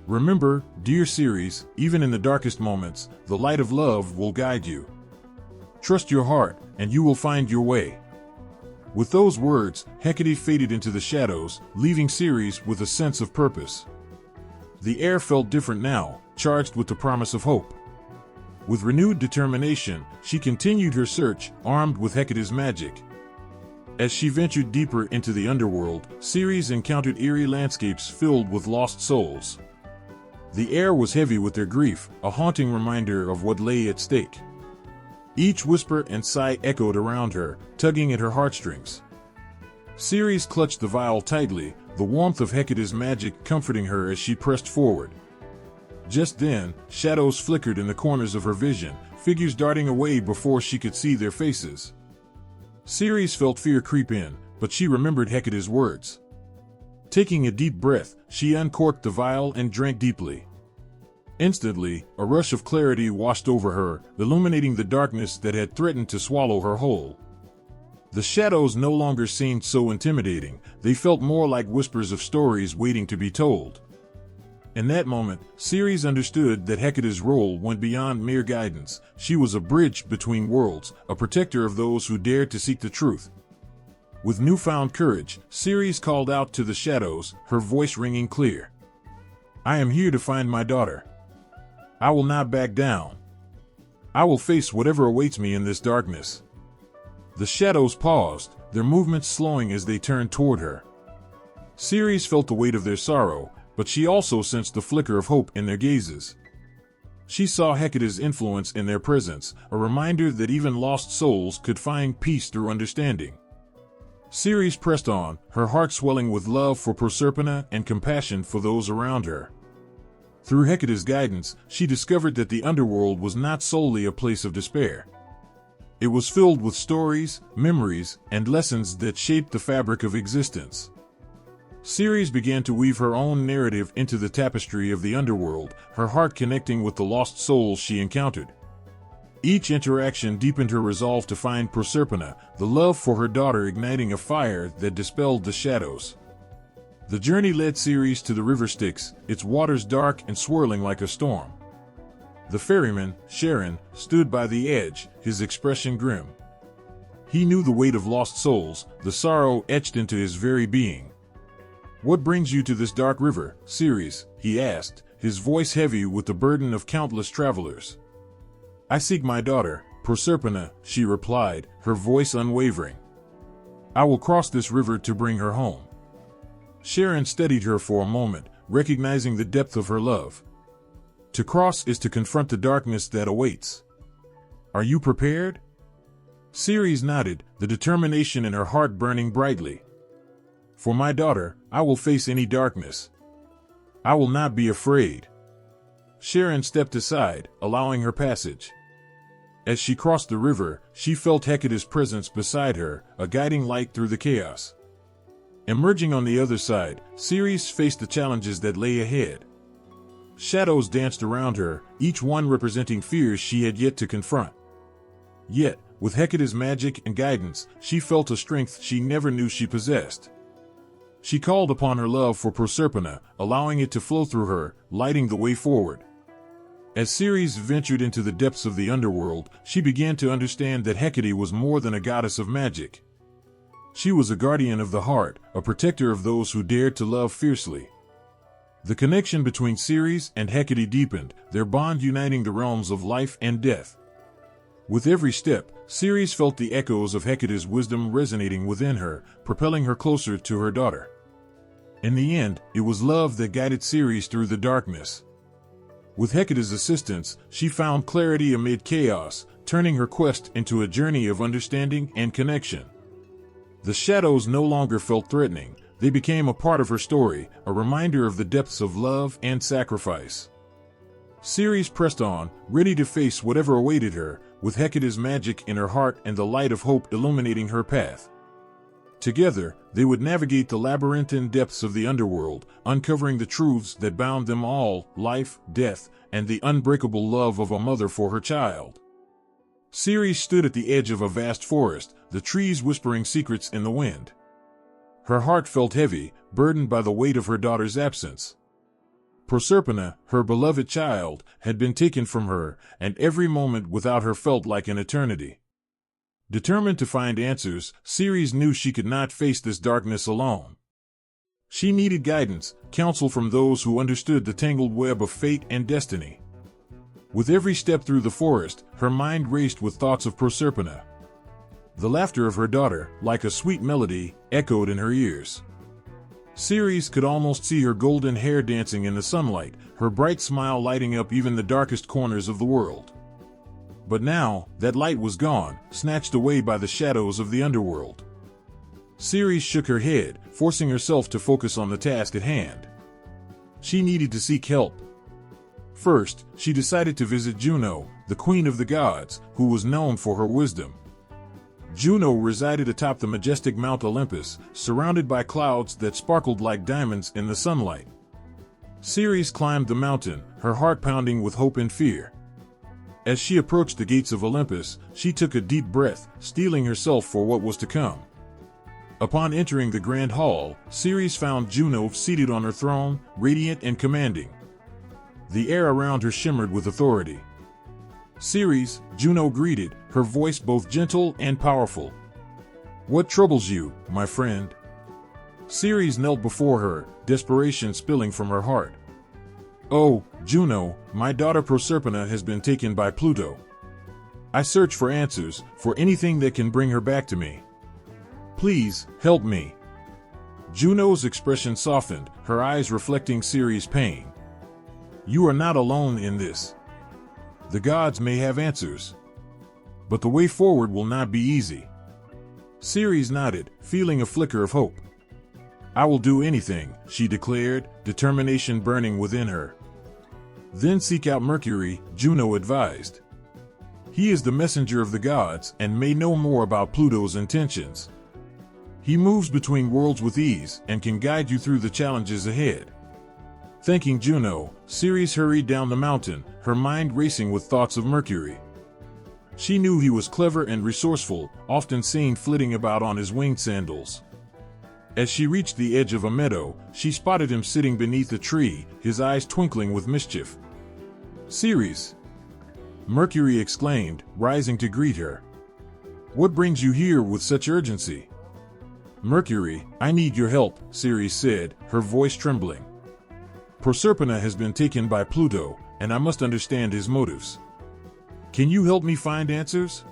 "Remember, dear Ceres, even in the darkest moments, the light of love will guide you. Trust your heart, and you will find your way." With those words, Hecate faded into the shadows, leaving Ceres with a sense of purpose. The air felt different now, charged with the promise of hope. With renewed determination, she continued her search, armed with Hecate's magic. As she ventured deeper into the underworld, Ceres encountered eerie landscapes filled with lost souls. The air was heavy with their grief, a haunting reminder of what lay at stake. Each whisper and sigh echoed around her, tugging at her heartstrings. Ceres clutched the vial tightly, the warmth of Hecate's magic comforting her as she pressed forward. Just then, shadows flickered in the corners of her vision, figures darting away before she could see their faces. Ceres felt fear creep in, but she remembered Hecate's words. Taking a deep breath, she uncorked the vial and drank deeply. Instantly, a rush of clarity washed over her, illuminating the darkness that had threatened to swallow her whole. The shadows no longer seemed so intimidating, they felt more like whispers of stories waiting to be told. In that moment, Ceres understood that Hecate's role went beyond mere guidance. She was a bridge between worlds, a protector of those who dared to seek the truth. With newfound courage, Ceres called out to the shadows, her voice ringing clear. I am here to find my daughter. I will not back down. I will face whatever awaits me in this darkness." The shadows paused, their movements slowing as they turned toward her. Ceres felt the weight of their sorrow, but she also sensed the flicker of hope in their gazes. She saw Hecate's influence in their presence, a reminder that even lost souls could find peace through understanding. Ceres pressed on, her heart swelling with love for Proserpina and compassion for those around her. Through Hecate's guidance, she discovered that the underworld was not solely a place of despair. It was filled with stories, memories, and lessons that shaped the fabric of existence. Ceres began to weave her own narrative into the tapestry of the underworld, her heart connecting with the lost souls she encountered. Each interaction deepened her resolve to find Proserpina, the love for her daughter igniting a fire that dispelled the shadows. The journey led Ceres to the river Styx, its waters dark and swirling like a storm. The ferryman, Charon, stood by the edge, his expression grim. He knew the weight of lost souls, the sorrow etched into his very being. "What brings you to this dark river, Ceres?" he asked, his voice heavy with the burden of countless travelers. "I seek my daughter, Proserpina," she replied, her voice unwavering. "I will cross this river to bring her home." Charon steadied her for a moment, recognizing the depth of her love. To cross is to confront the darkness that awaits. "Are you prepared?" Ceres nodded, the determination in her heart burning brightly. "For my daughter, I will face any darkness. I will not be afraid." Charon stepped aside, allowing her passage. As she crossed the river, she felt Hecate's presence beside her, a guiding light through the chaos. Emerging on the other side, Ceres faced the challenges that lay ahead. Shadows danced around her, each one representing fears she had yet to confront. Yet, with Hecate's magic and guidance, she felt a strength she never knew she possessed. She called upon her love for Proserpina, allowing it to flow through her, lighting the way forward. As Ceres ventured into the depths of the underworld, she began to understand that Hecate was more than a goddess of magic. She was a guardian of the heart, a protector of those who dared to love fiercely. The connection between Ceres and Hecate deepened, their bond uniting the realms of life and death. With every step, Ceres felt the echoes of Hecate's wisdom resonating within her, propelling her closer to her daughter. In the end, it was love that guided Ceres through the darkness. With Hecate's assistance, she found clarity amid chaos, turning her quest into a journey of understanding and connection. The shadows no longer felt threatening, they became a part of her story, a reminder of the depths of love and sacrifice. Ceres pressed on, ready to face whatever awaited her, with Hecate's magic in her heart and the light of hope illuminating her path. Together, they would navigate the labyrinthine depths of the underworld, uncovering the truths that bound them all, life, death, and the unbreakable love of a mother for her child. Ceres stood at the edge of a vast forest, the trees whispering secrets in the wind. Her heart felt heavy, burdened by the weight of her daughter's absence. Proserpina, her beloved child, had been taken from her, and every moment without her felt like an eternity. Determined to find answers, Ceres knew she could not face this darkness alone. She needed guidance, counsel from those who understood the tangled web of fate and destiny. With every step through the forest, her mind raced with thoughts of Proserpina. The laughter of her daughter, like a sweet melody, echoed in her ears. Ceres could almost see her golden hair dancing in the sunlight, her bright smile lighting up even the darkest corners of the world. But now, that light was gone, snatched away by the shadows of the underworld. Ceres shook her head, forcing herself to focus on the task at hand. She needed to seek help. First, she decided to visit Juno, the queen of the gods, who was known for her wisdom. Juno resided atop the majestic Mount Olympus, surrounded by clouds that sparkled like diamonds in the sunlight. Ceres climbed the mountain, her heart pounding with hope and fear. As she approached the gates of Olympus, she took a deep breath, steeling herself for what was to come. Upon entering the grand hall, Ceres found Juno seated on her throne, radiant and commanding. The air around her shimmered with authority. "Ceres," Juno greeted, her voice both gentle and powerful. "What troubles you, my friend?" Ceres knelt before her, desperation spilling from her heart. "Oh, Juno, my daughter Proserpina has been taken by Pluto. I search for answers, for anything that can bring her back to me. Please, help me." Juno's expression softened, her eyes reflecting Ceres' pain. "You are not alone in this. The gods may have answers, but the way forward will not be easy." Ceres nodded, feeling a flicker of hope. "I will do anything," she declared, determination burning within her. "Then seek out Mercury," Juno advised. "He is the messenger of the gods and may know more about Pluto's intentions. He moves between worlds with ease and can guide you through the challenges ahead." Thanking Juno, Ceres hurried down the mountain, her mind racing with thoughts of Mercury. She knew he was clever and resourceful, often seen flitting about on his winged sandals. As she reached the edge of a meadow, she spotted him sitting beneath a tree, his eyes twinkling with mischief. "Ceres!" Mercury exclaimed, rising to greet her. "What brings you here with such urgency?" "Mercury, I need your help," Ceres said, her voice trembling. "Proserpina has been taken by Pluto, and I must understand his motives. Can you help me find answers?"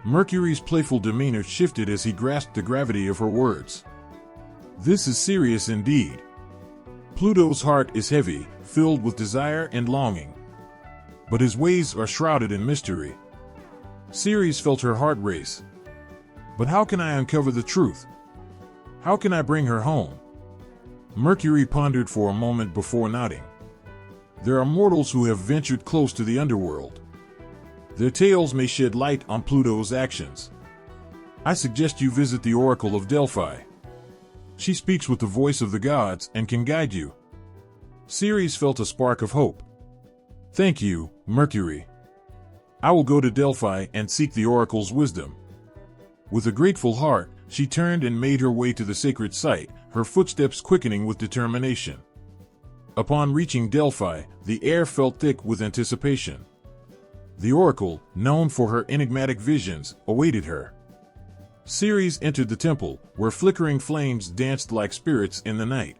Mercury's playful demeanor shifted as he grasped the gravity of her words. "This is serious indeed. Pluto's heart is heavy, filled with desire and longing. But his ways are shrouded in mystery." Ceres felt her heart race. "But how can I uncover the truth? How can I bring her home?" Mercury pondered for a moment before nodding. "There are mortals who have ventured close to the underworld. Their tales may shed light on Pluto's actions. I suggest you visit the Oracle of Delphi. She speaks with the voice of the gods and can guide you." Ceres felt a spark of hope. "Thank you, Mercury. I will go to Delphi and seek the oracle's wisdom." With a grateful heart, she turned and made her way to the sacred site, her footsteps quickening with determination. Upon reaching Delphi, the air felt thick with anticipation. The oracle, known for her enigmatic visions, awaited her. Ceres entered the temple, where flickering flames danced like spirits in the night.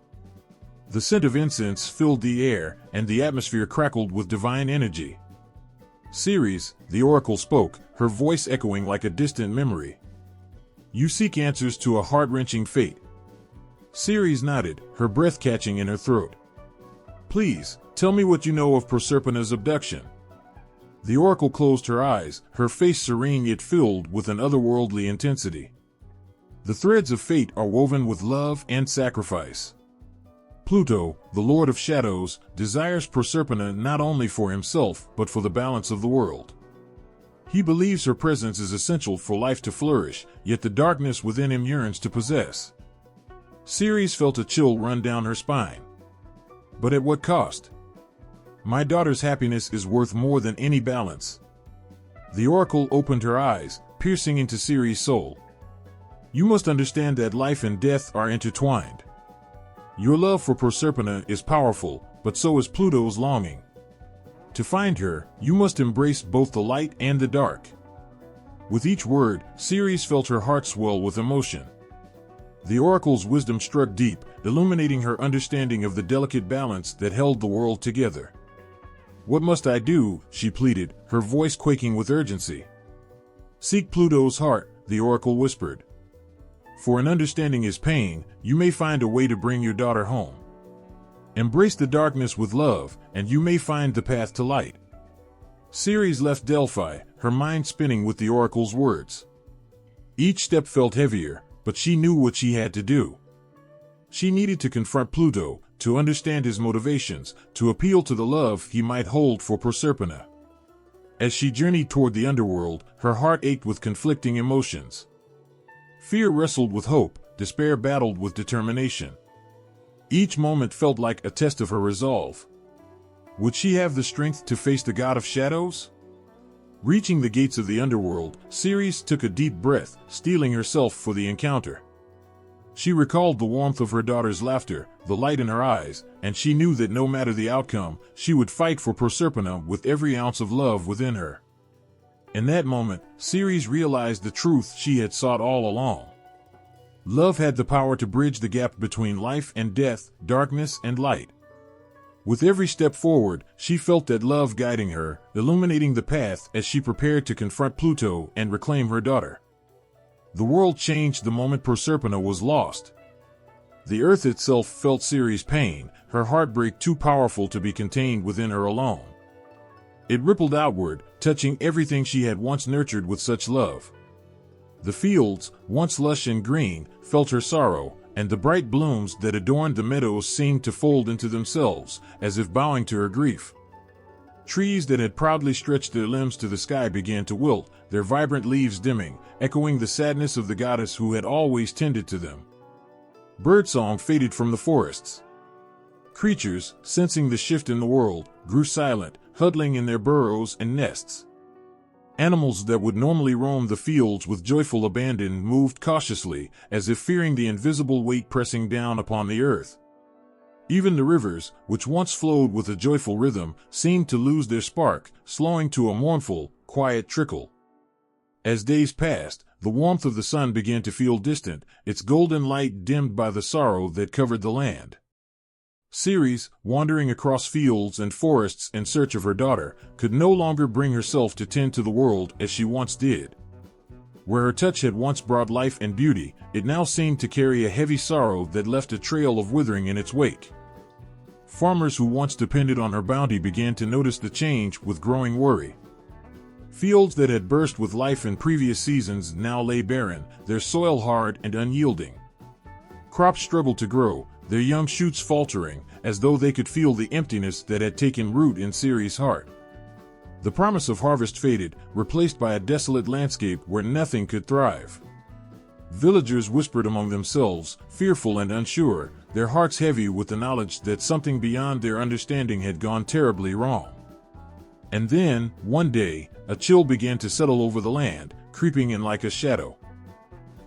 The scent of incense filled the air, and the atmosphere crackled with divine energy. "Ceres," the oracle spoke, her voice echoing like a distant memory. "You seek answers to a heart-wrenching fate." Ceres nodded, her breath catching in her throat. "Please, tell me what you know of Proserpina's abduction." The oracle closed her eyes, her face serene yet filled with an otherworldly intensity. "The threads of fate are woven with love and sacrifice. Pluto, the Lord of Shadows, desires Proserpina not only for himself but for the balance of the world. He believes her presence is essential for life to flourish, yet the darkness within him yearns to possess." Ceres felt a chill run down her spine. "But at what cost? My daughter's happiness is worth more than any balance." The oracle opened her eyes, piercing into Ceres' soul. "You must understand that life and death are intertwined. Your love for Proserpina is powerful, but so is Pluto's longing. To find her, you must embrace both the light and the dark." With each word, Ceres felt her heart swell with emotion. The oracle's wisdom struck deep, illuminating her understanding of the delicate balance that held the world together. "What must I do?" she pleaded, her voice quaking with urgency. "Seek Pluto's heart," the oracle whispered. "For in understanding his pain, you may find a way to bring your daughter home. Embrace the darkness with love, and you may find the path to light." Ceres left Delphi, her mind spinning with the oracle's words. Each step felt heavier, but she knew what she had to do. She needed to confront Pluto, to understand his motivations, to appeal to the love he might hold for Proserpina. As she journeyed toward the underworld, her heart ached with conflicting emotions. Fear wrestled with hope, despair battled with determination. Each moment felt like a test of her resolve. Would she have the strength to face the god of shadows? Reaching the gates of the underworld, Ceres took a deep breath, steeling herself for the encounter. She recalled the warmth of her daughter's laughter, the light in her eyes, and she knew that no matter the outcome, she would fight for Proserpina with every ounce of love within her. In that moment, Ceres realized the truth she had sought all along. Love had the power to bridge the gap between life and death, darkness and light. With every step forward, she felt that love guiding her, illuminating the path as she prepared to confront Pluto and reclaim her daughter. The world changed the moment Proserpina was lost. The earth itself felt Ceres' pain, her heartbreak too powerful to be contained within her alone. It rippled outward, touching everything she had once nurtured with such love. The fields, once lush and green, felt her sorrow, and the bright blooms that adorned the meadows seemed to fold into themselves, as if bowing to her grief. Trees that had proudly stretched their limbs to the sky began to wilt, their vibrant leaves dimming, echoing the sadness of the goddess who had always tended to them. Birdsong faded from the forests. Creatures, sensing the shift in the world, grew silent, huddling in their burrows and nests. Animals that would normally roam the fields with joyful abandon moved cautiously, as if fearing the invisible weight pressing down upon the earth. Even the rivers, which once flowed with a joyful rhythm, seemed to lose their spark, slowing to a mournful, quiet trickle. As days passed, the warmth of the sun began to feel distant, its golden light dimmed by the sorrow that covered the land. Ceres, wandering across fields and forests in search of her daughter, could no longer bring herself to tend to the world as she once did. Where her touch had once brought life and beauty, it now seemed to carry a heavy sorrow that left a trail of withering in its wake. Farmers who once depended on her bounty began to notice the change with growing worry. Fields that had burst with life in previous seasons now lay barren, their soil hard and unyielding. Crops struggled to grow, their young shoots faltering, as though they could feel the emptiness that had taken root in Ceres' heart. The promise of harvest faded, replaced by a desolate landscape where nothing could thrive. Villagers whispered among themselves, fearful and unsure, their hearts heavy with the knowledge that something beyond their understanding had gone terribly wrong. And then, one day, a chill began to settle over the land, creeping in like a shadow.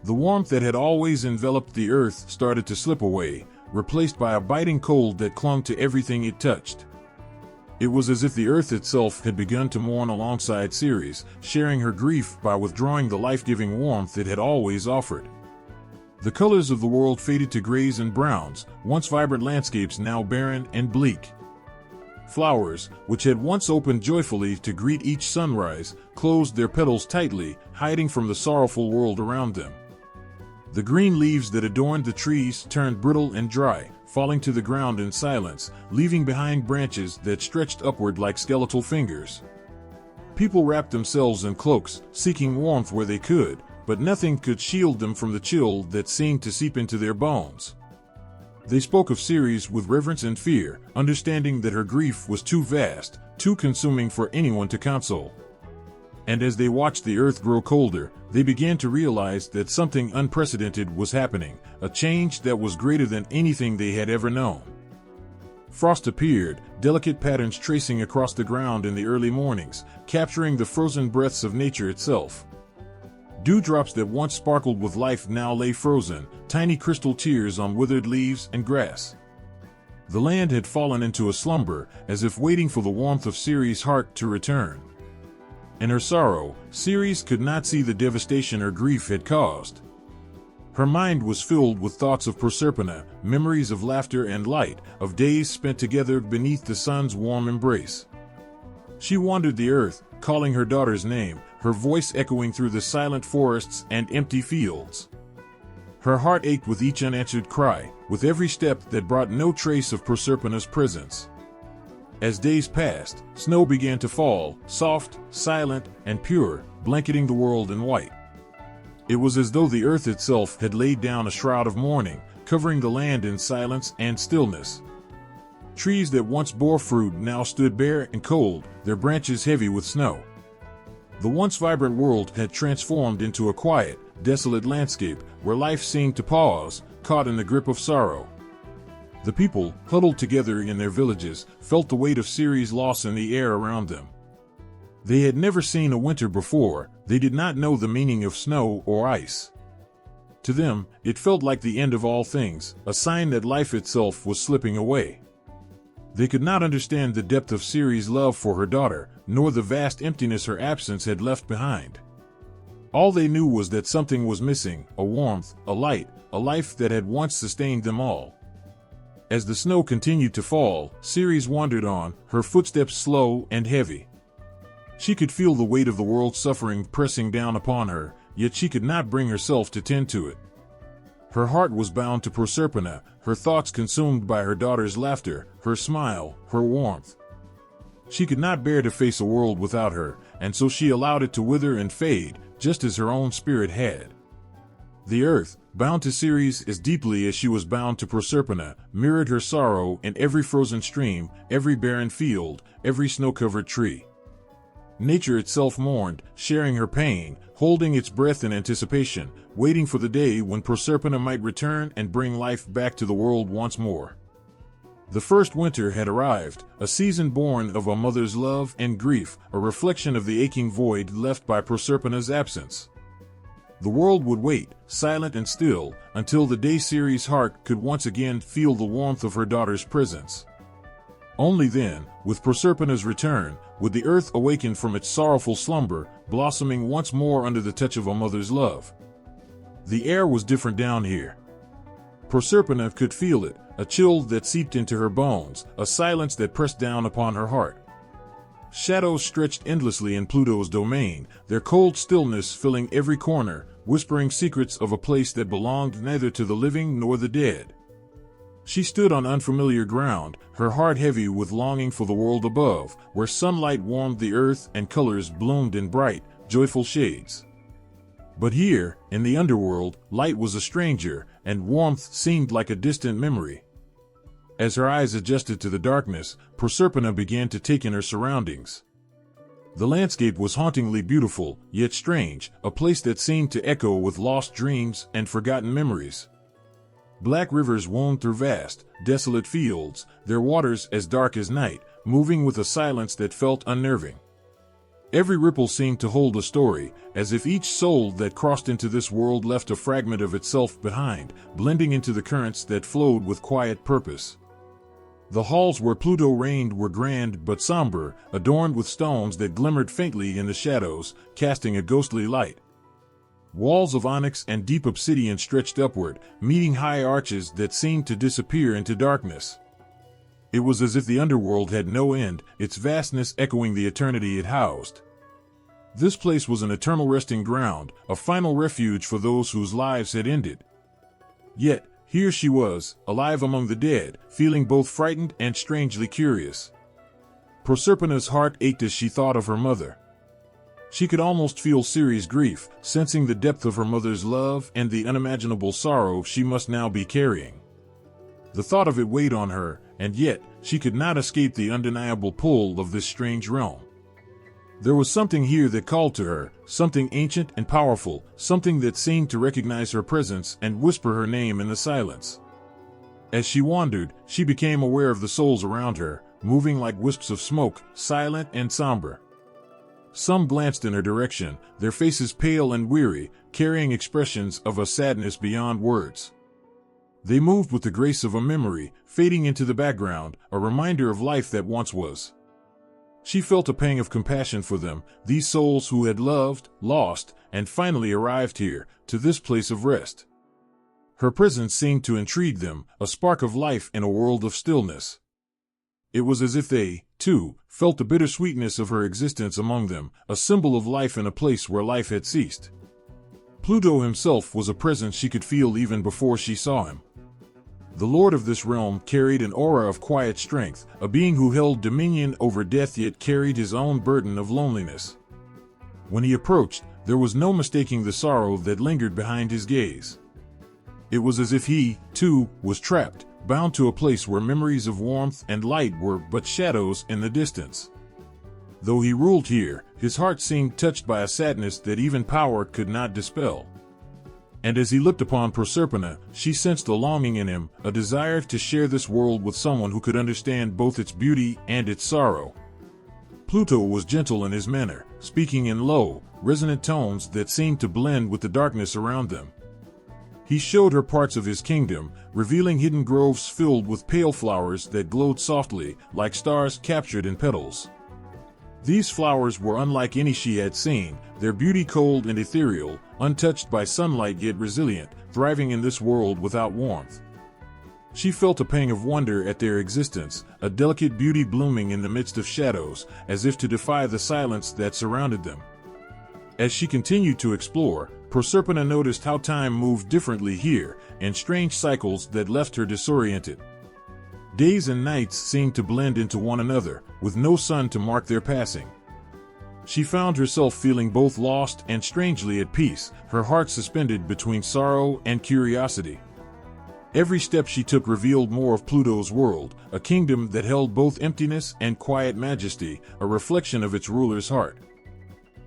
The warmth that had always enveloped the earth started to slip away, replaced by a biting cold that clung to everything it touched. It was as if the earth itself had begun to mourn alongside Ceres, sharing her grief by withdrawing the life-giving warmth it had always offered. The colors of the world faded to grays and browns, once vibrant landscapes now barren and bleak. Flowers, which had once opened joyfully to greet each sunrise, closed their petals tightly, hiding from the sorrowful world around them. The green leaves that adorned the trees turned brittle and dry, falling to the ground in silence, leaving behind branches that stretched upward like skeletal fingers. People wrapped themselves in cloaks, seeking warmth where they could, but nothing could shield them from the chill that seemed to seep into their bones. They spoke of Ceres with reverence and fear, understanding that her grief was too vast, too consuming for anyone to console. And as they watched the earth grow colder, they began to realize that something unprecedented was happening, a change that was greater than anything they had ever known. Frost appeared, delicate patterns tracing across the ground in the early mornings, capturing the frozen breaths of nature itself. Dewdrops that once sparkled with life now lay frozen, tiny crystal tears on withered leaves and grass. The land had fallen into a slumber, as if waiting for the warmth of Ceres' heart to return. In her sorrow, Ceres could not see the devastation her grief had caused. Her mind was filled with thoughts of Proserpina, memories of laughter and light, of days spent together beneath the sun's warm embrace. She wandered the earth, calling her daughter's name, her voice echoing through the silent forests and empty fields. Her heart ached with each unanswered cry, with every step that brought no trace of Proserpina's presence. As days passed, snow began to fall, soft, silent, and pure, blanketing the world in white. It was as though the earth itself had laid down a shroud of mourning, covering the land in silence and stillness. Trees that once bore fruit now stood bare and cold, their branches heavy with snow. The once vibrant world had transformed into a quiet, desolate landscape where life seemed to pause, caught in the grip of sorrow. The people, huddled together in their villages, felt the weight of Ceres' loss in the air around them. They had never seen a winter before, they did not know the meaning of snow or ice. To them, it felt like the end of all things, a sign that life itself was slipping away. They could not understand the depth of Ceres' love for her daughter, nor the vast emptiness her absence had left behind. All they knew was that something was missing, a warmth, a light, a life that had once sustained them all. As the snow continued to fall, Ceres wandered on, her footsteps slow and heavy. She could feel the weight of the world's suffering pressing down upon her, yet she could not bring herself to tend to it. Her heart was bound to Proserpina, her thoughts consumed by her daughter's laughter, her smile, her warmth. She could not bear to face a world without her, and so she allowed it to wither and fade, just as her own spirit had. The earth, bound to Ceres as deeply as she was bound to Proserpina, mirrored her sorrow in every frozen stream, every barren field, every snow-covered tree. Nature itself mourned, sharing her pain, holding its breath in anticipation, waiting for the day when Proserpina might return and bring life back to the world once more. The first winter had arrived, a season born of a mother's love and grief, a reflection of the aching void left by Proserpina's absence. The world would wait, silent and still, until the day Ceres' heart could once again feel the warmth of her daughter's presence. Only then, with Proserpina's return, would the earth awaken from its sorrowful slumber, blossoming once more under the touch of a mother's love. The air was different down here. Proserpina could feel it, a chill that seeped into her bones, a silence that pressed down upon her heart. Shadows stretched endlessly in Pluto's domain, their cold stillness filling every corner, whispering secrets of a place that belonged neither to the living nor the dead. She stood on unfamiliar ground, her heart heavy with longing for the world above, where sunlight warmed the earth and colors bloomed in bright, joyful shades. But here, in the underworld, light was a stranger, and warmth seemed like a distant memory. As her eyes adjusted to the darkness, Proserpina began to take in her surroundings. The landscape was hauntingly beautiful, yet strange, a place that seemed to echo with lost dreams and forgotten memories. Black rivers wound through vast, desolate fields, their waters as dark as night, moving with a silence that felt unnerving. Every ripple seemed to hold a story, as if each soul that crossed into this world left a fragment of itself behind, blending into the currents that flowed with quiet purpose. The halls where Pluto reigned were grand but somber, adorned with stones that glimmered faintly in the shadows, casting a ghostly light. Walls of onyx and deep obsidian stretched upward, meeting high arches that seemed to disappear into darkness. It was as if the underworld had no end, its vastness echoing the eternity it housed. This place was an eternal resting ground, a final refuge for those whose lives had ended. Yet, here she was, alive among the dead, feeling both frightened and strangely curious. Proserpina's heart ached as she thought of her mother. She could almost feel Ceres' grief, sensing the depth of her mother's love and the unimaginable sorrow she must now be carrying. The thought of it weighed on her, and yet, she could not escape the undeniable pull of this strange realm. There was something here that called to her, something ancient and powerful, something that seemed to recognize her presence and whisper her name in the silence. As she wandered, she became aware of the souls around her, moving like wisps of smoke, silent and somber. Some glanced in her direction, their faces pale and weary, carrying expressions of a sadness beyond words. They moved with the grace of a memory, fading into the background, a reminder of life that once was. She felt a pang of compassion for them, these souls who had loved, lost, and finally arrived here, to this place of rest. Her presence seemed to intrigue them, a spark of life in a world of stillness. It was as if they, too, felt the bittersweetness of her existence among them, a symbol of life in a place where life had ceased. Pluto himself was a presence she could feel even before she saw him. The lord of this realm carried an aura of quiet strength, a being who held dominion over death yet carried his own burden of loneliness. When he approached, there was no mistaking the sorrow that lingered behind his gaze. It was as if he, too, was trapped, bound to a place where memories of warmth and light were but shadows in the distance. Though he ruled here, his heart seemed touched by a sadness that even power could not dispel. And as he looked upon Proserpina, she sensed a longing in him, a desire to share this world with someone who could understand both its beauty and its sorrow. Pluto was gentle in his manner, speaking in low, resonant tones that seemed to blend with the darkness around them. He showed her parts of his kingdom, revealing hidden groves filled with pale flowers that glowed softly, like stars captured in petals. These flowers were unlike any she had seen, their beauty cold and ethereal, untouched by sunlight yet resilient, thriving in this world without warmth. She felt a pang of wonder at their existence, a delicate beauty blooming in the midst of shadows, as if to defy the silence that surrounded them. As she continued to explore, Proserpina noticed how time moved differently here, in strange cycles that left her disoriented. Days and nights seemed to blend into one another, with no sun to mark their passing. She found herself feeling both lost and strangely at peace, her heart suspended between sorrow and curiosity. Every step she took revealed more of Pluto's world, a kingdom that held both emptiness and quiet majesty, a reflection of its ruler's heart.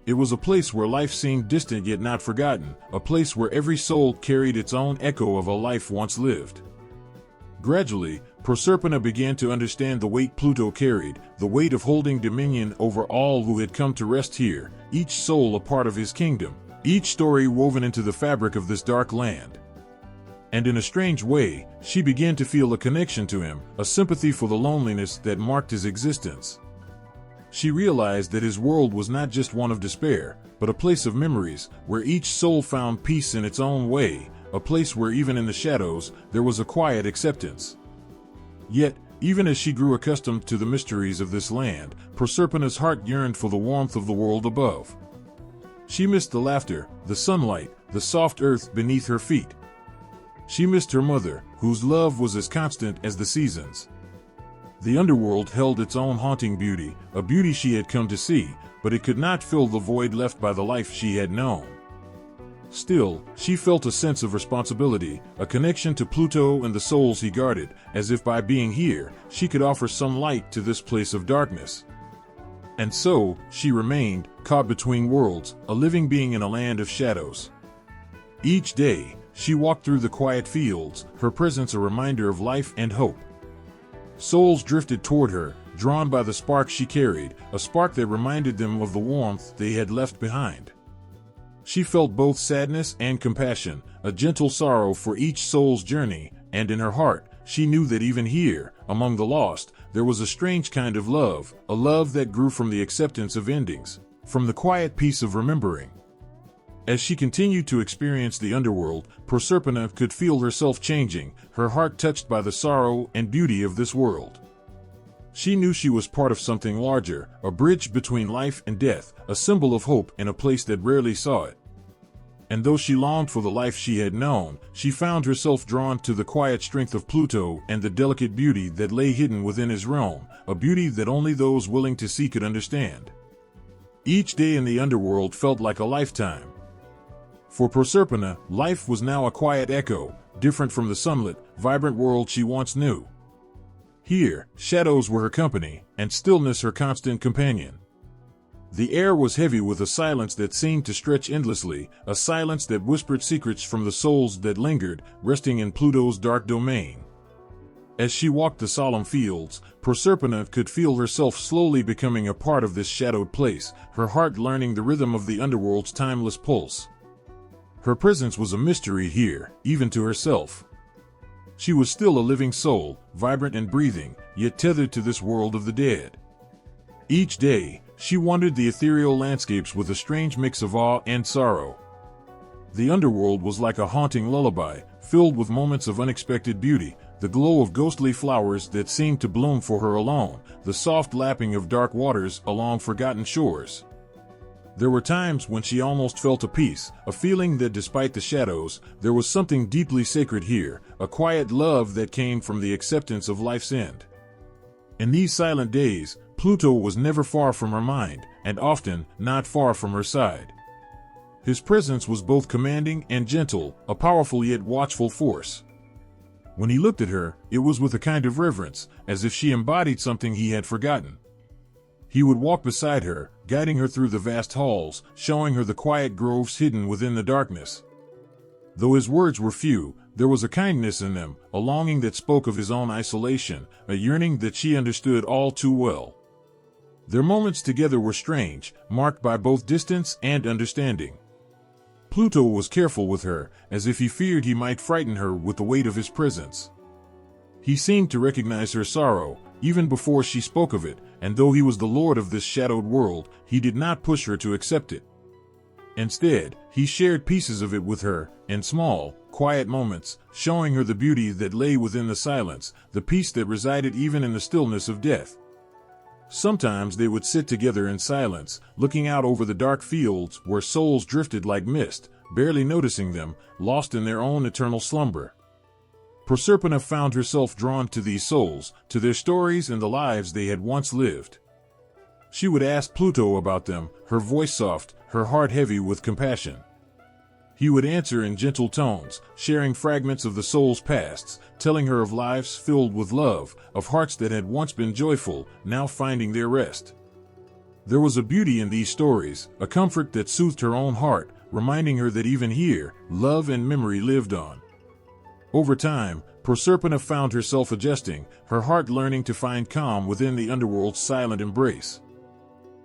It was a place where life seemed distant yet not forgotten, a place where every soul carried its own echo of a life once lived. Gradually, Proserpina began to understand the weight Pluto carried, the weight of holding dominion over all who had come to rest here, each soul a part of his kingdom, each story woven into the fabric of this dark land. And in a strange way, she began to feel a connection to him, a sympathy for the loneliness that marked his existence. She realized that his world was not just one of despair, but a place of memories, where each soul found peace in its own way, a place where even in the shadows, there was a quiet acceptance. Yet, even as she grew accustomed to the mysteries of this land, Proserpina's heart yearned for the warmth of the world above. She missed the laughter, the sunlight, the soft earth beneath her feet. She missed her mother, whose love was as constant as the seasons. The underworld held its own haunting beauty, a beauty she had come to see, but it could not fill the void left by the life she had known. Still, she felt a sense of responsibility, a connection to Pluto and the souls he guarded, as if by being here, she could offer some light to this place of darkness. And so, she remained, caught between worlds, a living being in a land of shadows. Each day, she walked through the quiet fields, her presence a reminder of life and hope. Souls drifted toward her, drawn by the spark she carried, a spark that reminded them of the warmth they had left behind. She felt both sadness and compassion, a gentle sorrow for each soul's journey, and in her heart, she knew that even here, among the lost, there was a strange kind of love, a love that grew from the acceptance of endings, from the quiet peace of remembering. As she continued to experience the underworld, Proserpina could feel herself changing, her heart touched by the sorrow and beauty of this world. She knew she was part of something larger, a bridge between life and death, a symbol of hope in a place that rarely saw it. And though she longed for the life she had known, she found herself drawn to the quiet strength of Pluto and the delicate beauty that lay hidden within his realm, a beauty that only those willing to see could understand. Each day in the underworld felt like a lifetime. For Proserpina, life was now a quiet echo, different from the sunlit, vibrant world she once knew. Here, shadows were her company, and stillness her constant companion. The air was heavy with a silence that seemed to stretch endlessly, a silence that whispered secrets from the souls that lingered, resting in Pluto's dark domain. As she walked the solemn fields, Proserpina could feel herself slowly becoming a part of this shadowed place, her heart learning the rhythm of the underworld's timeless pulse. Her presence was a mystery here, even to herself. She was still a living soul, vibrant and breathing, yet tethered to this world of the dead. Each day, she wandered the ethereal landscapes with a strange mix of awe and sorrow. The underworld was like a haunting lullaby, filled with moments of unexpected beauty, the glow of ghostly flowers that seemed to bloom for her alone, the soft lapping of dark waters along forgotten shores. There were times when she almost felt a peace, a feeling that despite the shadows, there was something deeply sacred here, a quiet love that came from the acceptance of life's end. In these silent days, Pluto was never far from her mind, and often not far from her side. His presence was both commanding and gentle, a powerful yet watchful force. When he looked at her, it was with a kind of reverence, as if she embodied something he had forgotten. He would walk beside her, guiding her through the vast halls, showing her the quiet groves hidden within the darkness. Though his words were few, there was a kindness in them, a longing that spoke of his own isolation, a yearning that she understood all too well. Their moments together were strange, marked by both distance and understanding. Pluto was careful with her, as if he feared he might frighten her with the weight of his presence. He seemed to recognize her sorrow, even before she spoke of it, and though he was the lord of this shadowed world, he did not push her to accept it. Instead, he shared pieces of it with her, in small, quiet moments, showing her the beauty that lay within the silence, the peace that resided even in the stillness of death. Sometimes they would sit together in silence, looking out over the dark fields where souls drifted like mist, barely noticing them, lost in their own eternal slumber. Proserpina found herself drawn to these souls, to their stories and the lives they had once lived. She would ask Pluto about them, her voice soft, her heart heavy with compassion. He would answer in gentle tones, sharing fragments of the soul's pasts, telling her of lives filled with love, of hearts that had once been joyful, now finding their rest. There was a beauty in these stories, a comfort that soothed her own heart, reminding her that even here, love and memory lived on. Over time, Proserpina found herself adjusting, her heart learning to find calm within the underworld's silent embrace.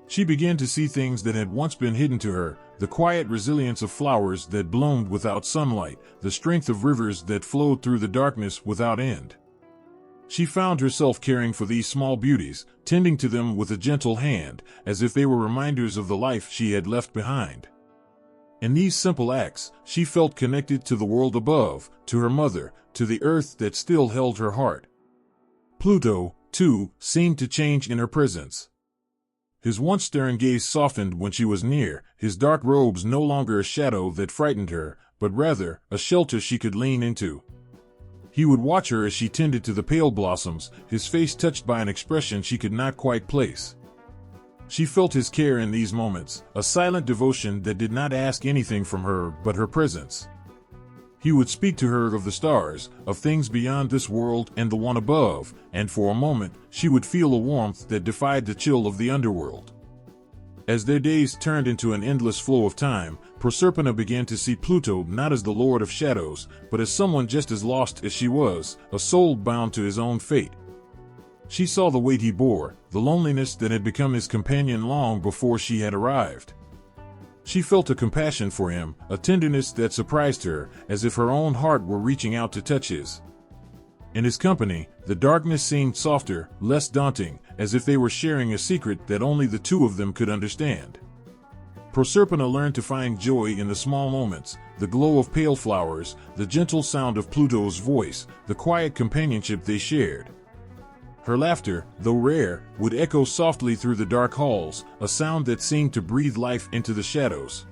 She began to see things that had once been hidden to her, the quiet resilience of flowers that bloomed without sunlight, the strength of rivers that flowed through the darkness without end. She found herself caring for these small beauties, tending to them with a gentle hand, as if they were reminders of the life she had left behind. In these simple acts, she felt connected to the world above, to her mother, to the earth that still held her heart. Pluto, too, seemed to change in her presence. His once stern gaze softened when she was near, his dark robes no longer a shadow that frightened her, but rather a shelter she could lean into. He would watch her as she tended to the pale blossoms, his face touched by an expression she could not quite place. She felt his care in these moments, a silent devotion that did not ask anything from her but her presence. He would speak to her of the stars, of things beyond this world and the one above, and for a moment, she would feel a warmth that defied the chill of the underworld. As their days turned into an endless flow of time, Proserpina began to see Pluto not as the Lord of Shadows, but as someone just as lost as she was, a soul bound to his own fate. She saw the weight he bore, the loneliness that had become his companion long before she had arrived. She felt a compassion for him, a tenderness that surprised her, as if her own heart were reaching out to touch his. In his company, the darkness seemed softer, less daunting, as if they were sharing a secret that only the two of them could understand. Proserpina learned to find joy in the small moments, the glow of pale flowers, the gentle sound of Pluto's voice, the quiet companionship they shared. Her laughter, though rare, would echo softly through the dark halls, a sound that seemed to breathe life into the shadows.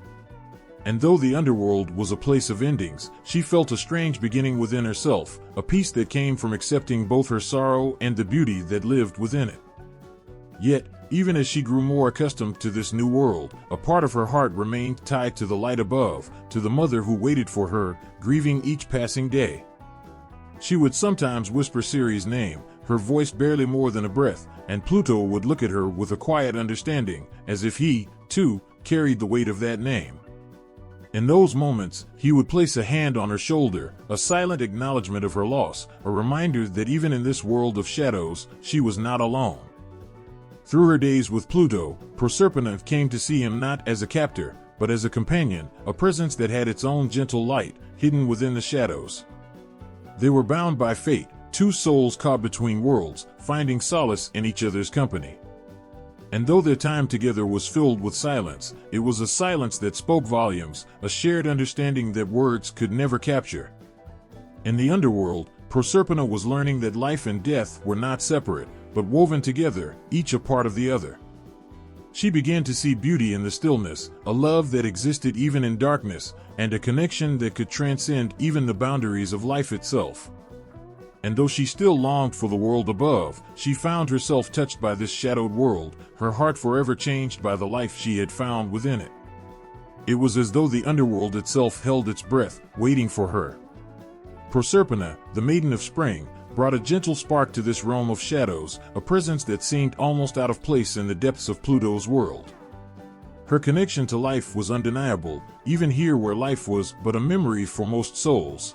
And though the underworld was a place of endings, she felt a strange beginning within herself, a peace that came from accepting both her sorrow and the beauty that lived within it. Yet, even as she grew more accustomed to this new world, a part of her heart remained tied to the light above, to the mother who waited for her, grieving each passing day. She would sometimes whisper Ceres' name, her voice barely more than a breath, and Pluto would look at her with a quiet understanding, as if he, too, carried the weight of that name. In those moments, he would place a hand on her shoulder, a silent acknowledgement of her loss, a reminder that even in this world of shadows, she was not alone. Through her days with Pluto, Proserpina came to see him not as a captor, but as a companion, a presence that had its own gentle light, hidden within the shadows. They were bound by fate, two souls caught between worlds, finding solace in each other's company. And though their time together was filled with silence, it was a silence that spoke volumes, a shared understanding that words could never capture. In the underworld, Proserpina was learning that life and death were not separate, but woven together, each a part of the other. She began to see beauty in the stillness, a love that existed even in darkness, and a connection that could transcend even the boundaries of life itself. And though she still longed for the world above, she found herself touched by this shadowed world, her heart forever changed by the life she had found within it. It was as though the underworld itself held its breath, waiting for her. Proserpina, the maiden of spring, brought a gentle spark to this realm of shadows, a presence that seemed almost out of place in the depths of Pluto's world. Her connection to life was undeniable, even here where life was but a memory for most souls.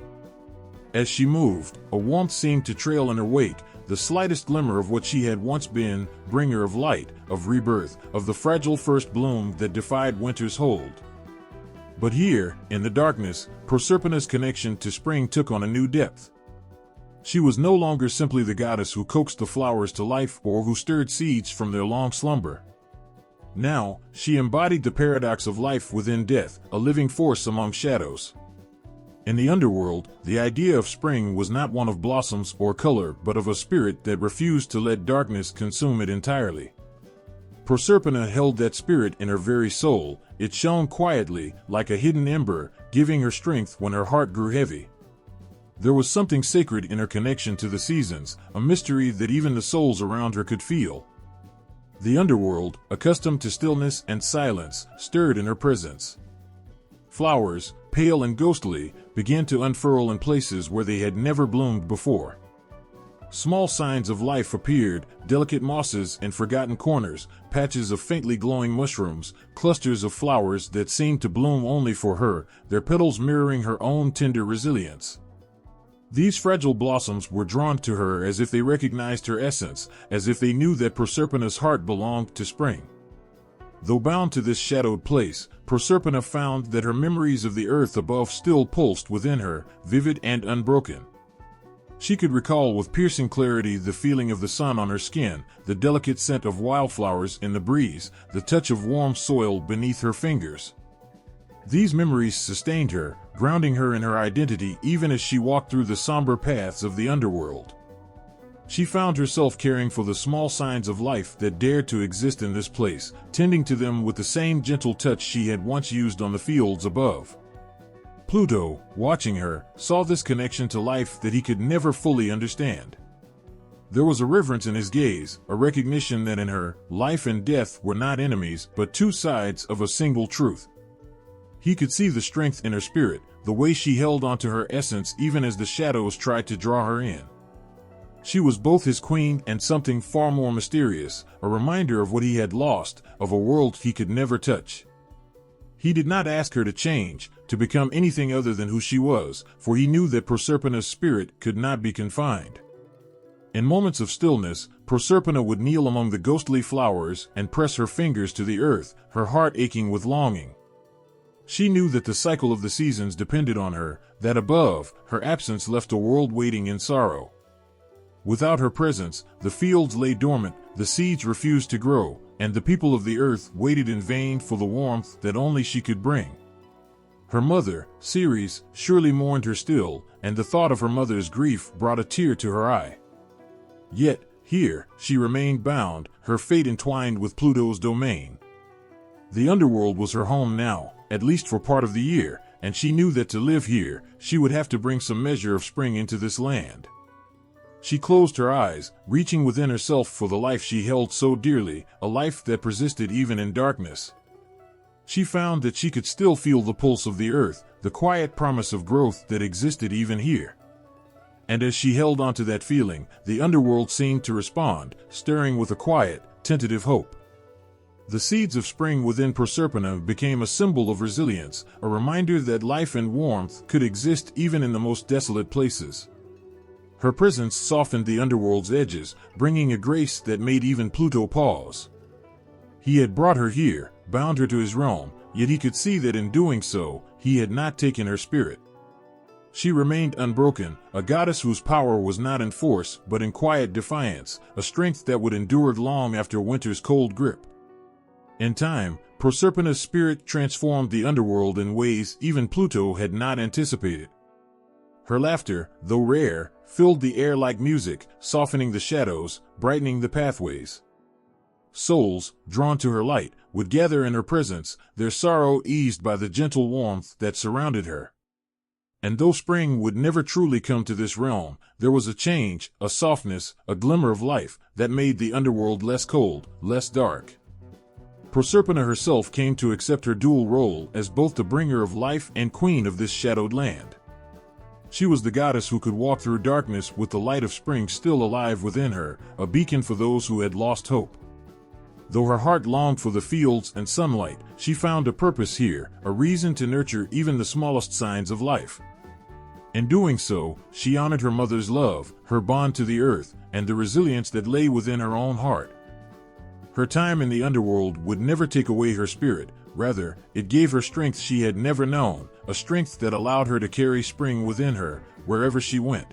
As she moved, a warmth seemed to trail in her wake, the slightest glimmer of what she had once been, bringer of light, of rebirth, of the fragile first bloom that defied winter's hold. But here, in the darkness, Proserpina's connection to spring took on a new depth. She was no longer simply the goddess who coaxed the flowers to life or who stirred seeds from their long slumber. Now, she embodied the paradox of life within death, a living force among shadows. In the underworld, the idea of spring was not one of blossoms or color, but of a spirit that refused to let darkness consume it entirely. Proserpina held that spirit in her very soul. It shone quietly, like a hidden ember, giving her strength when her heart grew heavy. There was something sacred in her connection to the seasons, a mystery that even the souls around her could feel. The underworld, accustomed to stillness and silence, stirred in her presence. Flowers, pale and ghostly, began to unfurl in places where they had never bloomed before. Small signs of life appeared, delicate mosses in forgotten corners, patches of faintly glowing mushrooms, clusters of flowers that seemed to bloom only for her, their petals mirroring her own tender resilience. These fragile blossoms were drawn to her as if they recognized her essence, as if they knew that Proserpina's heart belonged to spring. Though bound to this shadowed place, Proserpina found that her memories of the earth above still pulsed within her, vivid and unbroken. She could recall with piercing clarity the feeling of the sun on her skin, the delicate scent of wildflowers in the breeze, the touch of warm soil beneath her fingers. These memories sustained her, grounding her in her identity even as she walked through the somber paths of the underworld. She found herself caring for the small signs of life that dared to exist in this place, tending to them with the same gentle touch she had once used on the fields above. Pluto, watching her, saw this connection to life that he could never fully understand. There was a reverence in his gaze, a recognition that in her, life and death were not enemies, but two sides of a single truth. He could see the strength in her spirit, the way she held onto her essence even as the shadows tried to draw her in. She was both his queen and something far more mysterious, a reminder of what he had lost, of a world he could never touch. He did not ask her to change, to become anything other than who she was, for he knew that Proserpina's spirit could not be confined. In moments of stillness, Proserpina would kneel among the ghostly flowers and press her fingers to the earth, her heart aching with longing. She knew that the cycle of the seasons depended on her, that above, her absence left a world waiting in sorrow. Without her presence, the fields lay dormant, the seeds refused to grow, and the people of the earth waited in vain for the warmth that only she could bring. Her mother, Ceres, surely mourned her still, and the thought of her mother's grief brought a tear to her eye. Yet, here, she remained bound, her fate entwined with Pluto's domain. The underworld was her home now, at least for part of the year, and she knew that to live here, she would have to bring some measure of spring into this land. She closed her eyes, reaching within herself for the life she held so dearly, a life that persisted even in darkness. She found that she could still feel the pulse of the earth, the quiet promise of growth that existed even here. And as she held onto that feeling, the underworld seemed to respond, stirring with a quiet, tentative hope. The seeds of spring within Proserpina became a symbol of resilience, a reminder that life and warmth could exist even in the most desolate places. Her presence softened the underworld's edges, bringing a grace that made even Pluto pause. He had brought her here, bound her to his realm, yet he could see that in doing so, he had not taken her spirit. She remained unbroken, a goddess whose power was not in force but in quiet defiance, a strength that would endure long after winter's cold grip. In time, Proserpina's spirit transformed the underworld in ways even Pluto had not anticipated. Her laughter, though rare, filled the air like music, softening the shadows, brightening the pathways. Souls, drawn to her light, would gather in her presence, their sorrow eased by the gentle warmth that surrounded her. And though spring would never truly come to this realm, there was a change, a softness, a glimmer of life that made the underworld less cold, less dark. Proserpina herself came to accept her dual role as both the bringer of life and queen of this shadowed land. She was the goddess who could walk through darkness with the light of spring still alive within her, a beacon for those who had lost hope. Though her heart longed for the fields and sunlight, she found a purpose here, a reason to nurture even the smallest signs of life. In doing so, she honored her mother's love, her bond to the earth, and the resilience that lay within her own heart. Her time in the underworld would never take away her spirit, rather, it gave her strength she had never known, a strength that allowed her to carry spring within her, wherever she went.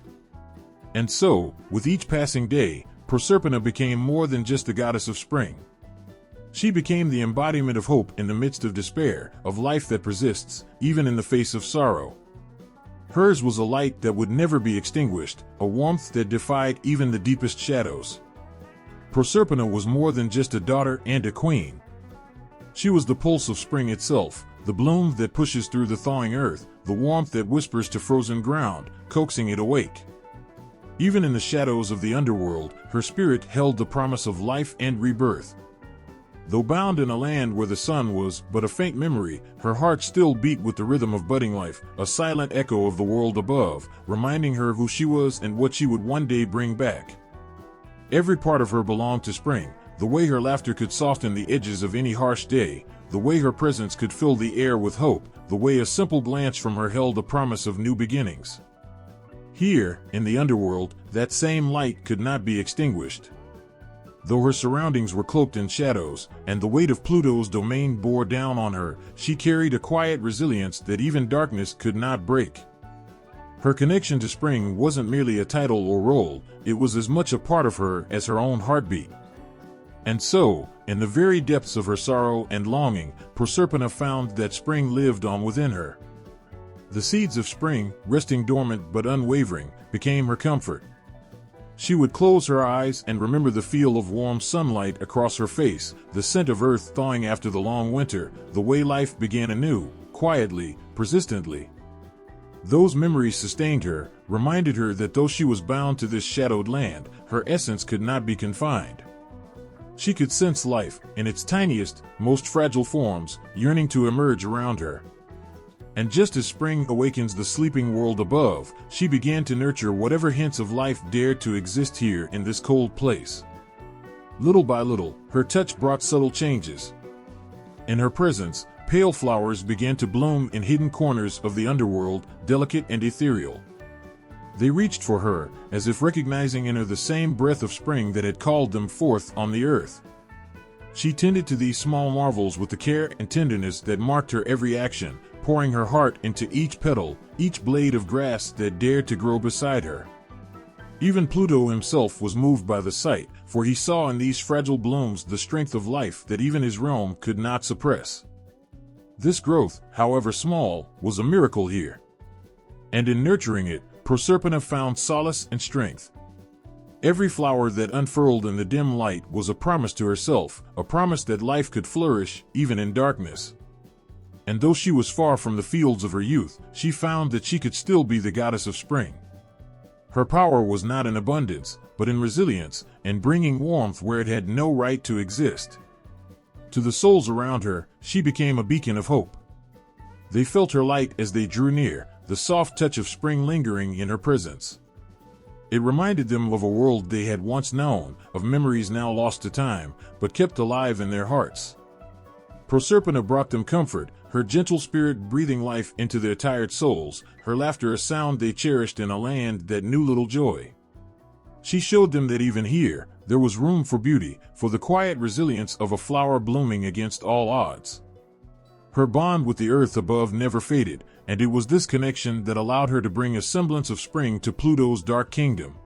And so, with each passing day, Proserpina became more than just the goddess of spring. She became the embodiment of hope in the midst of despair, of life that persists, even in the face of sorrow. Hers was a light that would never be extinguished, a warmth that defied even the deepest shadows. Proserpina was more than just a daughter and a queen. She was the pulse of spring itself, the bloom that pushes through the thawing earth, the warmth that whispers to frozen ground, coaxing it awake. Even in the shadows of the underworld, her spirit held the promise of life and rebirth. Though bound in a land where the sun was but a faint memory, her heart still beat with the rhythm of budding life, a silent echo of the world above, reminding her who she was and what she would one day bring back. Every part of her belonged to spring, the way her laughter could soften the edges of any harsh day, the way her presence could fill the air with hope, the way a simple glance from her held the promise of new beginnings. Here, in the underworld, that same light could not be extinguished. Though her surroundings were cloaked in shadows, and the weight of Pluto's domain bore down on her, she carried a quiet resilience that even darkness could not break. Her connection to spring wasn't merely a title or role, it was as much a part of her as her own heartbeat. And so, in the very depths of her sorrow and longing, Proserpina found that spring lived on within her. The seeds of spring, resting dormant but unwavering, became her comfort. She would close her eyes and remember the feel of warm sunlight across her face, the scent of earth thawing after the long winter, the way life began anew, quietly, persistently. Those memories sustained her, reminded her that though she was bound to this shadowed land, her essence could not be confined. She could sense life, in its tiniest, most fragile forms, yearning to emerge around her. And just as spring awakens the sleeping world above, she began to nurture whatever hints of life dared to exist here in this cold place. Little by little, her touch brought subtle changes. In her presence, pale flowers began to bloom in hidden corners of the underworld, delicate and ethereal. They reached for her, as if recognizing in her the same breath of spring that had called them forth on the earth. She tended to these small marvels with the care and tenderness that marked her every action, pouring her heart into each petal, each blade of grass that dared to grow beside her. Even Pluto himself was moved by the sight, for he saw in these fragile blooms the strength of life that even his realm could not suppress. This growth, however small, was a miracle here. And in nurturing it, Proserpina found solace and strength. Every flower that unfurled in the dim light was a promise to herself, a promise that life could flourish, even in darkness. And though she was far from the fields of her youth, she found that she could still be the goddess of spring. Her power was not in abundance, but in resilience, and bringing warmth where it had no right to exist. To the souls around her, she became a beacon of hope. They felt her light as they drew near, the soft touch of spring lingering in her presence. It reminded them of a world they had once known, of memories now lost to time, but kept alive in their hearts. Proserpina brought them comfort, her gentle spirit breathing life into their tired souls, her laughter a sound they cherished in a land that knew little joy. She showed them that even here, there was room for beauty, for the quiet resilience of a flower blooming against all odds. Her bond with the earth above never faded, and it was this connection that allowed her to bring a semblance of spring to Pluto's dark kingdom.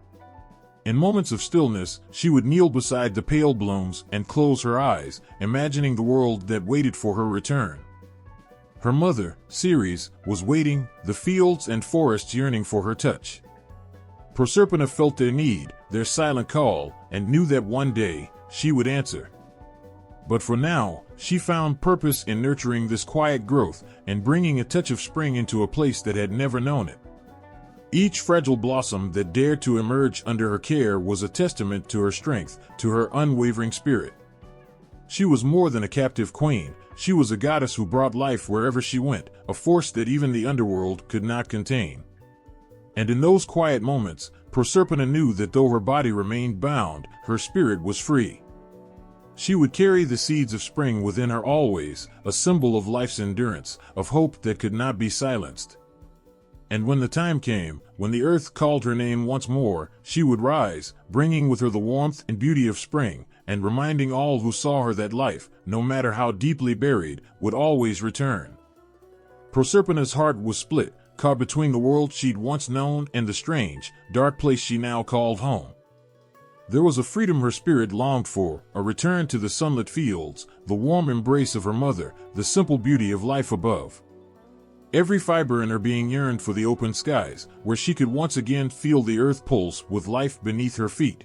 In moments of stillness, she would kneel beside the pale blooms and close her eyes, imagining the world that waited for her return. Her mother, Ceres, was waiting, the fields and forests yearning for her touch. Proserpina felt their need, their silent call, and knew that one day, she would answer. But for now, she found purpose in nurturing this quiet growth and bringing a touch of spring into a place that had never known it. Each fragile blossom that dared to emerge under her care was a testament to her strength, to her unwavering spirit. She was more than a captive queen, she was a goddess who brought life wherever she went, a force that even the underworld could not contain. And in those quiet moments, Proserpina knew that though her body remained bound, her spirit was free. She would carry the seeds of spring within her always, a symbol of life's endurance, of hope that could not be silenced. And when the time came, when the earth called her name once more, she would rise, bringing with her the warmth and beauty of spring, and reminding all who saw her that life, no matter how deeply buried, would always return. Proserpina's heart was split, caught between the world she'd once known and the strange, dark place she now called home. There was a freedom her spirit longed for, a return to the sunlit fields, the warm embrace of her mother, the simple beauty of life above. Every fiber in her being yearned for the open skies, where she could once again feel the earth pulse with life beneath her feet.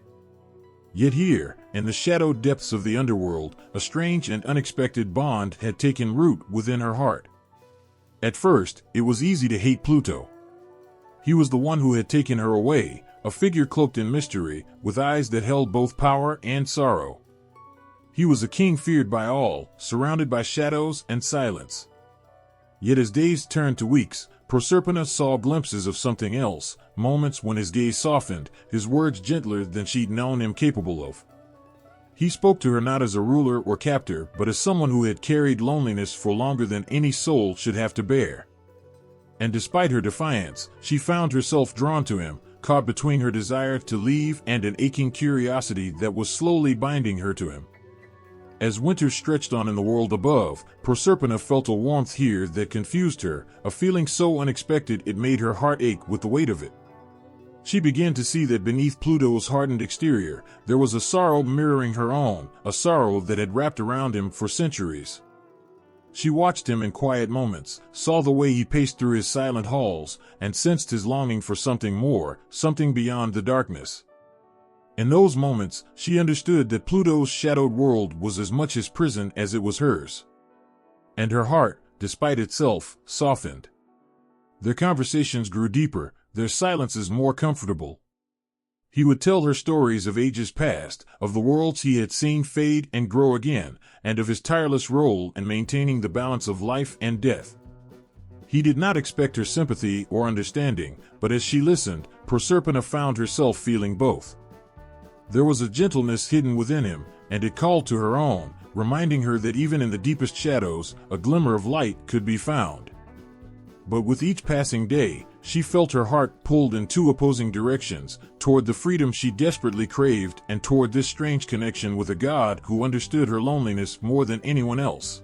Yet here, in the shadowed depths of the underworld, a strange and unexpected bond had taken root within her heart. At first, it was easy to hate Pluto. He was the one who had taken her away, a figure cloaked in mystery, with eyes that held both power and sorrow. He was a king feared by all, surrounded by shadows and silence. Yet as days turned to weeks, Proserpina saw glimpses of something else, moments when his gaze softened, his words gentler than she'd known him capable of. He spoke to her not as a ruler or captor, but as someone who had carried loneliness for longer than any soul should have to bear. And despite her defiance, she found herself drawn to him, caught between her desire to leave and an aching curiosity that was slowly binding her to him. As winter stretched on in the world above, Proserpina felt a warmth here that confused her, a feeling so unexpected it made her heart ache with the weight of it. She began to see that beneath Pluto's hardened exterior, there was a sorrow mirroring her own, a sorrow that had wrapped around him for centuries. She watched him in quiet moments, saw the way he paced through his silent halls, and sensed his longing for something more, something beyond the darkness. In those moments, she understood that Pluto's shadowed world was as much his prison as it was hers. And her heart, despite itself, softened. Their conversations grew deeper, their silences more comfortable. He would tell her stories of ages past, of the worlds he had seen fade and grow again, and of his tireless role in maintaining the balance of life and death. He did not expect her sympathy or understanding, but as she listened, Proserpina found herself feeling both. There was a gentleness hidden within him, and it called to her own, reminding her that even in the deepest shadows, a glimmer of light could be found. But with each passing day, she felt her heart pulled in two opposing directions, toward the freedom she desperately craved and toward this strange connection with a god who understood her loneliness more than anyone else.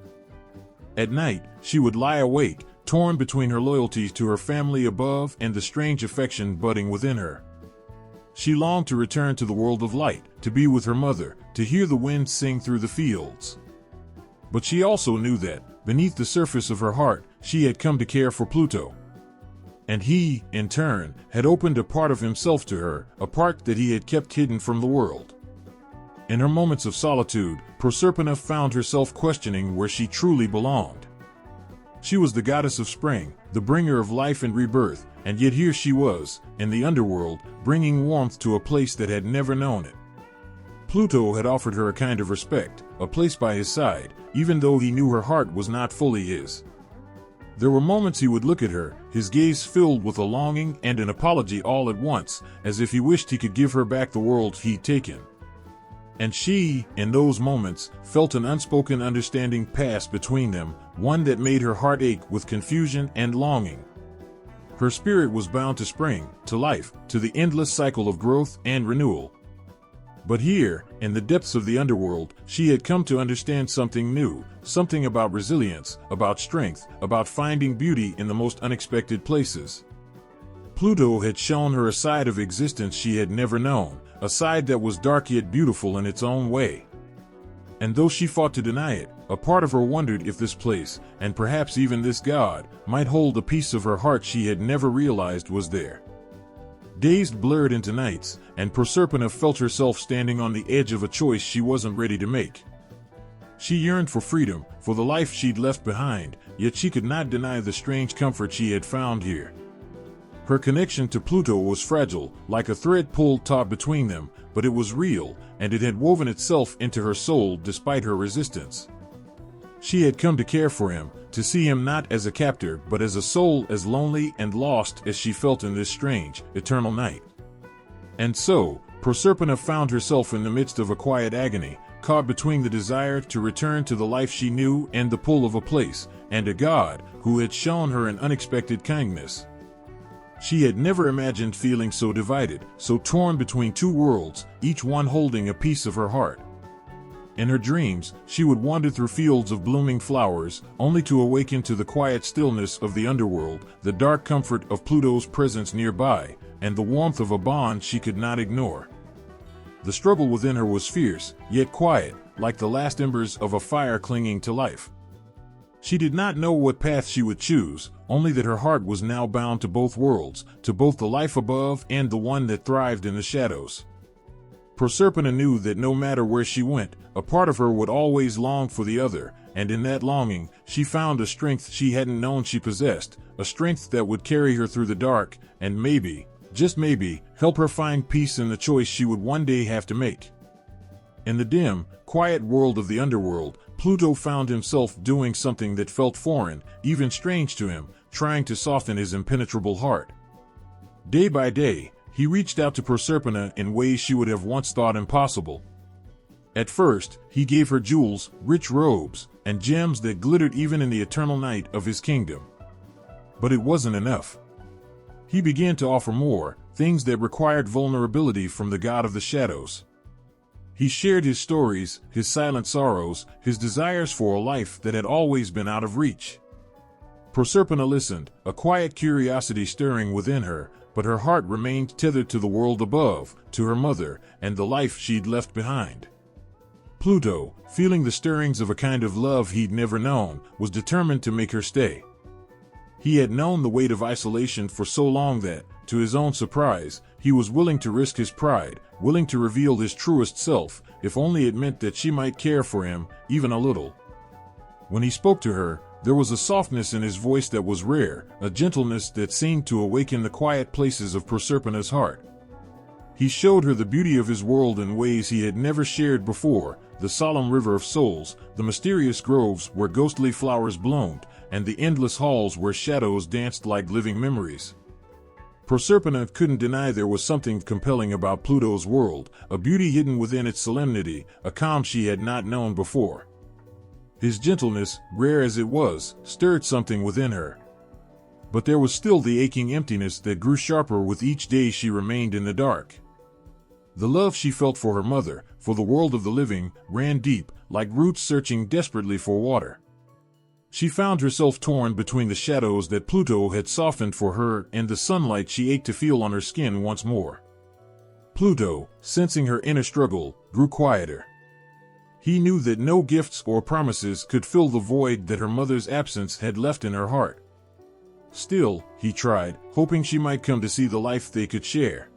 At night, she would lie awake, torn between her loyalties to her family above and the strange affection budding within her. She longed to return to the world of light, to be with her mother, to hear the wind sing through the fields. But she also knew that, beneath the surface of her heart, she had come to care for Pluto. And he, in turn, had opened a part of himself to her, a part that he had kept hidden from the world. In her moments of solitude, Proserpina found herself questioning where she truly belonged. She was the goddess of spring, the bringer of life and rebirth, and yet here she was, in the underworld, bringing warmth to a place that had never known it. Pluto had offered her a kind of respect, a place by his side, even though he knew her heart was not fully his. There were moments he would look at her, his gaze filled with a longing and an apology all at once, as if he wished he could give her back the world he'd taken. And she, in those moments, felt an unspoken understanding pass between them, one that made her heart ache with confusion and longing. Her spirit was bound to spring, to life, to the endless cycle of growth and renewal. But here, in the depths of the underworld, she had come to understand something new, something about resilience, about strength, about finding beauty in the most unexpected places. Pluto had shown her a side of existence she had never known, a side that was dark yet beautiful in its own way. And though she fought to deny it, a part of her wondered if this place, and perhaps even this god, might hold a piece of her heart she had never realized was there. Days blurred into nights, and Proserpina felt herself standing on the edge of a choice she wasn't ready to make. She yearned for freedom, for the life she'd left behind, yet she could not deny the strange comfort she had found here. Her connection to Pluto was fragile, like a thread pulled taut between them, but it was real, and it had woven itself into her soul despite her resistance. She had come to care for him, to see him not as a captor but as a soul as lonely and lost as she felt in this strange, eternal night. And so, Proserpina found herself in the midst of a quiet agony, caught between the desire to return to the life she knew and the pull of a place, and a god who had shown her an unexpected kindness. She had never imagined feeling so divided, so torn between two worlds, each one holding a piece of her heart. In her dreams, she would wander through fields of blooming flowers, only to awaken to the quiet stillness of the underworld, the dark comfort of Pluto's presence nearby, and the warmth of a bond she could not ignore. The struggle within her was fierce, yet quiet, like the last embers of a fire clinging to life. She did not know what path she would choose, only that her heart was now bound to both worlds, to both the life above and the one that thrived in the shadows. Proserpina knew that no matter where she went, a part of her would always long for the other, and in that longing, she found a strength she hadn't known she possessed, a strength that would carry her through the dark, and maybe, just maybe, help her find peace in the choice she would one day have to make. In the dim, quiet world of the underworld, Pluto found himself doing something that felt foreign, even strange to him, trying to soften his impenetrable heart. Day by day, he reached out to Proserpina in ways she would have once thought impossible. At first, he gave her jewels, rich robes, and gems that glittered even in the eternal night of his kingdom. But it wasn't enough. He began to offer more, things that required vulnerability from the god of the shadows. He shared his stories, his silent sorrows, his desires for a life that had always been out of reach. Proserpina listened, a quiet curiosity stirring within her, but her heart remained tethered to the world above, to her mother, and the life she'd left behind. Pluto, feeling the stirrings of a kind of love he'd never known, was determined to make her stay. He had known the weight of isolation for so long that, to his own surprise, he was willing to risk his pride, willing to reveal his truest self, if only it meant that she might care for him, even a little. When he spoke to her, there was a softness in his voice that was rare, a gentleness that seemed to awaken the quiet places of Proserpina's heart. He showed her the beauty of his world in ways he had never shared before, the solemn river of souls, the mysterious groves where ghostly flowers bloomed, and the endless halls where shadows danced like living memories. Proserpina couldn't deny there was something compelling about Pluto's world, a beauty hidden within its solemnity, a calm she had not known before. His gentleness, rare as it was, stirred something within her. But there was still the aching emptiness that grew sharper with each day she remained in the dark. The love she felt for her mother, for the world of the living, ran deep, like roots searching desperately for water. She found herself torn between the shadows that Pluto had softened for her and the sunlight she ached to feel on her skin once more. Pluto, sensing her inner struggle, grew quieter. He knew that no gifts or promises could fill the void that her mother's absence had left in her heart. Still, he tried, hoping she might come to see the life they could share.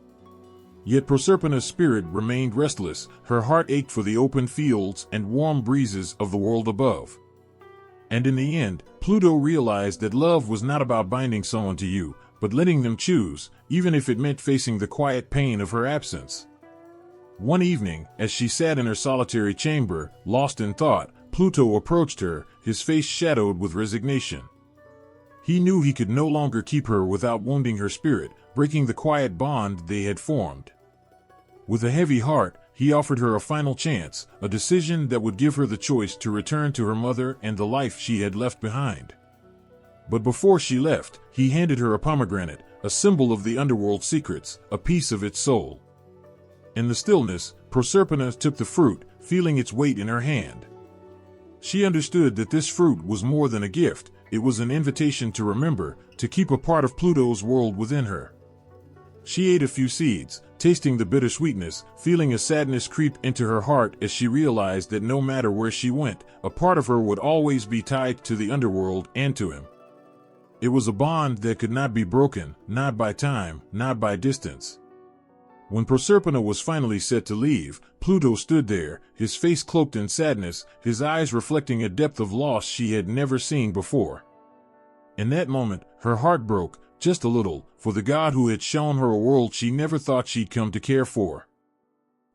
Yet Proserpina's spirit remained restless, her heart ached for the open fields and warm breezes of the world above. And in the end, Pluto realized that love was not about binding someone to you, but letting them choose, even if it meant facing the quiet pain of her absence. One evening, as she sat in her solitary chamber, lost in thought, Pluto approached her, his face shadowed with resignation. He knew he could no longer keep her without wounding her spirit, breaking the quiet bond they had formed. With a heavy heart, he offered her a final chance, a decision that would give her the choice to return to her mother and the life she had left behind. But before she left, he handed her a pomegranate, a symbol of the underworld secrets, a piece of its soul. In the stillness, Proserpina took the fruit, feeling its weight in her hand. She understood that this fruit was more than a gift, it was an invitation to remember, to keep a part of Pluto's world within her. She ate a few seeds, tasting the bittersweetness, feeling a sadness creep into her heart as she realized that no matter where she went, a part of her would always be tied to the underworld and to him. It was a bond that could not be broken, not by time, not by distance. When Proserpina was finally set to leave, Pluto stood there, his face cloaked in sadness, his eyes reflecting a depth of loss she had never seen before. In that moment, her heart broke, just a little, for the god who had shown her a world she never thought she'd come to care for.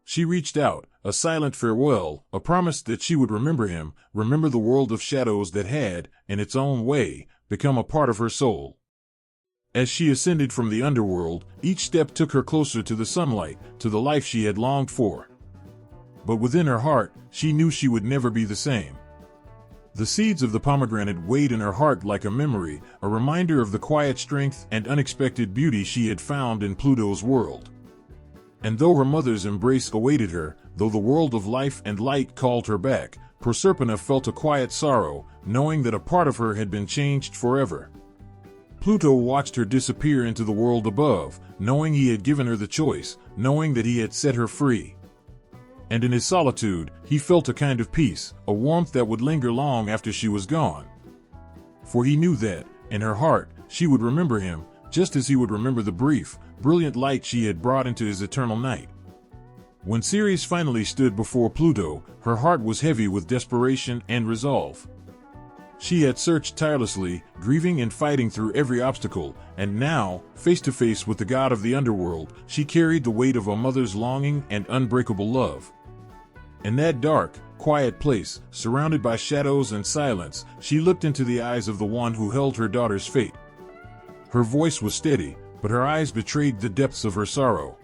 She reached out, a silent farewell, a promise that she would remember him, remember the world of shadows that had, in its own way, become a part of her soul. As she ascended from the underworld, each step took her closer to the sunlight, to the life she had longed for. But within her heart, she knew she would never be the same. The seeds of the pomegranate weighed in her heart like a memory, a reminder of the quiet strength and unexpected beauty she had found in Pluto's world. And though her mother's embrace awaited her, though the world of life and light called her back, Proserpina felt a quiet sorrow, knowing that a part of her had been changed forever. Pluto watched her disappear into the world above, knowing he had given her the choice, knowing that he had set her free. And in his solitude, he felt a kind of peace, a warmth that would linger long after she was gone. For he knew that, in her heart, she would remember him, just as he would remember the brief, brilliant light she had brought into his eternal night. When Ceres finally stood before Pluto, her heart was heavy with desperation and resolve. She had searched tirelessly, grieving and fighting through every obstacle, and now, face to face with the god of the underworld, she carried the weight of a mother's longing and unbreakable love. In that dark, quiet place, surrounded by shadows and silence, she looked into the eyes of the one who held her daughter's fate. Her voice was steady, but her eyes betrayed the depths of her sorrow.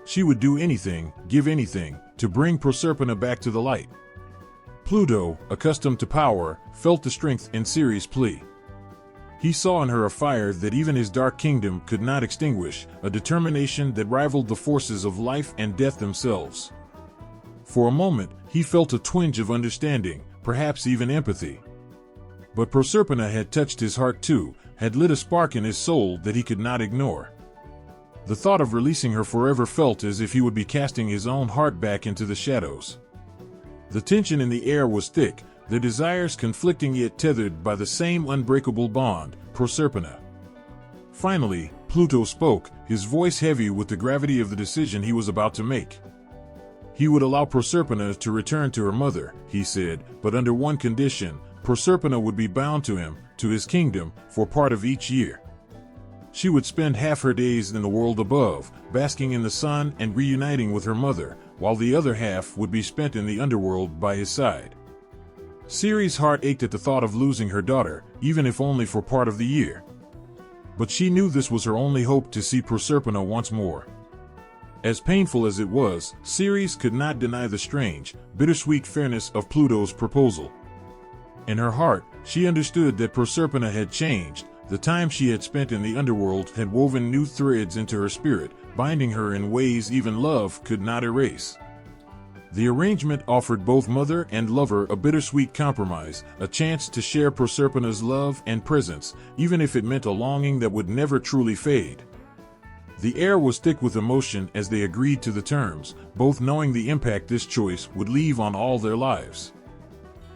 She would do anything, give anything, to bring Proserpina back to the light. Pluto, accustomed to power, felt the strength in Ceres' plea. He saw in her a fire that even his dark kingdom could not extinguish, a determination that rivaled the forces of life and death themselves. For a moment, he felt a twinge of understanding, perhaps even empathy. But Proserpina had touched his heart too, had lit a spark in his soul that he could not ignore. The thought of releasing her forever felt as if he would be casting his own heart back into the shadows. The tension in the air was thick, their desires conflicting yet tethered by the same unbreakable bond, Proserpina. Finally, Pluto spoke, his voice heavy with the gravity of the decision he was about to make. He would allow Proserpina to return to her mother, he said, but under one condition: Proserpina would be bound to him, to his kingdom, for part of each year. She would spend half her days in the world above, basking in the sun and reuniting with her mother, while the other half would be spent in the underworld by his side. Ceres' heart ached at the thought of losing her daughter, even if only for part of the year. But she knew this was her only hope to see Proserpina once more. As painful as it was, Ceres could not deny the strange, bittersweet fairness of Pluto's proposal. In her heart, she understood that Proserpina had changed. The time she had spent in the underworld had woven new threads into her spirit, binding her in ways even love could not erase. The arrangement offered both mother and lover a bittersweet compromise, a chance to share Proserpina's love and presence, even if it meant a longing that would never truly fade. The air was thick with emotion as they agreed to the terms, both knowing the impact this choice would leave on all their lives.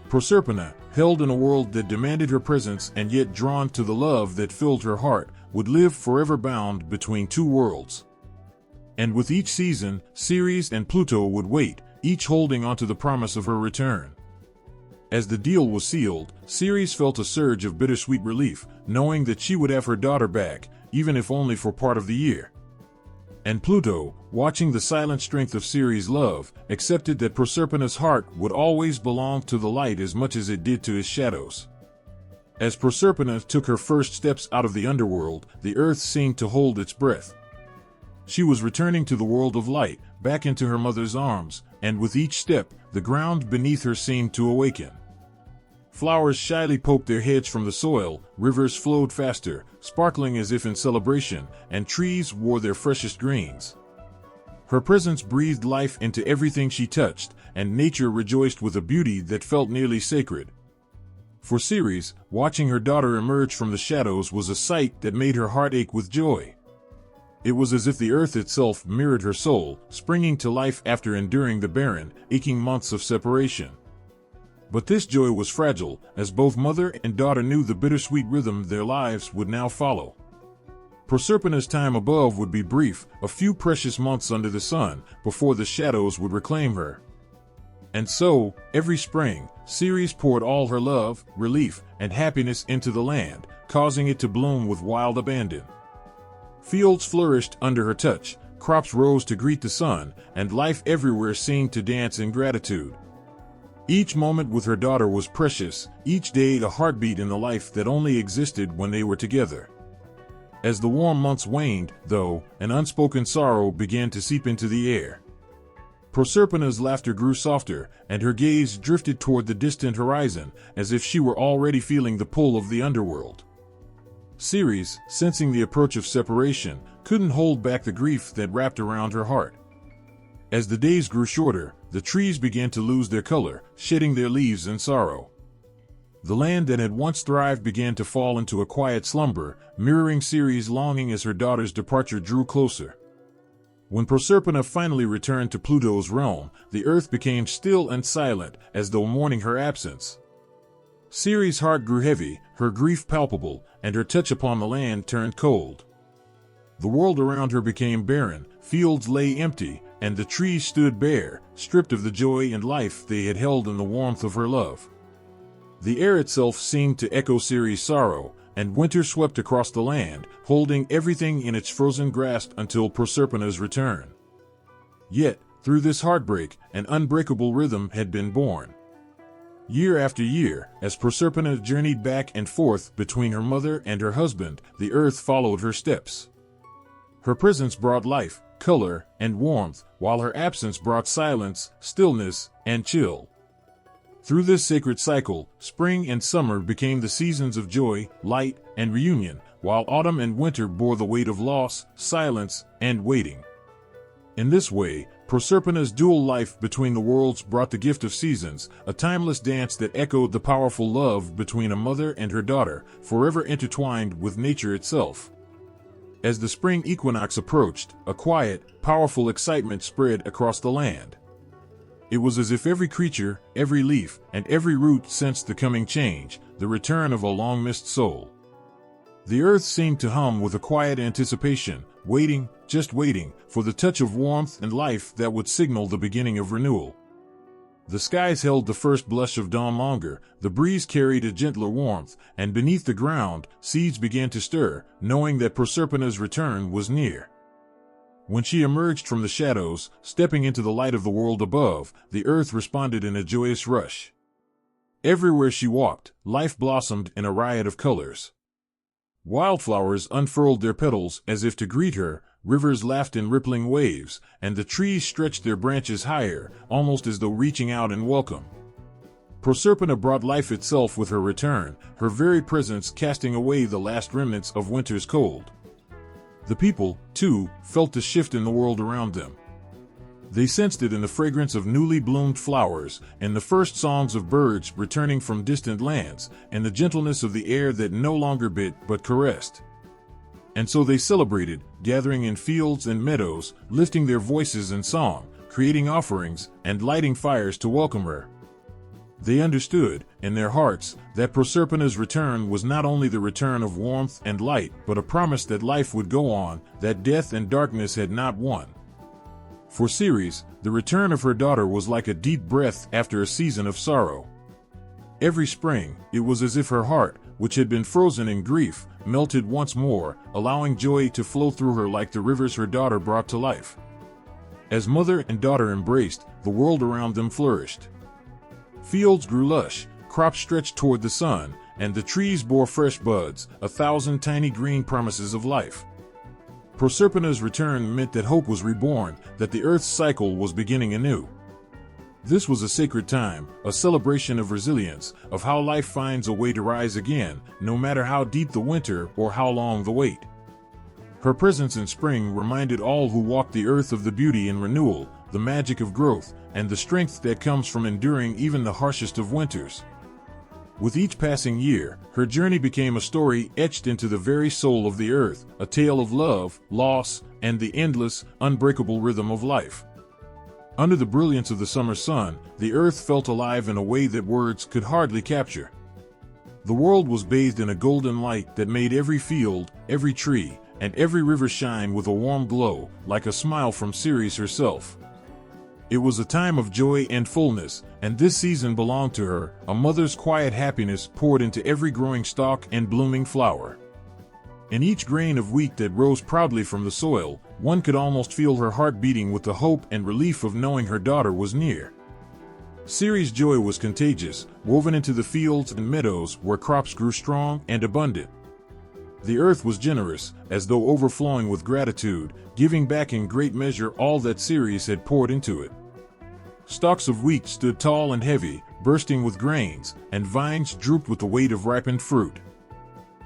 Proserpina, held in a world that demanded her presence and yet drawn to the love that filled her heart, would live forever bound between two worlds. And with each season, Ceres and Pluto would wait, each holding onto the promise of her return. As the deal was sealed, Ceres felt a surge of bittersweet relief, knowing that she would have her daughter back, even if only for part of the year. And Pluto, watching the silent strength of Ceres' love, accepted that Proserpina's heart would always belong to the light as much as it did to his shadows. As Proserpina took her first steps out of the underworld, the earth seemed to hold its breath. She was returning to the world of light, back into her mother's arms, and with each step, the ground beneath her seemed to awaken. Flowers shyly poked their heads from the soil, rivers flowed faster, sparkling as if in celebration, and trees wore their freshest greens. Her presence breathed life into everything she touched, and nature rejoiced with a beauty that felt nearly sacred. For Ceres, watching her daughter emerge from the shadows was a sight that made her heart ache with joy. It was as if the earth itself mirrored her soul, springing to life after enduring the barren, aching months of separation. But this joy was fragile, as both mother and daughter knew the bittersweet rhythm their lives would now follow. Proserpina's time above would be brief, a few precious months under the sun, before the shadows would reclaim her. And so, every spring, Ceres poured all her love, relief, and happiness into the land, causing it to bloom with wild abandon. Fields flourished under her touch, crops rose to greet the sun, and life everywhere seemed to dance in gratitude. Each moment with her daughter was precious, each day a heartbeat in the life that only existed when they were together. As the warm months waned, though, an unspoken sorrow began to seep into the air. Proserpina's laughter grew softer, and her gaze drifted toward the distant horizon, as if she were already feeling the pull of the underworld. Ceres, sensing the approach of separation, couldn't hold back the grief that wrapped around her heart. As the days grew shorter, the trees began to lose their color, shedding their leaves in sorrow. The land that had once thrived began to fall into a quiet slumber, mirroring Ceres' longing as her daughter's departure drew closer. When Proserpina finally returned to Pluto's realm, the earth became still and silent, as though mourning her absence. Ceres' heart grew heavy, her grief palpable, and her touch upon the land turned cold. The world around her became barren, fields lay empty, and the trees stood bare, stripped of the joy and life they had held in the warmth of her love. The air itself seemed to echo Ceres' sorrow, and winter swept across the land, holding everything in its frozen grasp until Proserpina's return. Yet, through this heartbreak, an unbreakable rhythm had been born. Year after year, as Proserpina journeyed back and forth between her mother and her husband, the earth followed her steps. Her presence brought life, color, and warmth, while her absence brought silence, stillness, and chill. Through this sacred cycle, spring and summer became the seasons of joy, light, and reunion, while autumn and winter bore the weight of loss, silence, and waiting. In this way, Proserpina's dual life between the worlds brought the gift of seasons, a timeless dance that echoed the powerful love between a mother and her daughter, forever intertwined with nature itself. As the spring equinox approached, a quiet, powerful excitement spread across the land. It was as if every creature, every leaf, and every root sensed the coming change, the return of a long-missed soul. The earth seemed to hum with a quiet anticipation, waiting, just waiting, for the touch of warmth and life that would signal the beginning of renewal. The skies held the first blush of dawn longer, the breeze carried a gentler warmth, and beneath the ground, seeds began to stir, knowing that Proserpina's return was near. When she emerged from the shadows, stepping into the light of the world above, the earth responded in a joyous rush. Everywhere she walked, life blossomed in a riot of colors. Wildflowers unfurled their petals as if to greet her, rivers laughed in rippling waves, and the trees stretched their branches higher, almost as though reaching out in welcome. Proserpina brought life itself with her return, her very presence casting away the last remnants of winter's cold. The people, too, felt the shift in the world around them. They sensed it in the fragrance of newly bloomed flowers, and the first songs of birds returning from distant lands, and the gentleness of the air that no longer bit but caressed. And so they celebrated, gathering in fields and meadows, lifting their voices in song, creating offerings, and lighting fires to welcome her. They understood, in their hearts, that Proserpina's return was not only the return of warmth and light, but a promise that life would go on, that death and darkness had not won. For Ceres, the return of her daughter was like a deep breath after a season of sorrow. Every spring, it was as if her heart, which had been frozen in grief, melted once more, allowing joy to flow through her like the rivers her daughter brought to life. As mother and daughter embraced, the world around them flourished. Fields grew lush, crops stretched toward the sun, and the trees bore fresh buds, 1,000 tiny green promises of life. Proserpina's return meant that hope was reborn, that the earth's cycle was beginning anew. This was a sacred time, a celebration of resilience, of how life finds a way to rise again, no matter how deep the winter or how long the wait. Her presence in spring reminded all who walked the earth of the beauty and renewal, the magic of growth, and the strength that comes from enduring even the harshest of winters. With each passing year, her journey became a story etched into the very soul of the earth, a tale of love, loss, and the endless, unbreakable rhythm of life. Under the brilliance of the summer sun, the earth felt alive in a way that words could hardly capture. The world was bathed in a golden light that made every field, every tree, and every river shine with a warm glow, like a smile from Ceres herself. It was a time of joy and fullness, and this season belonged to her, a mother's quiet happiness poured into every growing stalk and blooming flower. In each grain of wheat that rose proudly from the soil, one could almost feel her heart beating with the hope and relief of knowing her daughter was near. Ceres' joy was contagious, woven into the fields and meadows where crops grew strong and abundant. The earth was generous, as though overflowing with gratitude, giving back in great measure all that Ceres had poured into it. Stalks of wheat stood tall and heavy, bursting with grains, and vines drooped with the weight of ripened fruit.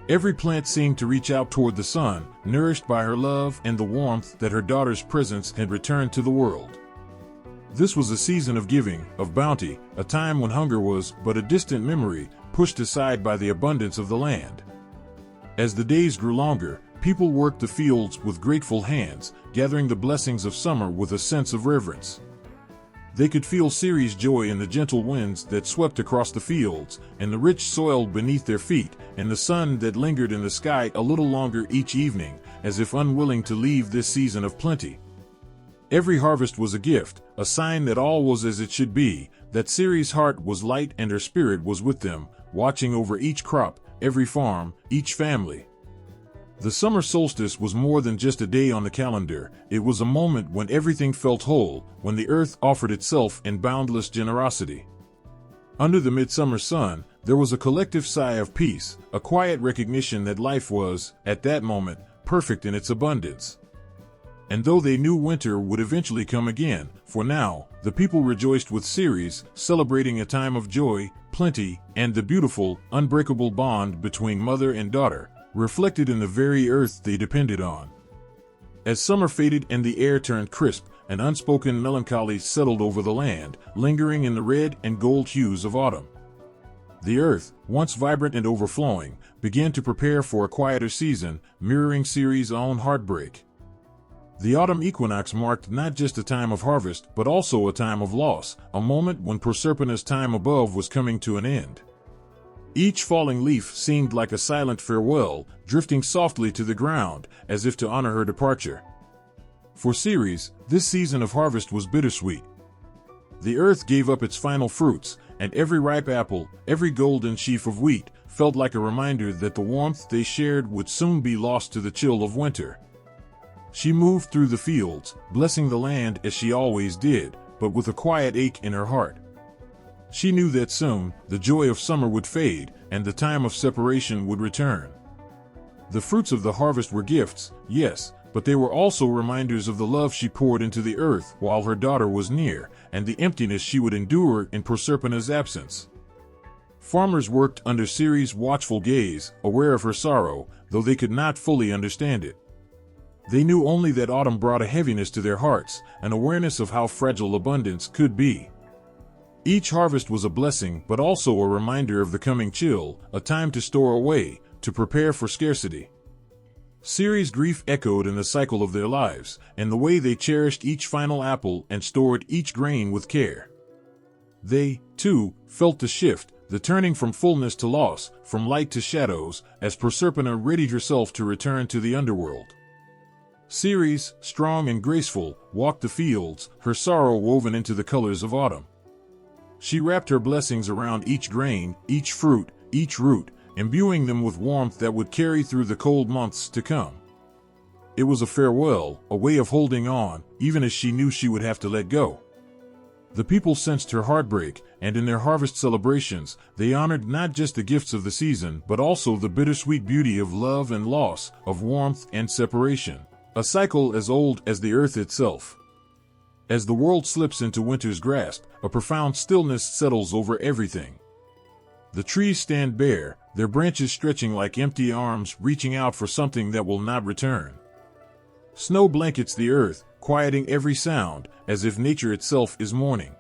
Every plant seemed to reach out toward the sun, nourished by her love and the warmth that her daughter's presence had returned to the world. This was a season of giving, of bounty, a time when hunger was but a distant memory, pushed aside by the abundance of the land. As the days grew longer, People worked the fields with grateful hands, gathering the blessings of summer with a sense of reverence. They could feel Ceres' joy in the gentle winds that swept across the fields, and the rich soil beneath their feet, and the sun that lingered in the sky a little longer each evening, as if unwilling to leave this season of plenty. Every harvest was a gift, a sign that all was as it should be, that Ceres' heart was light and her spirit was with them, watching over each crop, every farm, each family. The summer solstice was more than just a day on the calendar. It was a moment when everything felt whole, when the earth offered itself in boundless generosity. Under the midsummer sun, there was a collective sigh of peace, a quiet recognition that life was, at that moment, perfect in its abundance. And though they knew winter would eventually come again, for now, the people rejoiced with Ceres, celebrating a time of joy, plenty, and the beautiful, unbreakable bond between mother and daughter, reflected in the very earth they depended on. As summer faded and the air turned crisp, an unspoken melancholy settled over the land, lingering in the red and gold hues of autumn. The earth, once vibrant and overflowing, began to prepare for a quieter season, mirroring Ceres' own heartbreak. The autumn equinox marked not just a time of harvest, but also a time of loss, a moment when Proserpina's time above was coming to an end. Each falling leaf seemed like a silent farewell, drifting softly to the ground, as if to honor her departure. For Ceres, this season of harvest was bittersweet. The earth gave up its final fruits, and every ripe apple, every golden sheaf of wheat, felt like a reminder that the warmth they shared would soon be lost to the chill of winter. She moved through the fields, blessing the land as she always did, but with a quiet ache in her heart. She knew that soon, the joy of summer would fade, and the time of separation would return. The fruits of the harvest were gifts, yes, but they were also reminders of the love she poured into the earth while her daughter was near, and the emptiness she would endure in Proserpina's absence. Farmers worked under Ceres' watchful gaze, aware of her sorrow, though they could not fully understand it. They knew only that autumn brought a heaviness to their hearts, an awareness of how fragile abundance could be. Each harvest was a blessing, but also a reminder of the coming chill, a time to store away, to prepare for scarcity. Ceres' grief echoed in the cycle of their lives, and the way they cherished each final apple and stored each grain with care. They, too, felt the shift, the turning from fullness to loss, from light to shadows, as Proserpina readied herself to return to the underworld. Ceres, strong and graceful, walked the fields, her sorrow woven into the colors of autumn. She wrapped her blessings around each grain, each fruit, each root, imbuing them with warmth that would carry through the cold months to come. It was a farewell, a way of holding on, even as she knew she would have to let go. The people sensed her heartbreak, and in their harvest celebrations, they honored not just the gifts of the season, but also the bittersweet beauty of love and loss, of warmth and separation. A cycle as old as the earth itself. As the world slips into winter's grasp, a profound stillness settles over everything. The trees stand bare, their branches stretching like empty arms reaching out for something that will not return. Snow blankets the earth, quieting every sound, as if nature itself is mourning.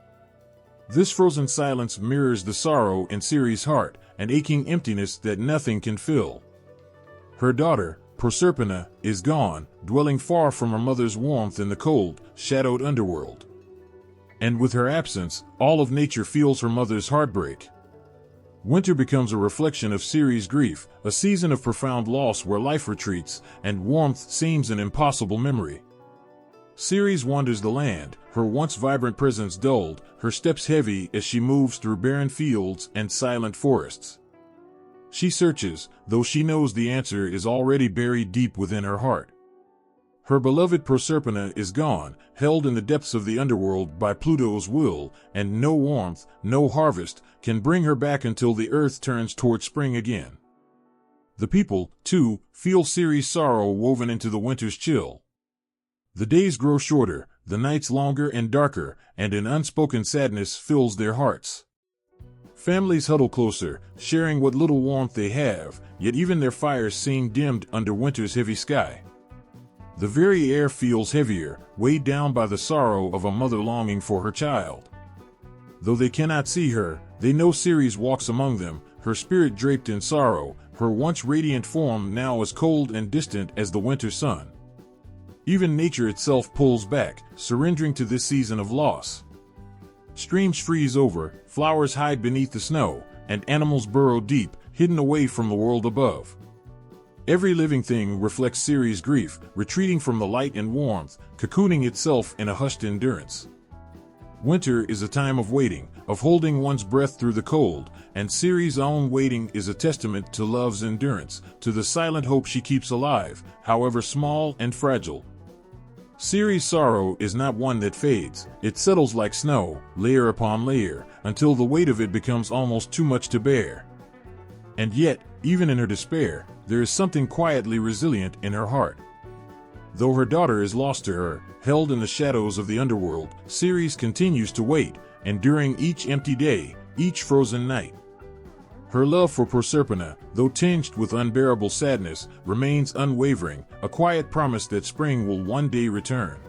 This frozen silence mirrors the sorrow in Ceres' heart, an aching emptiness that nothing can fill. Her daughter, Proserpina, is gone, dwelling far from her mother's warmth in the cold, shadowed underworld. And with her absence, all of nature feels her mother's heartbreak. Winter becomes a reflection of Ceres' grief, a season of profound loss where life retreats, and warmth seems an impossible memory. Ceres wanders the land, her once vibrant presence dulled, her steps heavy as she moves through barren fields and silent forests. She searches, though she knows the answer is already buried deep within her heart. Her beloved Proserpina is gone, held in the depths of the underworld by Pluto's will, and no warmth, no harvest, can bring her back until the earth turns toward spring again. The people, too, feel Ceres' sorrow woven into the winter's chill. The days grow shorter, the nights longer and darker, and an unspoken sadness fills their hearts. Families huddle closer, sharing what little warmth they have, yet even their fires seem dimmed under winter's heavy sky. The very air feels heavier, weighed down by the sorrow of a mother longing for her child. Though they cannot see her, they know Ceres walks among them, her spirit draped in sorrow, her once radiant form now as cold and distant as the winter sun. Even nature itself pulls back, surrendering to this season of loss. Streams freeze over, flowers hide beneath the snow, and animals burrow deep, hidden away from the world above. Every living thing reflects Ceres' grief, retreating from the light and warmth, cocooning itself in a hushed endurance. Winter is a time of waiting, of holding one's breath through the cold, and Ceres' own waiting is a testament to love's endurance, to the silent hope she keeps alive, however small and fragile. Ceres' sorrow is not one that fades. It settles like snow, layer upon layer, until the weight of it becomes almost too much to bear. And yet, even in her despair, there is something quietly resilient in her heart. Though her daughter is lost to her, held in the shadows of the underworld, Ceres continues to wait, enduring each empty day, each frozen night. Her love for Proserpina, though tinged with unbearable sadness, remains unwavering, a quiet promise that spring will one day return.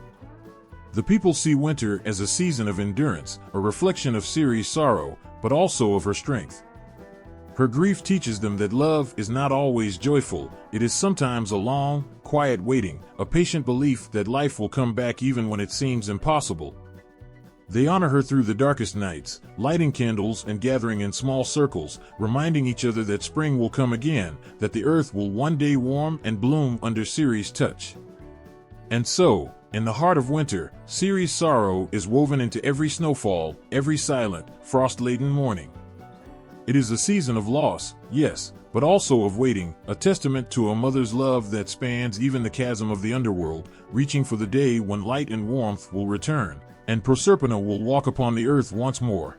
The people see winter as a season of endurance, a reflection of Ceres' sorrow, but also of her strength. Her grief teaches them that love is not always joyful, it is sometimes a long, quiet waiting, a patient belief that life will come back even when it seems impossible. They honor her through the darkest nights, lighting candles and gathering in small circles, reminding each other that spring will come again, that the earth will one day warm and bloom under Ceres' touch. And so, in the heart of winter, Ceres' sorrow is woven into every snowfall, every silent, frost-laden morning. It is a season of loss, yes, but also of waiting, a testament to a mother's love that spans even the chasm of the underworld, reaching for the day when light and warmth will return, and Proserpina will walk upon the earth once more.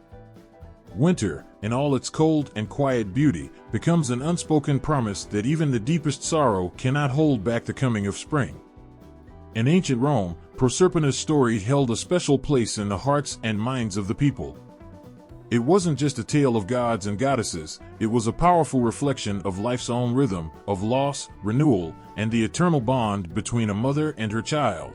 Winter, in all its cold and quiet beauty, becomes an unspoken promise that even the deepest sorrow cannot hold back the coming of spring. In ancient Rome, Proserpina's story held a special place in the hearts and minds of the people. It wasn't just a tale of gods and goddesses, it was a powerful reflection of life's own rhythm, of loss, renewal, and the eternal bond between a mother and her child.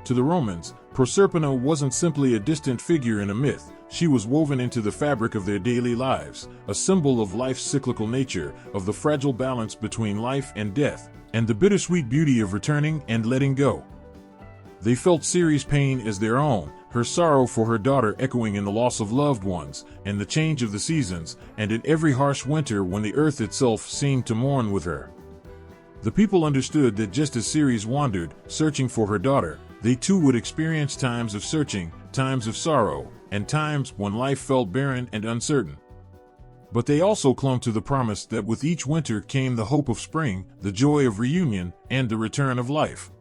To the Romans, Proserpina wasn't simply a distant figure in a myth, she was woven into the fabric of their daily lives, a symbol of life's cyclical nature, of the fragile balance between life and death, and the bittersweet beauty of returning and letting go. They felt Ceres' pain as their own, her sorrow for her daughter echoing in the loss of loved ones, and the change of the seasons, and in every harsh winter when the earth itself seemed to mourn with her. The people understood that just as Ceres wandered, searching for her daughter, they too would experience times of searching, times of sorrow, and times when life felt barren and uncertain. But they also clung to the promise that with each winter came the hope of spring, the joy of reunion, and the return of life.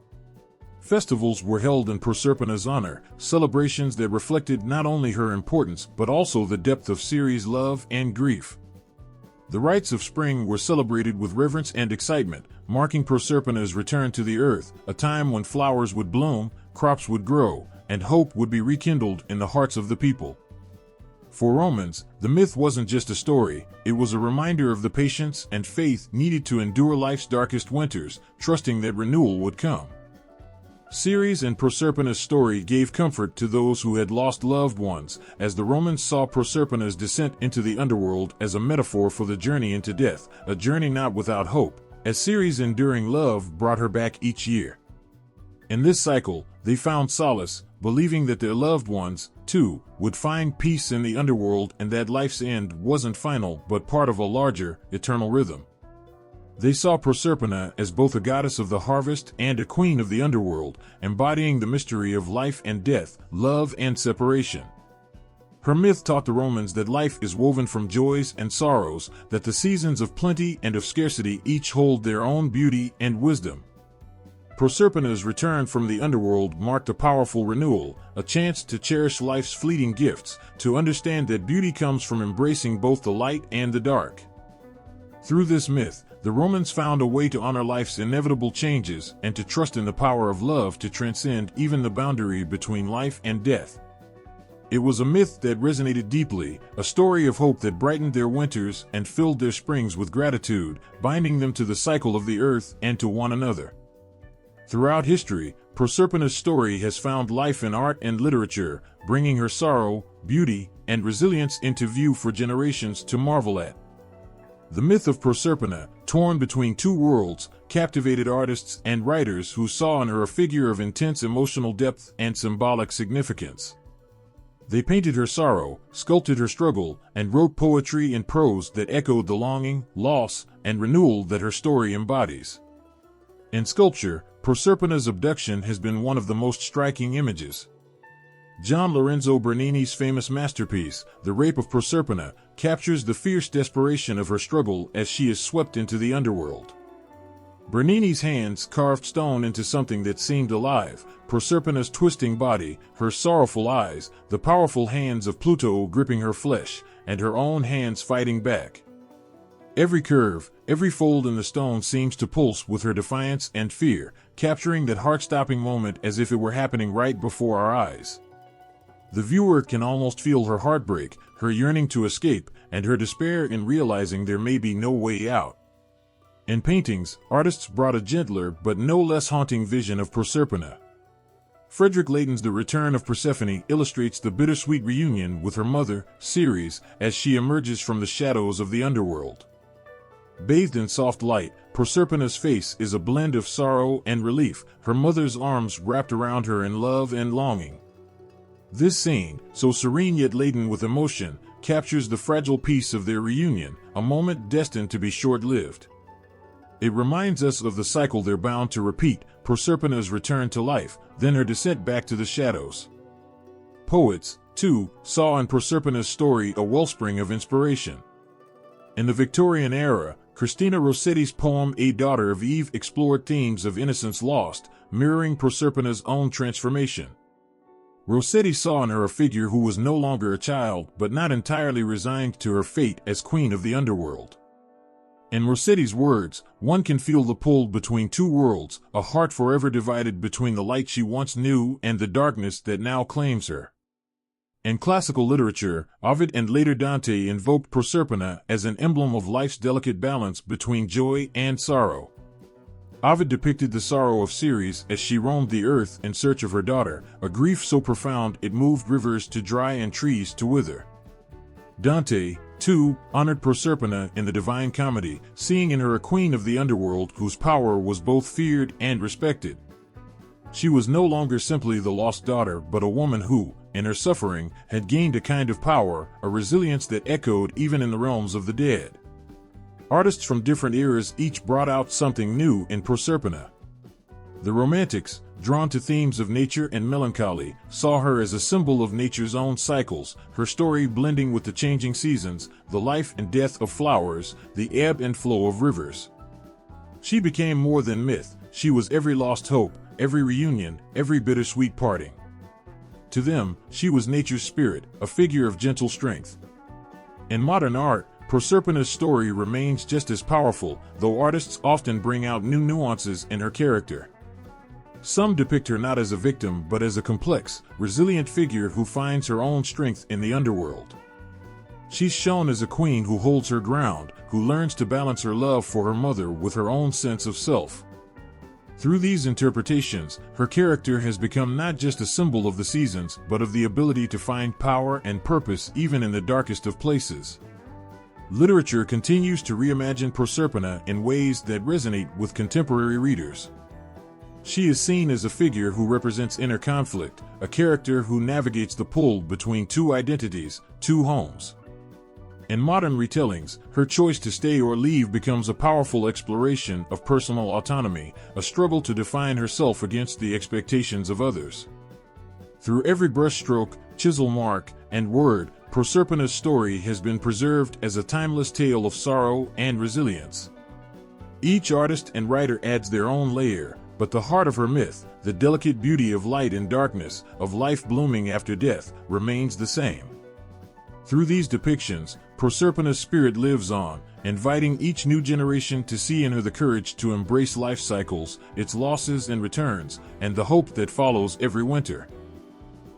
Festivals were held in Proserpina's honor, celebrations that reflected not only her importance but also the depth of Ceres' love and grief. The rites of spring were celebrated with reverence and excitement, marking Proserpina's return to the earth, a time when flowers would bloom, crops would grow, and hope would be rekindled in the hearts of the people. For Romans, the myth wasn't just a story, it was a reminder of the patience and faith needed to endure life's darkest winters, trusting that renewal would come. Ceres and Proserpina's story gave comfort to those who had lost loved ones, as the Romans saw Proserpina's descent into the underworld as a metaphor for the journey into death, a journey not without hope, as Ceres' enduring love brought her back each year. In this cycle, they found solace, believing that their loved ones, too, would find peace in the underworld and that life's end wasn't final but part of a larger, eternal rhythm. They saw Proserpina as both a goddess of the harvest and a queen of the underworld, embodying the mystery of life and death, love and separation. Her myth taught the Romans that life is woven from joys and sorrows, that the seasons of plenty and of scarcity each hold their own beauty and wisdom. Proserpina's return from the underworld marked a powerful renewal, a chance to cherish life's fleeting gifts, to understand that beauty comes from embracing both the light and the dark. Through this myth, the Romans found a way to honor life's inevitable changes and to trust in the power of love to transcend even the boundary between life and death. It was a myth that resonated deeply, a story of hope that brightened their winters and filled their springs with gratitude, binding them to the cycle of the earth and to one another. Throughout history, Proserpina's story has found life in art and literature, bringing her sorrow, beauty, and resilience into view for generations to marvel at. The myth of Proserpina, torn between two worlds, captivated artists and writers who saw in her a figure of intense emotional depth and symbolic significance. They painted her sorrow, sculpted her struggle, and wrote poetry and prose that echoed the longing, loss, and renewal that her story embodies. In sculpture, Proserpina's Abduction has been one of the most striking images. Gian Lorenzo Bernini's famous masterpiece, The Rape of Proserpina, captures the fierce desperation of her struggle as she is swept into the underworld. Bernini's hands carved stone into something that seemed alive, Proserpina's twisting body, her sorrowful eyes, the powerful hands of Pluto gripping her flesh, and her own hands fighting back. Every curve, every fold in the stone seems to pulse with her defiance and fear, capturing that heart-stopping moment as if it were happening right before our eyes. The viewer can almost feel her heartbreak, her yearning to escape, and her despair in realizing there may be no way out. In paintings, artists brought a gentler but no less haunting vision of Proserpina. Frederick Leighton's The Return of Persephone illustrates the bittersweet reunion with her mother, Ceres, as she emerges from the shadows of the underworld. Bathed in soft light, Proserpina's face is a blend of sorrow and relief, her mother's arms wrapped around her in love and longing. This scene, so serene yet laden with emotion, captures the fragile peace of their reunion, a moment destined to be short-lived. It reminds us of the cycle they're bound to repeat, Proserpina's return to life, then her descent back to the shadows. Poets, too, saw in Proserpina's story a wellspring of inspiration. In the Victorian era, Christina Rossetti's poem A Daughter of Eve explored themes of innocence lost, mirroring Proserpina's own transformation. Rossetti saw in her a figure who was no longer a child but not entirely resigned to her fate as queen of the underworld. In Rossetti's words, one can feel the pull between two worlds, a heart forever divided between the light she once knew and the darkness that now claims her. In classical literature, Ovid and later Dante invoked Proserpina as an emblem of life's delicate balance between joy and sorrow. Ovid depicted the sorrow of Ceres as she roamed the earth in search of her daughter, a grief so profound it moved rivers to dry and trees to wither. Dante, too, honored Proserpina in the Divine Comedy, seeing in her a queen of the underworld whose power was both feared and respected. She was no longer simply the lost daughter but a woman who, in her suffering, had gained a kind of power, a resilience that echoed even in the realms of the dead. Artists from different eras each brought out something new in Proserpina. The Romantics, drawn to themes of nature and melancholy, saw her as a symbol of nature's own cycles, her story blending with the changing seasons, the life and death of flowers, the ebb and flow of rivers. She became more than myth, she was every lost hope, every reunion, every bittersweet parting. To them, she was nature's spirit, a figure of gentle strength. In modern art, Proserpina's story remains just as powerful, though artists often bring out new nuances in her character. Some depict her not as a victim but as a complex, resilient figure who finds her own strength in the underworld. She's shown as a queen who holds her ground, who learns to balance her love for her mother with her own sense of self. Through these interpretations, her character has become not just a symbol of the seasons but of the ability to find power and purpose even in the darkest of places. Literature continues to reimagine Proserpina in ways that resonate with contemporary readers. She is seen as a figure who represents inner conflict, a character who navigates the pull between two identities, two homes. In modern retellings, her choice to stay or leave becomes a powerful exploration of personal autonomy, a struggle to define herself against the expectations of others. Through every brushstroke, chisel mark, and word, Proserpina's story has been preserved as a timeless tale of sorrow and resilience. Each artist and writer adds their own layer, but the heart of her myth, the delicate beauty of light and darkness, of life blooming after death, remains the same. Through these depictions, Proserpina's spirit lives on, inviting each new generation to see in her the courage to embrace life cycles, its losses and returns, and the hope that follows every winter.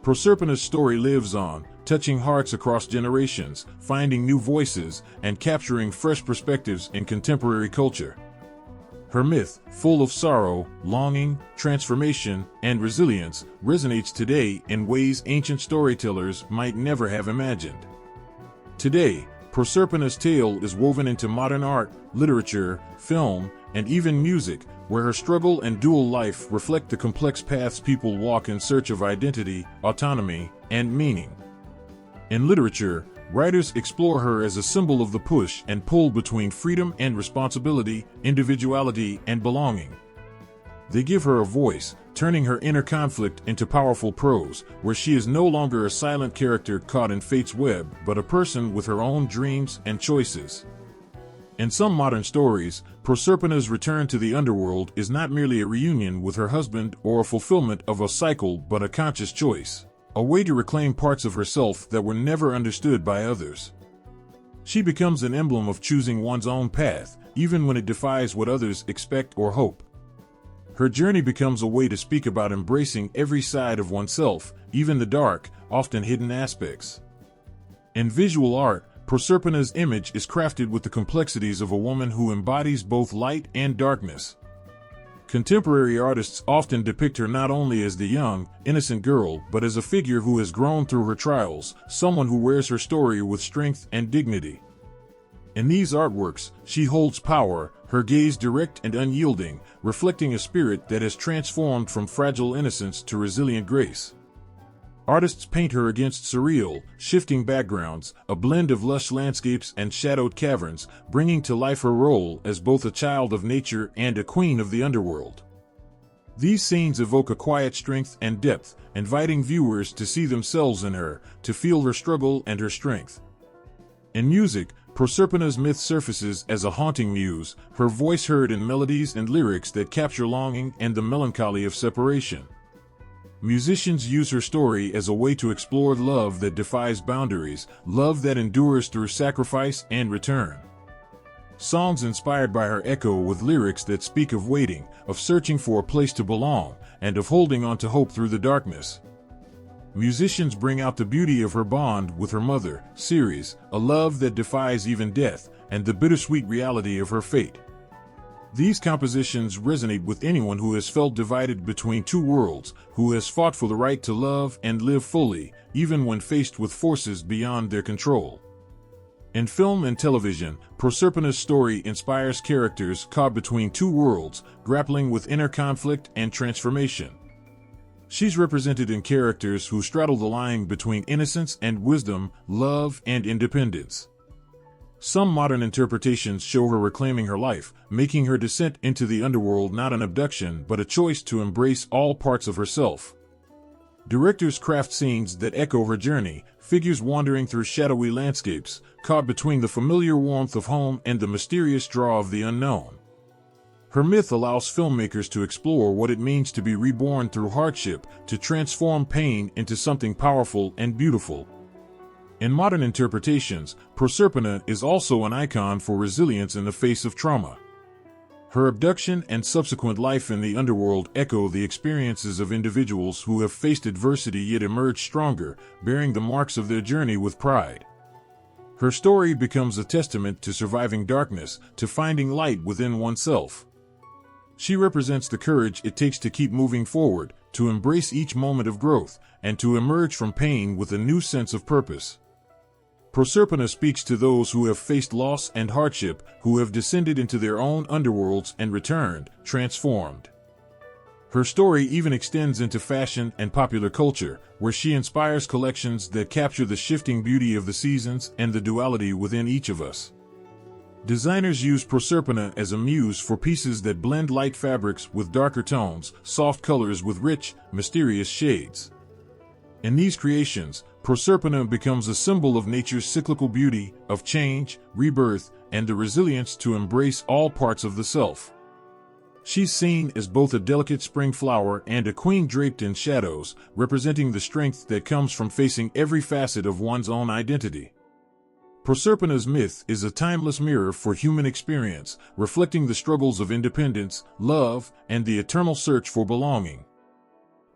Proserpina's story lives on, touching hearts across generations, finding new voices, and capturing fresh perspectives in contemporary culture. Her myth, full of sorrow, longing, transformation, and resilience, resonates today in ways ancient storytellers might never have imagined. Today, Proserpina's tale is woven into modern art, literature, film, and even music, where her struggle and dual life reflect the complex paths people walk in search of identity, autonomy, and meaning. In literature, writers explore her as a symbol of the push and pull between freedom and responsibility, individuality and belonging. They give her a voice, turning her inner conflict into powerful prose, where she is no longer a silent character caught in fate's web, but a person with her own dreams and choices. In some modern stories, Proserpina's return to the underworld is not merely a reunion with her husband or a fulfillment of a cycle but a conscious choice, a way to reclaim parts of herself that were never understood by others. She becomes an emblem of choosing one's own path, even when it defies what others expect or hope. Her journey becomes a way to speak about embracing every side of oneself, even the dark, often hidden aspects. In visual art, Proserpina's image is crafted with the complexities of a woman who embodies both light and darkness. Contemporary artists often depict her not only as the young, innocent girl, but as a figure who has grown through her trials, someone who wears her story with strength and dignity. In these artworks, she holds power, her gaze direct and unyielding, reflecting a spirit that has transformed from fragile innocence to resilient grace. Artists paint her against surreal, shifting backgrounds, a blend of lush landscapes and shadowed caverns, bringing to life her role as both a child of nature and a queen of the underworld. These scenes evoke a quiet strength and depth, inviting viewers to see themselves in her, to feel her struggle and her strength. In music, Proserpina's myth surfaces as a haunting muse, her voice heard in melodies and lyrics that capture longing and the melancholy of separation. Musicians use her story as a way to explore love that defies boundaries, love that endures through sacrifice and return. Songs inspired by her echo with lyrics that speak of waiting, of searching for a place to belong, and of holding on to hope through the darkness. Musicians bring out the beauty of her bond with her mother, Ceres, a love that defies even death, and the bittersweet reality of her fate. These compositions resonate with anyone who has felt divided between two worlds, who has fought for the right to love and live fully, even when faced with forces beyond their control. In film and television, Proserpina's story inspires characters caught between two worlds, grappling with inner conflict and transformation. She's represented in characters who straddle the line between innocence and wisdom, love and independence. Some modern interpretations show her reclaiming her life, making her descent into the underworld not an abduction but a choice to embrace all parts of herself. Directors craft scenes that echo her journey, figures wandering through shadowy landscapes, caught between the familiar warmth of home and the mysterious draw of the unknown. Her myth allows filmmakers to explore what it means to be reborn through hardship, to transform pain into something powerful and beautiful. In modern interpretations, Proserpina is also an icon for resilience in the face of trauma. Her abduction and subsequent life in the underworld echo the experiences of individuals who have faced adversity yet emerged stronger, bearing the marks of their journey with pride. Her story becomes a testament to surviving darkness, to finding light within oneself. She represents the courage it takes to keep moving forward, to embrace each moment of growth, and to emerge from pain with a new sense of purpose. Proserpina speaks to those who have faced loss and hardship, who have descended into their own underworlds and returned, transformed. Her story even extends into fashion and popular culture, where she inspires collections that capture the shifting beauty of the seasons and the duality within each of us. Designers use Proserpina as a muse for pieces that blend light fabrics with darker tones, soft colors with rich, mysterious shades. In these creations, Proserpina becomes a symbol of nature's cyclical beauty, of change, rebirth, and the resilience to embrace all parts of the self. She's seen as both a delicate spring flower and a queen draped in shadows, representing the strength that comes from facing every facet of one's own identity. Proserpina's myth is a timeless mirror for human experience, reflecting the struggles of independence, love, and the eternal search for belonging.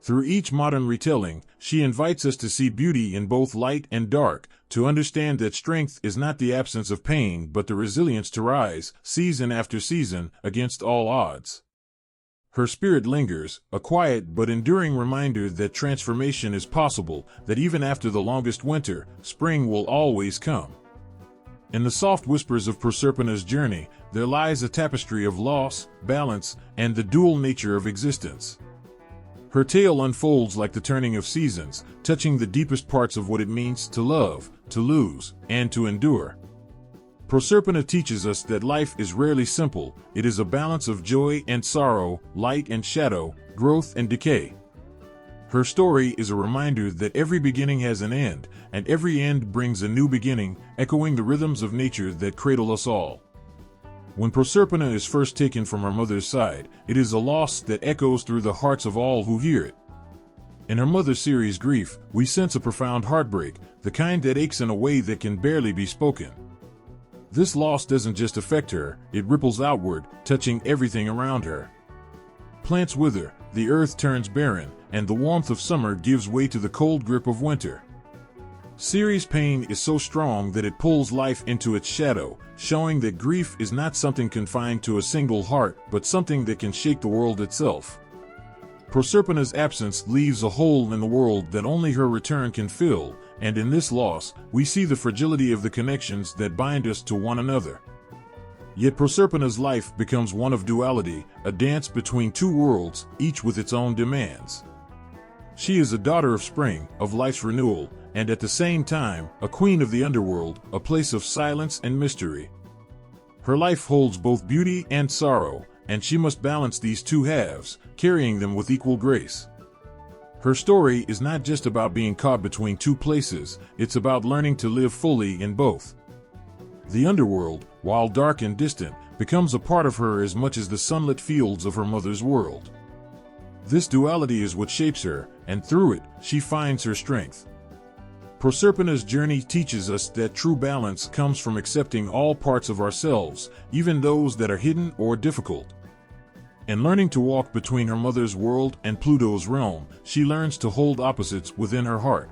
Through each modern retelling, she invites us to see beauty in both light and dark, to understand that strength is not the absence of pain but the resilience to rise, season after season, against all odds. Her spirit lingers, a quiet but enduring reminder that transformation is possible, that even after the longest winter, spring will always come. In the soft whispers of Proserpina's journey, there lies a tapestry of loss, balance, and the dual nature of existence. Her tale unfolds like the turning of seasons, touching the deepest parts of what it means to love, to lose, and to endure. Proserpina teaches us that life is rarely simple. It is a balance of joy and sorrow, light and shadow, growth and decay. Her story is a reminder that every beginning has an end, and every end brings a new beginning, echoing the rhythms of nature that cradle us all. When Proserpina is first taken from her mother's side, it is a loss that echoes through the hearts of all who hear it. In her mother Ceres' grief, we sense a profound heartbreak, the kind that aches in a way that can barely be spoken. This loss doesn't just affect her, it ripples outward, touching everything around her. Plants wither, the earth turns barren, and the warmth of summer gives way to the cold grip of winter. Ceres' pain is so strong that it pulls life into its shadow, showing that grief is not something confined to a single heart, but something that can shake the world itself. Proserpina's absence leaves a hole in the world that only her return can fill, and in this loss, we see the fragility of the connections that bind us to one another. Yet Proserpina's life becomes one of duality, a dance between two worlds, each with its own demands. She is a daughter of spring, of life's renewal, and at the same time, a queen of the underworld, a place of silence and mystery. Her life holds both beauty and sorrow, and she must balance these two halves, carrying them with equal grace. Her story is not just about being caught between two places, it's about learning to live fully in both. The underworld, while dark and distant, becomes a part of her as much as the sunlit fields of her mother's world. This duality is what shapes her, and through it, she finds her strength. Proserpina's journey teaches us that true balance comes from accepting all parts of ourselves, even those that are hidden or difficult. In learning to walk between her mother's world and Pluto's realm, she learns to hold opposites within her heart.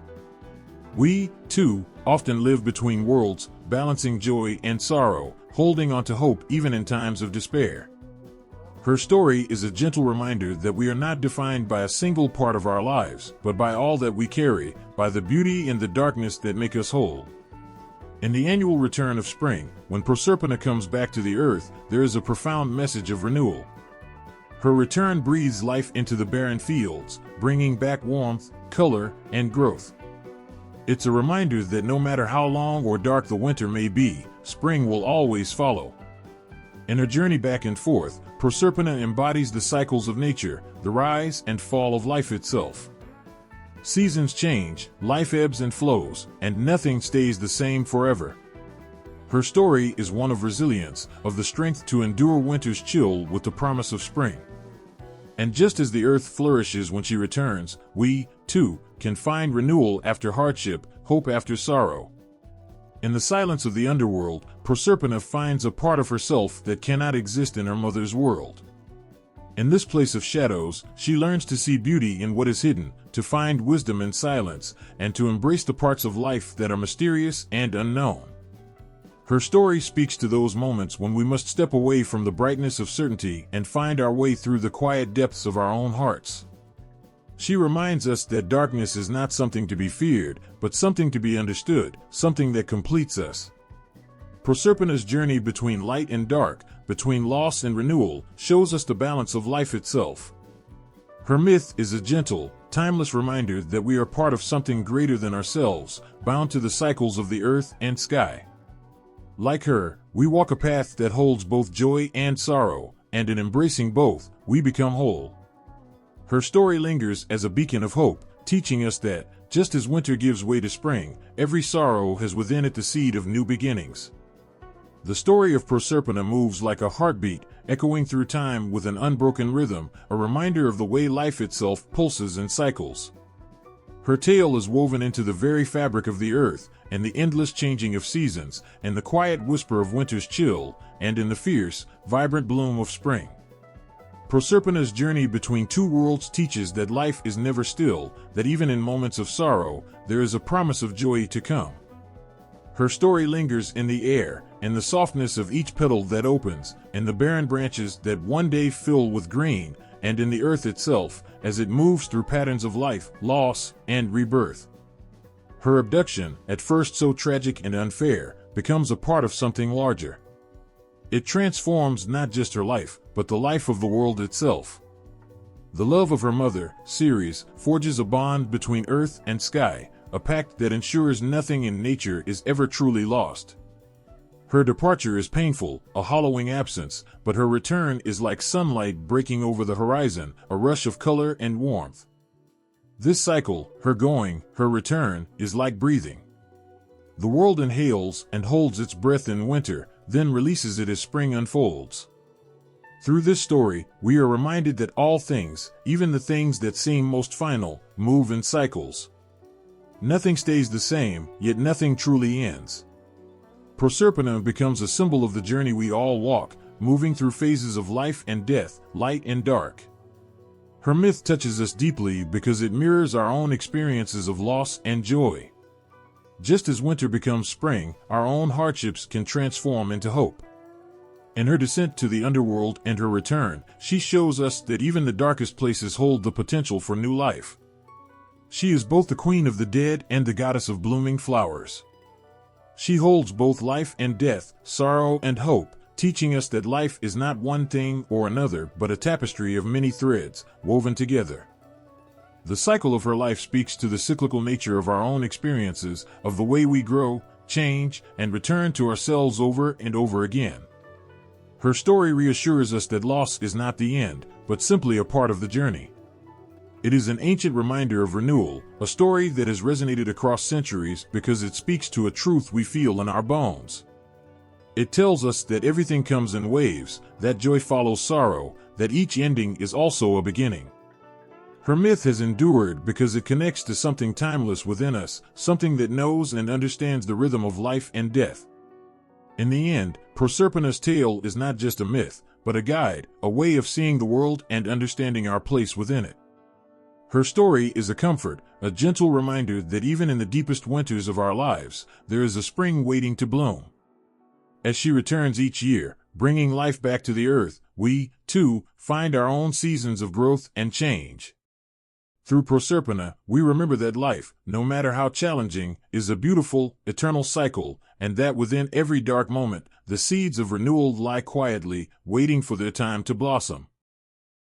We, too, often live between worlds, balancing joy and sorrow, holding on to hope even in times of despair. Her story is a gentle reminder that we are not defined by a single part of our lives, but by all that we carry, by the beauty and the darkness that make us whole. In the annual return of spring, when Proserpina comes back to the earth, there is a profound message of renewal. Her return breathes life into the barren fields, bringing back warmth, color, and growth. It's a reminder that no matter how long or dark the winter may be, spring will always follow. In her journey back and forth, Proserpina embodies the cycles of nature, the rise and fall of life itself. Seasons change, life ebbs and flows, and nothing stays the same forever. Her story is one of resilience, of the strength to endure winter's chill with the promise of spring. And just as the earth flourishes when she returns, we, too, can find renewal after hardship, hope after sorrow. In the silence of the underworld, Proserpina finds a part of herself that cannot exist in her mother's world. In this place of shadows, she learns to see beauty in what is hidden, to find wisdom in silence, and to embrace the parts of life that are mysterious and unknown. Her story speaks to those moments when we must step away from the brightness of certainty and find our way through the quiet depths of our own hearts. She reminds us that darkness is not something to be feared, but something to be understood, something that completes us. Proserpina's journey between light and dark, between loss and renewal, shows us the balance of life itself. Her myth is a gentle, timeless reminder that we are part of something greater than ourselves, bound to the cycles of the earth and sky. Like her, we walk a path that holds both joy and sorrow, and in embracing both, we become whole. Her story lingers as a beacon of hope, teaching us that, just as winter gives way to spring, every sorrow has within it the seed of new beginnings. The story of Proserpina moves like a heartbeat, echoing through time with an unbroken rhythm, a reminder of the way life itself pulses and cycles. Her tale is woven into the very fabric of the earth, and the endless changing of seasons, and the quiet whisper of winter's chill, and in the fierce, vibrant bloom of spring. Proserpina's journey between two worlds teaches that life is never still, that even in moments of sorrow, there is a promise of joy to come. Her story lingers in the air, in the softness of each petal that opens, in the barren branches that one day fill with green, and in the earth itself, as it moves through patterns of life, loss, and rebirth. Her abduction, at first so tragic and unfair, becomes a part of something larger. It transforms not just her life, but the life of the world itself. The love of her mother, Ceres, forges a bond between earth and sky, a pact that ensures nothing in nature is ever truly lost. Her departure is painful, a hollowing absence, but her return is like sunlight breaking over the horizon, a rush of color and warmth. This cycle, her going, her return, is like breathing. The world inhales and holds its breath in winter, then releases it as spring unfolds. Through this story, we are reminded that all things, even the things that seem most final, move in cycles. Nothing stays the same, yet nothing truly ends. Proserpina becomes a symbol of the journey we all walk, moving through phases of life and death, light and dark. Her myth touches us deeply because it mirrors our own experiences of loss and joy. Just as winter becomes spring, our own hardships can transform into hope. In her descent to the underworld and her return, she shows us that even the darkest places hold the potential for new life. She is both the queen of the dead and the goddess of blooming flowers. She holds both life and death, sorrow and hope, teaching us that life is not one thing or another but a tapestry of many threads, woven together. The cycle of her life speaks to the cyclical nature of our own experiences, of the way we grow, change, and return to ourselves over and over again. Her story reassures us that loss is not the end, but simply a part of the journey. It is an ancient reminder of renewal, a story that has resonated across centuries because it speaks to a truth we feel in our bones. It tells us that everything comes in waves, that joy follows sorrow, that each ending is also a beginning. Her myth has endured because it connects to something timeless within us, something that knows and understands the rhythm of life and death. In the end, Proserpina's tale is not just a myth, but a guide, a way of seeing the world and understanding our place within it. Her story is a comfort, a gentle reminder that even in the deepest winters of our lives, there is a spring waiting to bloom. As she returns each year, bringing life back to the earth, we, too, find our own seasons of growth and change. Through Proserpina, we remember that life, no matter how challenging, is a beautiful, eternal cycle, and that within every dark moment, the seeds of renewal lie quietly, waiting for their time to blossom.